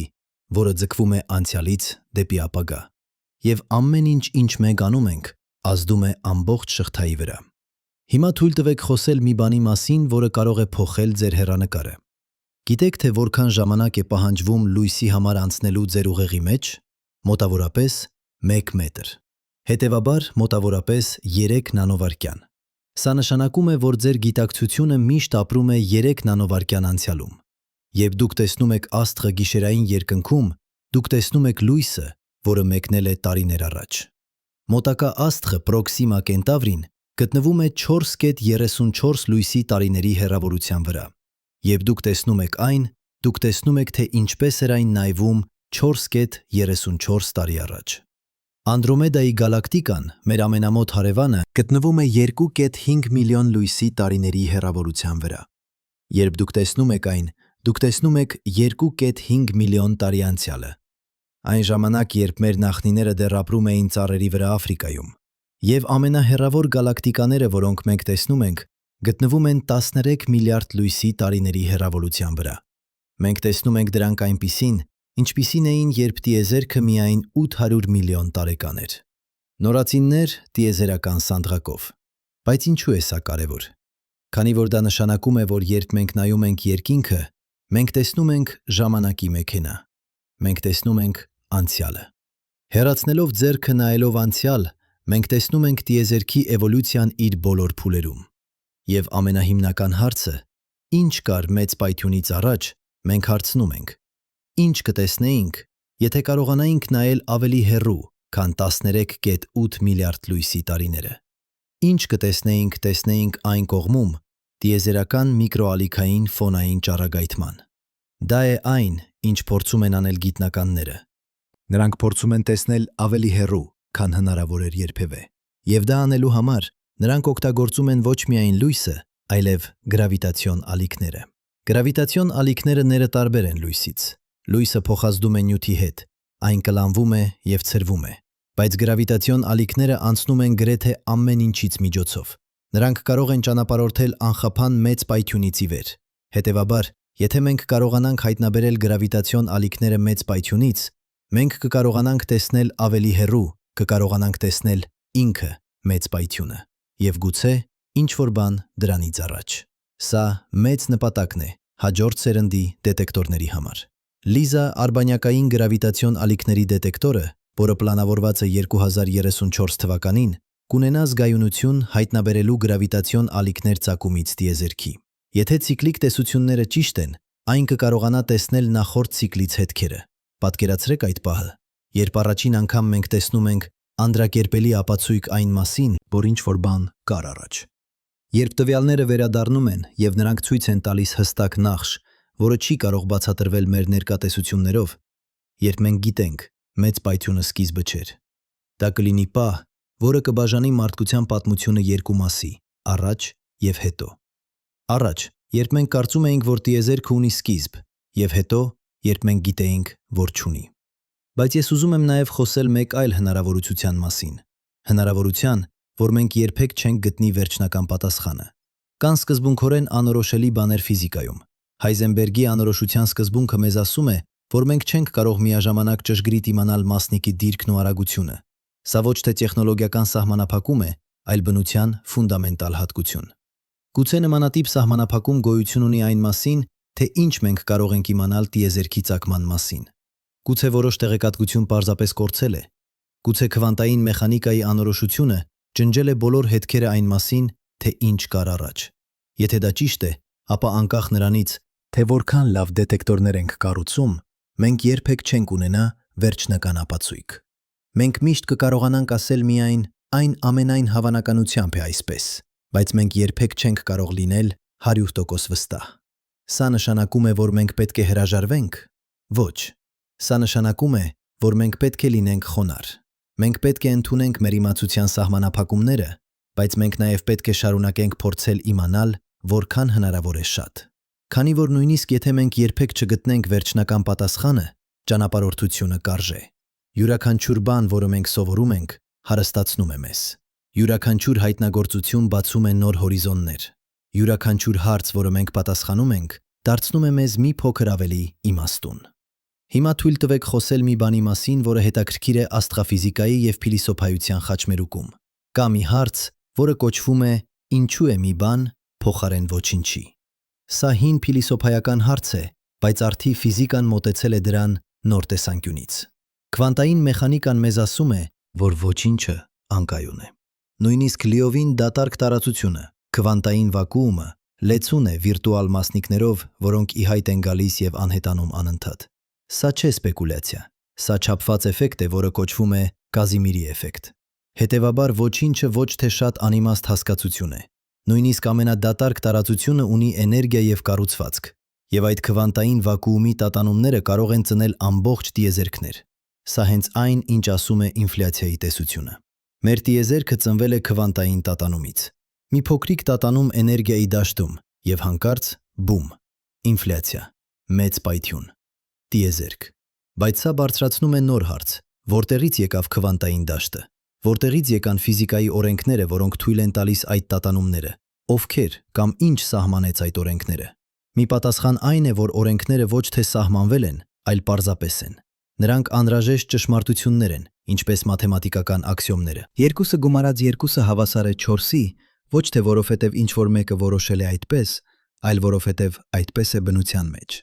որը ձգվում է անցյալից դեպի ապագա, եւ ամեն ինչ, ինչ մենք անում ենք, ազդում է ամբողջ շղթայի վրա։ Հիմա թույլ տվեք խոսել մի բանի մասին, որը կարող է փոխել ձեր հեռանկարը։ Գիտեք, թե որքան ժամանակ է պահանջվում լույսի համար անցնելու ձեր ուղեղի մեջ։ Մոտավորապես 1 մետր։ Հետևաբար մոտավորապես 3 նանովարկյան։ Սա նշանակում է, որ ձեր գիտակցությունը միշտ ապրում է 3 նանովարկյան անցյալում։ Երբ դուք տեսնում եք աստղը գիշերային երկնքում, դուք տեսնում եք լույսը, որը մեկնել է տարիներ առաջ։ Մոտակա աստղը Պրոքսիմա Կենտավրին գտնվում է 4.34 լույսի տարիների հեռավորության վրա։ Երբ դուք տեսնում եք այն, դուք տեսնում եք, թե ինչպես էր այն նայվում 4.34 տարի առաջ։ Անդրոմեդայի գալակտիկան, մեր ամենամոտ հարևանը, գտնվում է 2.5 միլիոն լույսի տարիների հեռավորության վրա։ Երբ դուք տեսնում եք այն, դուք տեսնում եք 2.5 միլիոն տարի անցյալը։ Այն ժամանակ, երբ մեր նախնիները դեռ ապրում էին ծառերի վրա Աֆրիկայում։ Եվ ամենահեռավոր գալակտիկաները, որոնք մենք տեսնում ենք, գտնվում են 13 միլիարդ լույսի տարիների հեռավորության վրա։ Մենք տեսնում ենք դրանք այնպիսին, ինչպիսին էին, երբ տիեզերքը միայն 800 միլիոն տարեկան էր։ Նորածիններ տիեզերական սանդղակով։ Բայց ինչու է սա կարևոր։ Քանի որ դա նշանակում է, որ երբ մենք նայում ենք երկինքը, մենք տեսնում ենք ժամանակի մեքենա։ Մենք տեսնում ենք անցյալը։ Հեռացնելով ձեռքը նայելով անցյալ, մենք տեսնում ենք տիեզերքի էվոլյուցիան իր բոլոր փուլերում։ Եվ ամենահիմնական հարցը, ինչ կար մեծ պայթյունից առաջ, մենք հարցնում ենք. ինչ կտեսնեինք, եթե կարողանայինք նայել ավելի հեռու, քան 13.8 միլիարդ լույսի տարիները։ Ինչ կտեսնեինք այն կողմում, տիեզերական միկրոալիքային ֆոնային ճառագայթման։ Դա է այն, ինչ փորձում են անել գիտնականները։ Նրանք փորձում են տեսնել ավելի հեռու, քան հնարավոր էր երբևէ։ Եվ դա անելու համար նրանք օգտագործում են ոչ միայն լույսը, այլև գրավիտացիոն ալիքները։ Գրավիտացիոն ալիքները ներտարբեր են լույսից։ Լույսը փոխազդում է նյութի հետ, այն կլանվում է և ցրվում է, բայց գրավիտացիոն ալիքները անցնում են գրեթե ամեն ինչից միջոցով։ Նրանք կարող են ճանապարհորդել անխափան մեծ պայթյունից ի վեր։ Հետևաբար, եթե մենք կարողանանք հայտնաբերել գրավիտացիոն ալիքները մեծ պայթյունից, մենք կկարողանանք տեսնել ավելի հեռու, կկարողանանք տեսնել ինքը մեծ պայթյունը, և գուցե ինչ-որ բան դրանից առաջ։ Սա մեծ նպատակն է հաջորդ սերնդի դետեկտորների համար։ Լիզա արբանյակային գրավիտացիոն ալիքների դետեկտորը, որը պլանավորված է 2034 թվականին, կունենա զգայունություն հայտնաբերելու գրավիտացիոն ալիքներ ծագումից տիեզերքի։ Եթե ցիկլիկ տեսությունները ճիշտ են, այն կկարողանա տեսնել նախորդ ցիկլից հետքերը։ Պատկերացրեք այդ պահը, երբ առաջին անգամ մենք տեսնում ենք անդրակերպելի ապացույց այն մասին, որ ինչ-որ բան կար առաջ։ Երբ տվյալները վերադառնում են և նրանք ցույց են տալիս հստակ նախշ, որը չի կարող բացատրվել մեր ներկա երբ մենք գիտենք, մեծ պայթյունը սկիզբը չէր։ Դա կլինի պահ, որը կբաժանի մարդկության պատմությունը երկու մասի՝ առաջ և հետո։ Առաջ, երբ մենք կարծում էինք, որ տիեզերքը ունի սկիզբ, և հետո, երբ մենք գիտեինք, որ չունի։ Բայց ես ուզում եմ նաև խոսել մեկ այլ հնարավորության մասին։ Հնարավորության, որ մենք երբեք չենք գտնի վերջնական պատասխանը։ Կան սկզբունքորեն անորոշելի բաներ ֆիզիկայում։ Հայզենբերգի անորոշության սկզբունքը մեզ ասում է, որ մենք չենք կարող միաժամանակ ճշգրիտ իմանալ մասնիկի դիրքն ու արագությունը։ Սա ոչ թե տեխնոլոգիական սահմանափակում է, այլ բնության ֆունդամենտալ հատկություն։ Գուցե նմանատիպ սահմանափակում գոյություն ունի այն մասին, թե ինչ մենք կարող ենք իմանալ տիեզերքի ծագման մասին։ Գուցե որոշ տեղեկատվություն պարզապես կորցել է։ Գուցե քվանտային մեխանիկայի անորոշությունը ջնջել է բոլոր հետքերը այն մասին, թե ինչ կար առաջ։ Եթե դա ճիշտ է, ապա անկախ նրանից, թե որքան լավ դետեկտորներ ենք կառուցում, մենք երբեք չենք ունենա վերջնական ապացույց։ Մենք միշտ կկարողանանք ասել միայն այն ամենայն հավանականությամբ է այսպես, բայց մենք երբեք չենք կարող լինել 100% վստահ։ Սա նշանակում է, որ մենք պետք է հրաժարվենք։ Ոչ։ Սա նշանակում է, որ մենք պետք է լինենք խոնարհ։ Մենք պետք է ընդունենք մեր իմացության սահմանափակումները, բայց մենք նաև պետք է շարունակենք փորձել իմանալ, որքան հնարավոր է շատ։ Քանի որ նույնիսկ եթե մենք երբեք չգտնենք վերջնական պատասխանը, ճանապարհորդությունը կարժե։ Յուրաքանչյուր բան, որը մենք սովորում ենք, հարստացնում է մեզ։ Յուրաքանչյուր հայտնագործություն բացում է նոր հորիզոններ։ Յուրաքանչյուր հարց, որը մենք պատասխանում ենք, դարձնում է մեզ մի փոքր ավելի իմաստուն։ Հիմա թույլ տվեք խոսել մի բանի մասին, որը հետաքրքիր է աստղաֆիզիկայի և փիլիսոփայության խաչմերուկում։ Կա մի հարց, որը կոչվում է «Ինչու է մի բան փոխարեն ոչինչի»։ Սա հին փիլիսոփայական հարց է, բայց արդի ֆիզիկան մոտեցել է դրան նոր տեսանկյունից։ Քվանտային մեխանիկան մեզ ասում է, որ ոչինչը անկայուն է։ նույնիսկ լիովին դատարկ տարածությունը, քվանտային վակուումը, լեցուն է վիրտուալ մասնիկներով, որոնք ի հայտ են գալիս եւ անհետանում անընդհատ։ Սա չէ սպեկուլյացիա, սա չափված էֆեկտ է, որը կոչվում է Կազիմիրի էֆեկտ։ Հետևաբար ոչինչը ոչ թե շատ անիմաստ հասկացություն է։ Նույնիսկ ամենադատարկ տարածությունը ունի էներգիա եւ կառուցվածք, եւ այդ քվանտային վակուումի տատանումները կարող են ծնել ամբողջ տիեզերքներ։ Սա հենց այն, ինչ ասում է ինֆլյացիայի տեսությունը։ Մեր տիեզերքը ծնվել է քվանտային տատանումից։ Մի փոքրիկ տատանում էներգիայի դաշտում եւ հանկարծ բում, ինֆլյացիա, մեծ պայթյուն, տիեզերք։ Բայց սա բարձրացնում է նոր հարց. որտեղից եկավ քվանտային դաշտը, որտեղից եկան ֆիզիկայի օրենքները, որոնք թույլ են տալիս այդ տատանումները, ովքեր կամ ինչ սահմանեց այդ օրենքները։ Մի պատասխան այն է, որ օրենքները ոչ թե սահմանվել են, այլ պարզապես են։ Նրանք անհրաժեշտ ճշմարտություններ են, ինչպես մաթեմատիկական աքսիոմները։ 2-ը գումարած 2-ը հավասար է 4-ի, ոչ թե որովհետև ինչ-որ մեկը որոշել է այդպես, այլ որովհետև այդպես է բնության մեջ։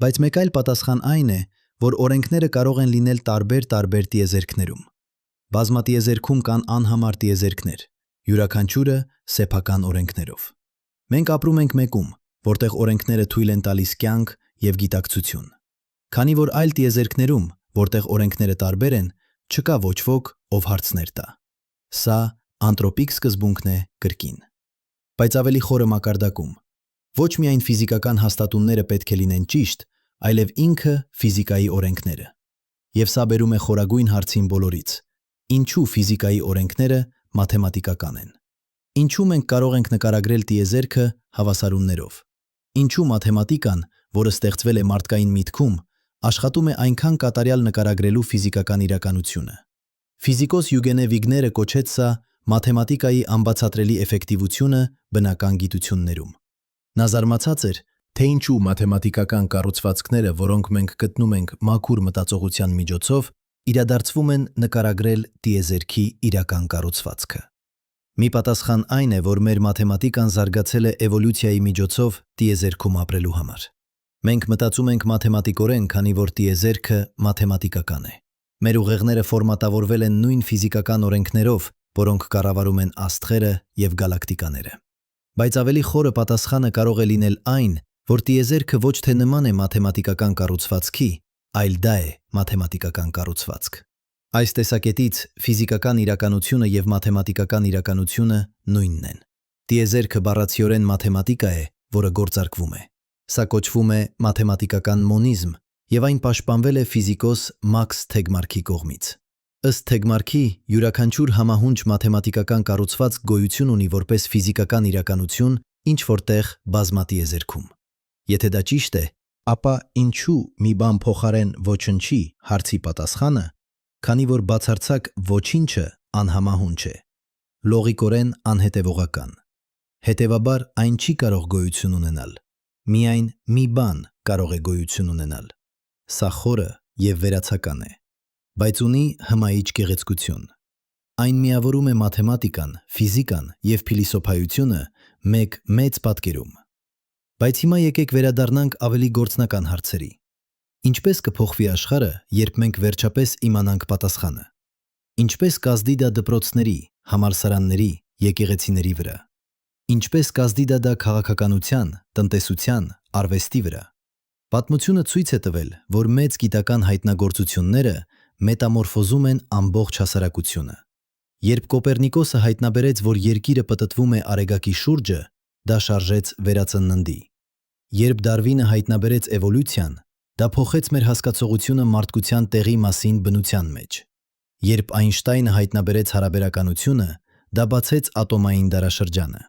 Բայց մեկ այլ պատասխան այն է, որ օրենքները կարող են լինել տարբեր տիեզերքներում։ Բազմատիեզերքում կան անհամար տիեզերքներ, յուրաքանչյուրը սեփական օրենքներով։ Մենք ապրում ենք մեկում, որտեղ օրենքները թույլ են տալիս կյանք եւ գիտակցություն։ Քանի որ այլ տիեզերքներում, որտեղ օրենքները տարբեր են, չկա ոչ ոք, ով հարցներ տա։ Սա անտրոպիկ սկզբունքն է կրկին։ Բայց ավելի խորը մակարդակում, ոչ միայն ֆիզիկական հաստատունները պետք է լինեն ճիշտ, այլև ինքը ֆիզիկայի օրենքները։ Եվ սա բերում է խորագույն հարցին բոլորից. ինչու ֆիզիկայի օրենքները մաթեմատիկական են։ Ինչու մենք կարող ենք նկարագրել տիեզերքը հավասարումներով։ Ինչու մաթեմատիկան, որը ստեղծվել է մարդկային միտքում, աշխատում է այնքան կատարյալ նկարագրելու ֆիզիկական իրականությունը։ Ֆիզիկոս Յուգենե Վիգները կոչեց սա մաթեմատիկայի անբացատրելի էֆեկտիվությունը բնական գիտություններում։ Նա զարմացած էր, թե ինչու մաթեմատիկական կառուցվածքները, որոնք մենք գտնում ենք մաքուր մտածողության միջոցով, իրադարձվում են նկարագրել տիեզերքի իրական կառուցվածքը։ Մի պատասխան այն է, որ մեր մաթեմատիկան զարգացել է էվոլյուցիայի միջոցով տիեզերքում ապրելու համար։ Մենք մտածում ենք մաթեմատիկորեն, քանի որ տիեզերքը մաթեմատիկական է։ Մեր ուղեղները ֆորմատավորվել են նույն ֆիզիկական օրենքներով, որոնք կառավարում են աստղերը եւ գալակտիկաները։ Բայց ավելի խորը պատասխանը կարող է լինել այն, որ տիեզերքը ոչ թե նման է մաթեմատիկական կառուցվածքի, այլ դա է մաթեմատիկական կառուցվածք։ Այս տեսակետից ֆիզիկական իրականությունը եւ մաթեմատիկական իրականությունը նույնն են։ Տիեզերքը բառացիորեն մաթեմատիկա է, որը գործարկվում է։ Սա կոչվում է մաթեմատիկական մոնիզմ եւ այն պաշտպանվել է ֆիզիկոս Մաքս Թեգմարքի կողմից։ Ըստ Թեգմարքի, յուրաքանչյուր համահունչ մաթեմատիկական կառուցվածք գոյություն ունի որպես ֆիզիկական իրականություն ինչ որտեղ բազմատիեզերքում։ Եթե դա ճիշտ է, ապա ինչու մի բան փոխարեն ոչնչի հարցի պատասխանը, քանի որ բացարձակ ոչինչը անհամահունչ է, լոգիկորեն անհետևողական։ Հետևաբար այն չի կարող գոյություն ունենալ։ Միայն մի բան կարող է գոյություն ունենալ։ Սա խորը եւ վերացական է, բայց ունի հմայիչ գեղեցկություն։ Այն միավորում է մաթեմատիկան, ֆիզիկան եւ փիլիսոփայությունը մեկ մեծ պատկերում։ Բայց հիմա եկեք վերադառնանք ավելի գործնական հարցերի։ Ինչպես կփոխվի աշխարհը, երբ մենք վերջապես իմանանք պատասխանը։ Ինչպես կազդի դա դպրոցների, համալսարանների, եկեղեցիների վրա։ Ինչպես կազդի դա քաղաքականության, տնտեսության, արվեստի վրա։ Պատմությունը ցույց է տվել, որ մեծ գիտական հայտնագործությունները մետամորֆոզում են ամբողջ հասարակությունը։ Երբ Կոպեռնիկոսը հայտնաբերեց, որ երկիրը պտտվում է արեգակի շուրջը, դա շարժեց վերածննդի։ Երբ Դարվինը հայտնաբերեց էվոլյուցիան, դա փոխեց մեր հասկացողությունը մարդկության տեղի մասին բնության մեջ։ Երբ Այնշտայնը հայտնաբերեց հարաբերականությունը, դա բացեց ատոմային դարաշրջանը։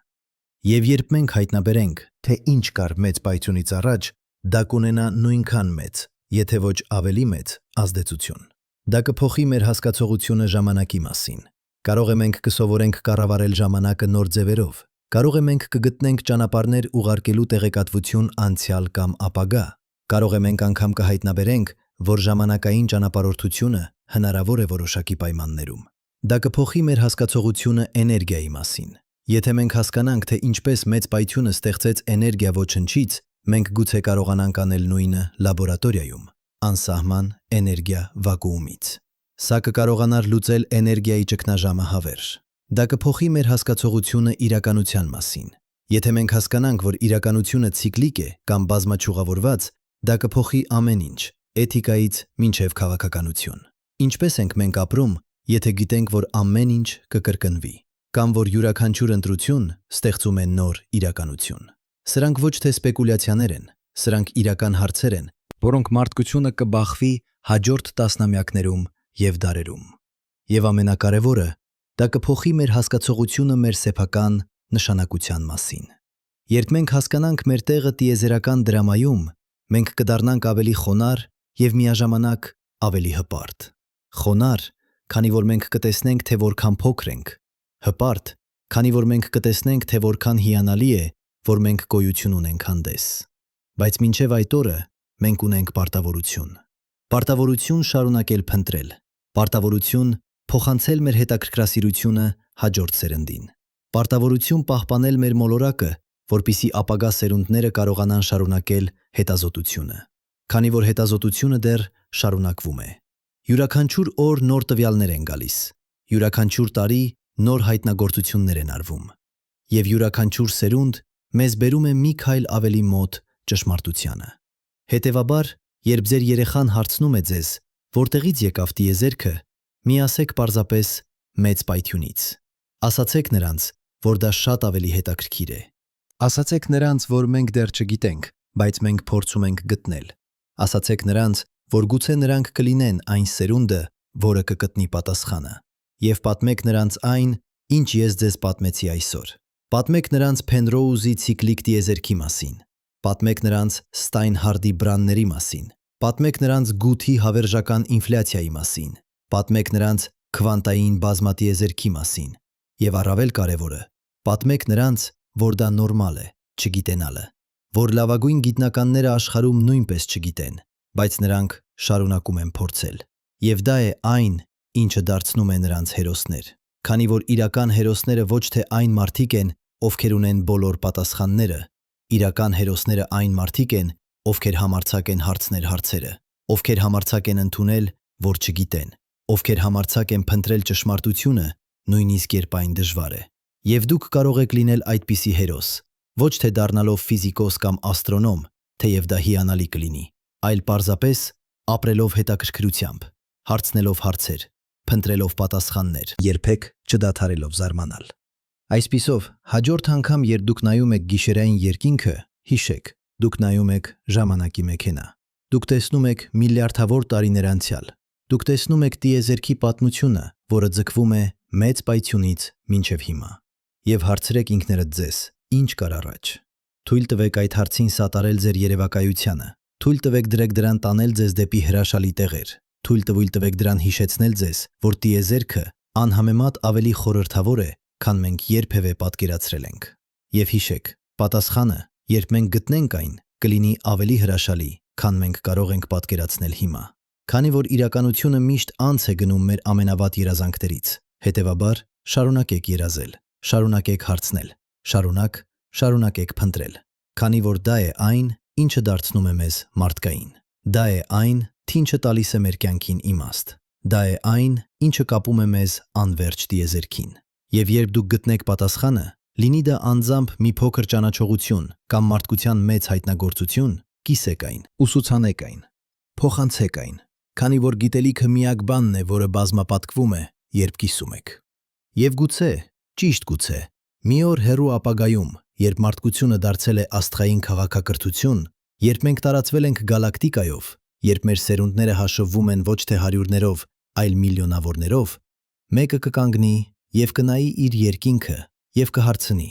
Եվ երբ մենք հայտնաբերենք, թե ինչ կար մեծ պայթյունից առաջ, դա կունենա նույնքան մեծ, եթե ոչ ավելի մեծ ազդեցություն։ Դա կփոխի մեր հասկացողությունը ժամանակի մասին։ Կարող է մենք կսովորենք կառավարել ժամանակը նոր ձևերով։ Կարող է մենք կգտնենք ճանապարհներ ուղարկելու տեղեկատվություն անցյալ կամ ապագա։ Կարող է մենք անգամ կհայտնաբերենք, որ ժամանակային ճանապարհորդությունը հնարավոր է որոշակի պայմաններում։ Դա կփոխի մեր հասկացողությունը էներգիայի մասին։ Եթե մենք հասկանանք, թե ինչպես մեծ պայթյունը ստեղծեց էներգիա ոչնչից, մենք գուցե կարողանանք անել նույնը լաբորատորիայում, անսահման էներգիա վակուումից։ Սա կկարողանար լուծել էներգիայի ճգնաժամը հավերժ։ Դա կփոխի մեր հասկացողությունը իրականության մասին։ Եթե մենք հասկանանք, որ իրականությունը ցիկլիկ է կամ բազմաչուղավորված, դա կփոխի ամեն ինչ՝ էթիկայից մինչև քաղաքականություն։ Ինչպես ենք մենք ապրում, եթե գիտենք, որ ամեն ինչ կկրկնվի, կամ որ յուրաքանչյուր ընտրություն ստեղծում է նոր իրականություն։ Սրանք ոչ թե սպեկուլյացիաներ են, սրանք իրական հարցեր են, որոնք մարդկությունը կբախվի հաջորդ տասնամյակներում և դարերում։ Եվ ամենակարևորը, դա կփոխի մեր հասկացողությունը մեր սեփական նշանակության մասին։ Երբ մենք հասկանանք մեր տեղը տիեզերական դրամայում, մենք կդառնանք ավելի խոնարհ և միաժամանակ ավելի հպարտ։ Խոնարհ, քանի որ մենք կտեսնենք, թե որքան փոքր ենք, հպարտ, քանի որ մենք կտեսնենք, թե որքան հիանալի է, որ մենք գոյություն ունենք հանդես։ Բայց մինչև այդ օրը մենք ունենք պարտավորություն։ Պարտավորություն շարունակել փնտրել, պարտավորություն փոխանցել մեր հետաքրքրասիրությունը հաջորդ սերնդին, պարտավորություն պահպանել մեր մոլորակը, որպեսզի ապագա սերունդները կարողանան շարունակել հետազոտությունը, քանի որ հետազոտությունը դեռ շարունակվում է։ Յուրաքանչյուր օր նոր տվյալներ են գալիս, յուրաքանչյուր տարի նոր հայտնագործություններ են արվում, և յուրաքանչյուր սերունդ մեզ բերում է մի քայլ ավելի մոտ ճշմարտությանը։ Հետևաբար, երբ ձեր երեխան հարցնում է ձեզ, որտեղից եկավ տիեզերքը, մի ասեք պարզապես մեծ պայթյունից։ Ասացեք նրանց, որ դա շատ ավելի հետաքրքիր է։ Ասացեք նրանց, որ մենք դեռ չգիտենք, բայց մենք փորձում ենք գտնել։ Ասացեք նրանց, որ գուցե նրանք կլինեն այն սերունդը, որը կգտնի պատասխանը։ Եվ պատմեք նրանց այն, ինչ ես ձեզ պատմեցի այսօր։ Պատմեք նրանց Փենրոուզի ցիկլիկ տիեզերքի մասին։ Պատմեք նրանց Ստայնհարդի բրանների մասին։ Պատմեք նրանց գութի հավերժական ինֆլյացիայի մասին։ Պատմեք նրանց քվանտային բազմատիեզերքի մասին։ Եվ առավել կարևորը, պատմեք նրանց, որ դա նորմալ է, չգիտենալը, որ լավագույն գիտնականները աշխարհում նույնպես չգիտեն, բայց նրանք շարունակում են փորձել։ Եվ դա է այն, ինչը դարձնում է նրանց հերոսներ, քանի որ իրական հերոսները ոչ թե այն մարդիկ են, ովքեր ունեն բոլոր պատասխանները, իրական հերոսները այն մարդիկ են, ովքեր համարձակ են հարցնել հարցերը, ովքեր համարձակ են ընդունել, որ չգիտեն, ովքեր համարձակ են փնտրել ճշմարտությունը, նույնիսկ երբ այն դժվար է։ Եվ դուք կարող եք լինել այդպիսի հերոս, ոչ թե դառնալով ֆիզիկոս կամ աստրոնոմ, թեև դա հիանալի կլինի, այլ պարզապես ապրելով հետաքրքրությամբ, հարցնելով հարցեր, փնտրելով պատասխաններ, երբեք չդադարելով զարմանալ։ Այսպիսով, հաջորդ անգամ, երբ դուք նայում եք գիշերային երկինքը, հիշեք, դուք նայում եք ժամանակի մեքենա։ Դուք տեսնում եք միլիարդավոր տարիներ անցյալ։ Դուք տեսնում եք տիեզերքի պատմությունը, որը ձգվում է մեծ պայթյունից մինչև հիմա։ Եվ հարցրեք ինքներդ ձեզ, ինչ կար առաջ։ Թույլ տվեք այդ հարցին սատարել ձեր երևակայությանը։ Թույլ տվեք դրան տանել ձեզ դեպի հրաշալի տեղեր։ Թույլ տվեք դրան հիշեցնել ձեզ, որ տիեզերքը անհամեմատ ավելի խորհրդավոր է, քան մենք երբևէ պատկերացրել ենք։ Եվ հիշեք, պատասխանը, երբ մենք գտնենք այն, կլինի ավելի հրաշալի, քան մենք կարող ենք պատկերացնել հիմա։ Քանի որ իրականությունը միշտ անց է գնում մեր ամենավատ երազանքներից, հետևաբար շարունակեք երազել, շարունակեք հարցնել, շարունակեք փնտրել, քանի որ դա է այն, ինչը դարձնում է մեզ մարդկային։ Դա է այն, ինչը տալիս է մեր կյանքին իմաստ։ Դա է այն, ինչը կապում է մեզ անվերջ տիեզերքին։ Եվ երբ դուք գտնեք պատասխանը, լինի դա անձամբ մի փոքր ճանաչողություն կամ մարդկության մեծ հայտնագործություն, կիսեք այն, ուսուցանեք այն, փոխանցեք այն, քանի որ գիտելիքը միակ բանն է, որը բազմապատկվում է, երբ կիսում եք։ Եվ գուցե, ճիշտ գուցե, մի օր հեռու ապագայում, երբ մարդկությունը դարձել է աստղային քաղաքակրթություն, երբ մենք տարածվել ենք գալակտիկայով, երբ մեր սերունդները հաշվվում են ոչ թե հարյուրներով, այլ միլիոնավորներով, մեկը կկանգնի և կնայի իր երկինքը և կհարցնի.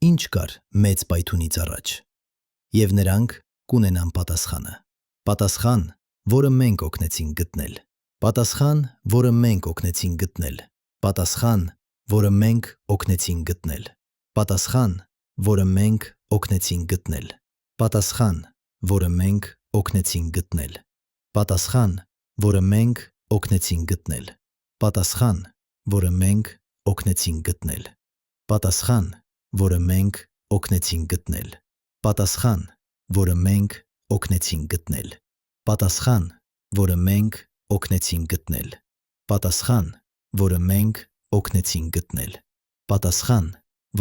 ինչ կար մեծ պայթյունից առաջ։ Եվ նրանք կունենան պատասխանը։ Պատասխան, որը մենք օգնեցինք գտնել։ Պատասխան, որը մենք օգնեցինք գտնել։ Պատասխան, որը մենք օգնեցինք գտնել։ Պատասխան, որը մենք օգնեցինք գտնել։ Պատասխան, որը մենք օգնեցինք գտնել։ Պատասխան, որը մենք օգնեցինք գտնել։ Պատասխան, որը մենք օգնեցինք գտնել։ Պատասխան, որը մենք օգնեցինք գտնել։ Պատասխան, որը մենք օգնեցինք գտնել։ Պատասխան, որը մենք օգնեցինք գտնել։ Պատասխան, որը մենք օգնեցին գտնել։ Պատասխան,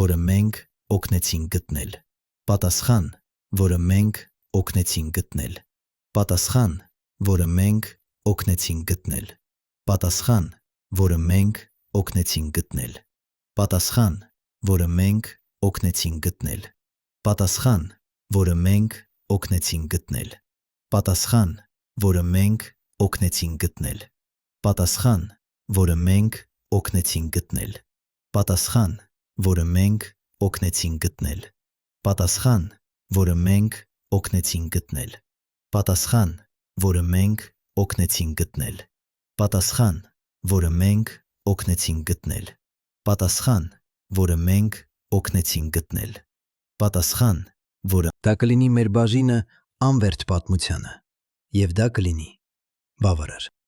որը մենք օգնեցին գտնել։ Պատասխան, որը մենք օգնեցին գտնել։ Պատասխան, որը մենք օգնեցին գտնել։ Պատասխան, որը մենք օգնեցին գտնել։ Պատասխան, որը մենք օգնեցին գտնել։ Պատասխան, որը մենք օգնեցին գտնել։ Պատասխան, որը մենք օգնեցին գտնել։ Պատասխան, որը մենք օգնեցին գտնել։ Պատասխան, որը մենք օգնեցին գտնել։ Պատասխան, որը մենք օգնեցին գտնել։ Պատասխան, որը մենք օգնեցին գտնել։ Պատասխան, որը մենք օգնեցին գտնել։ Պատասխան, որը մենք օգնեցին գտնել։ Պատասխան, որը դա կլինի մեր բաժինը անվերջ պատմությանը, եւ դա կլինի բավարար։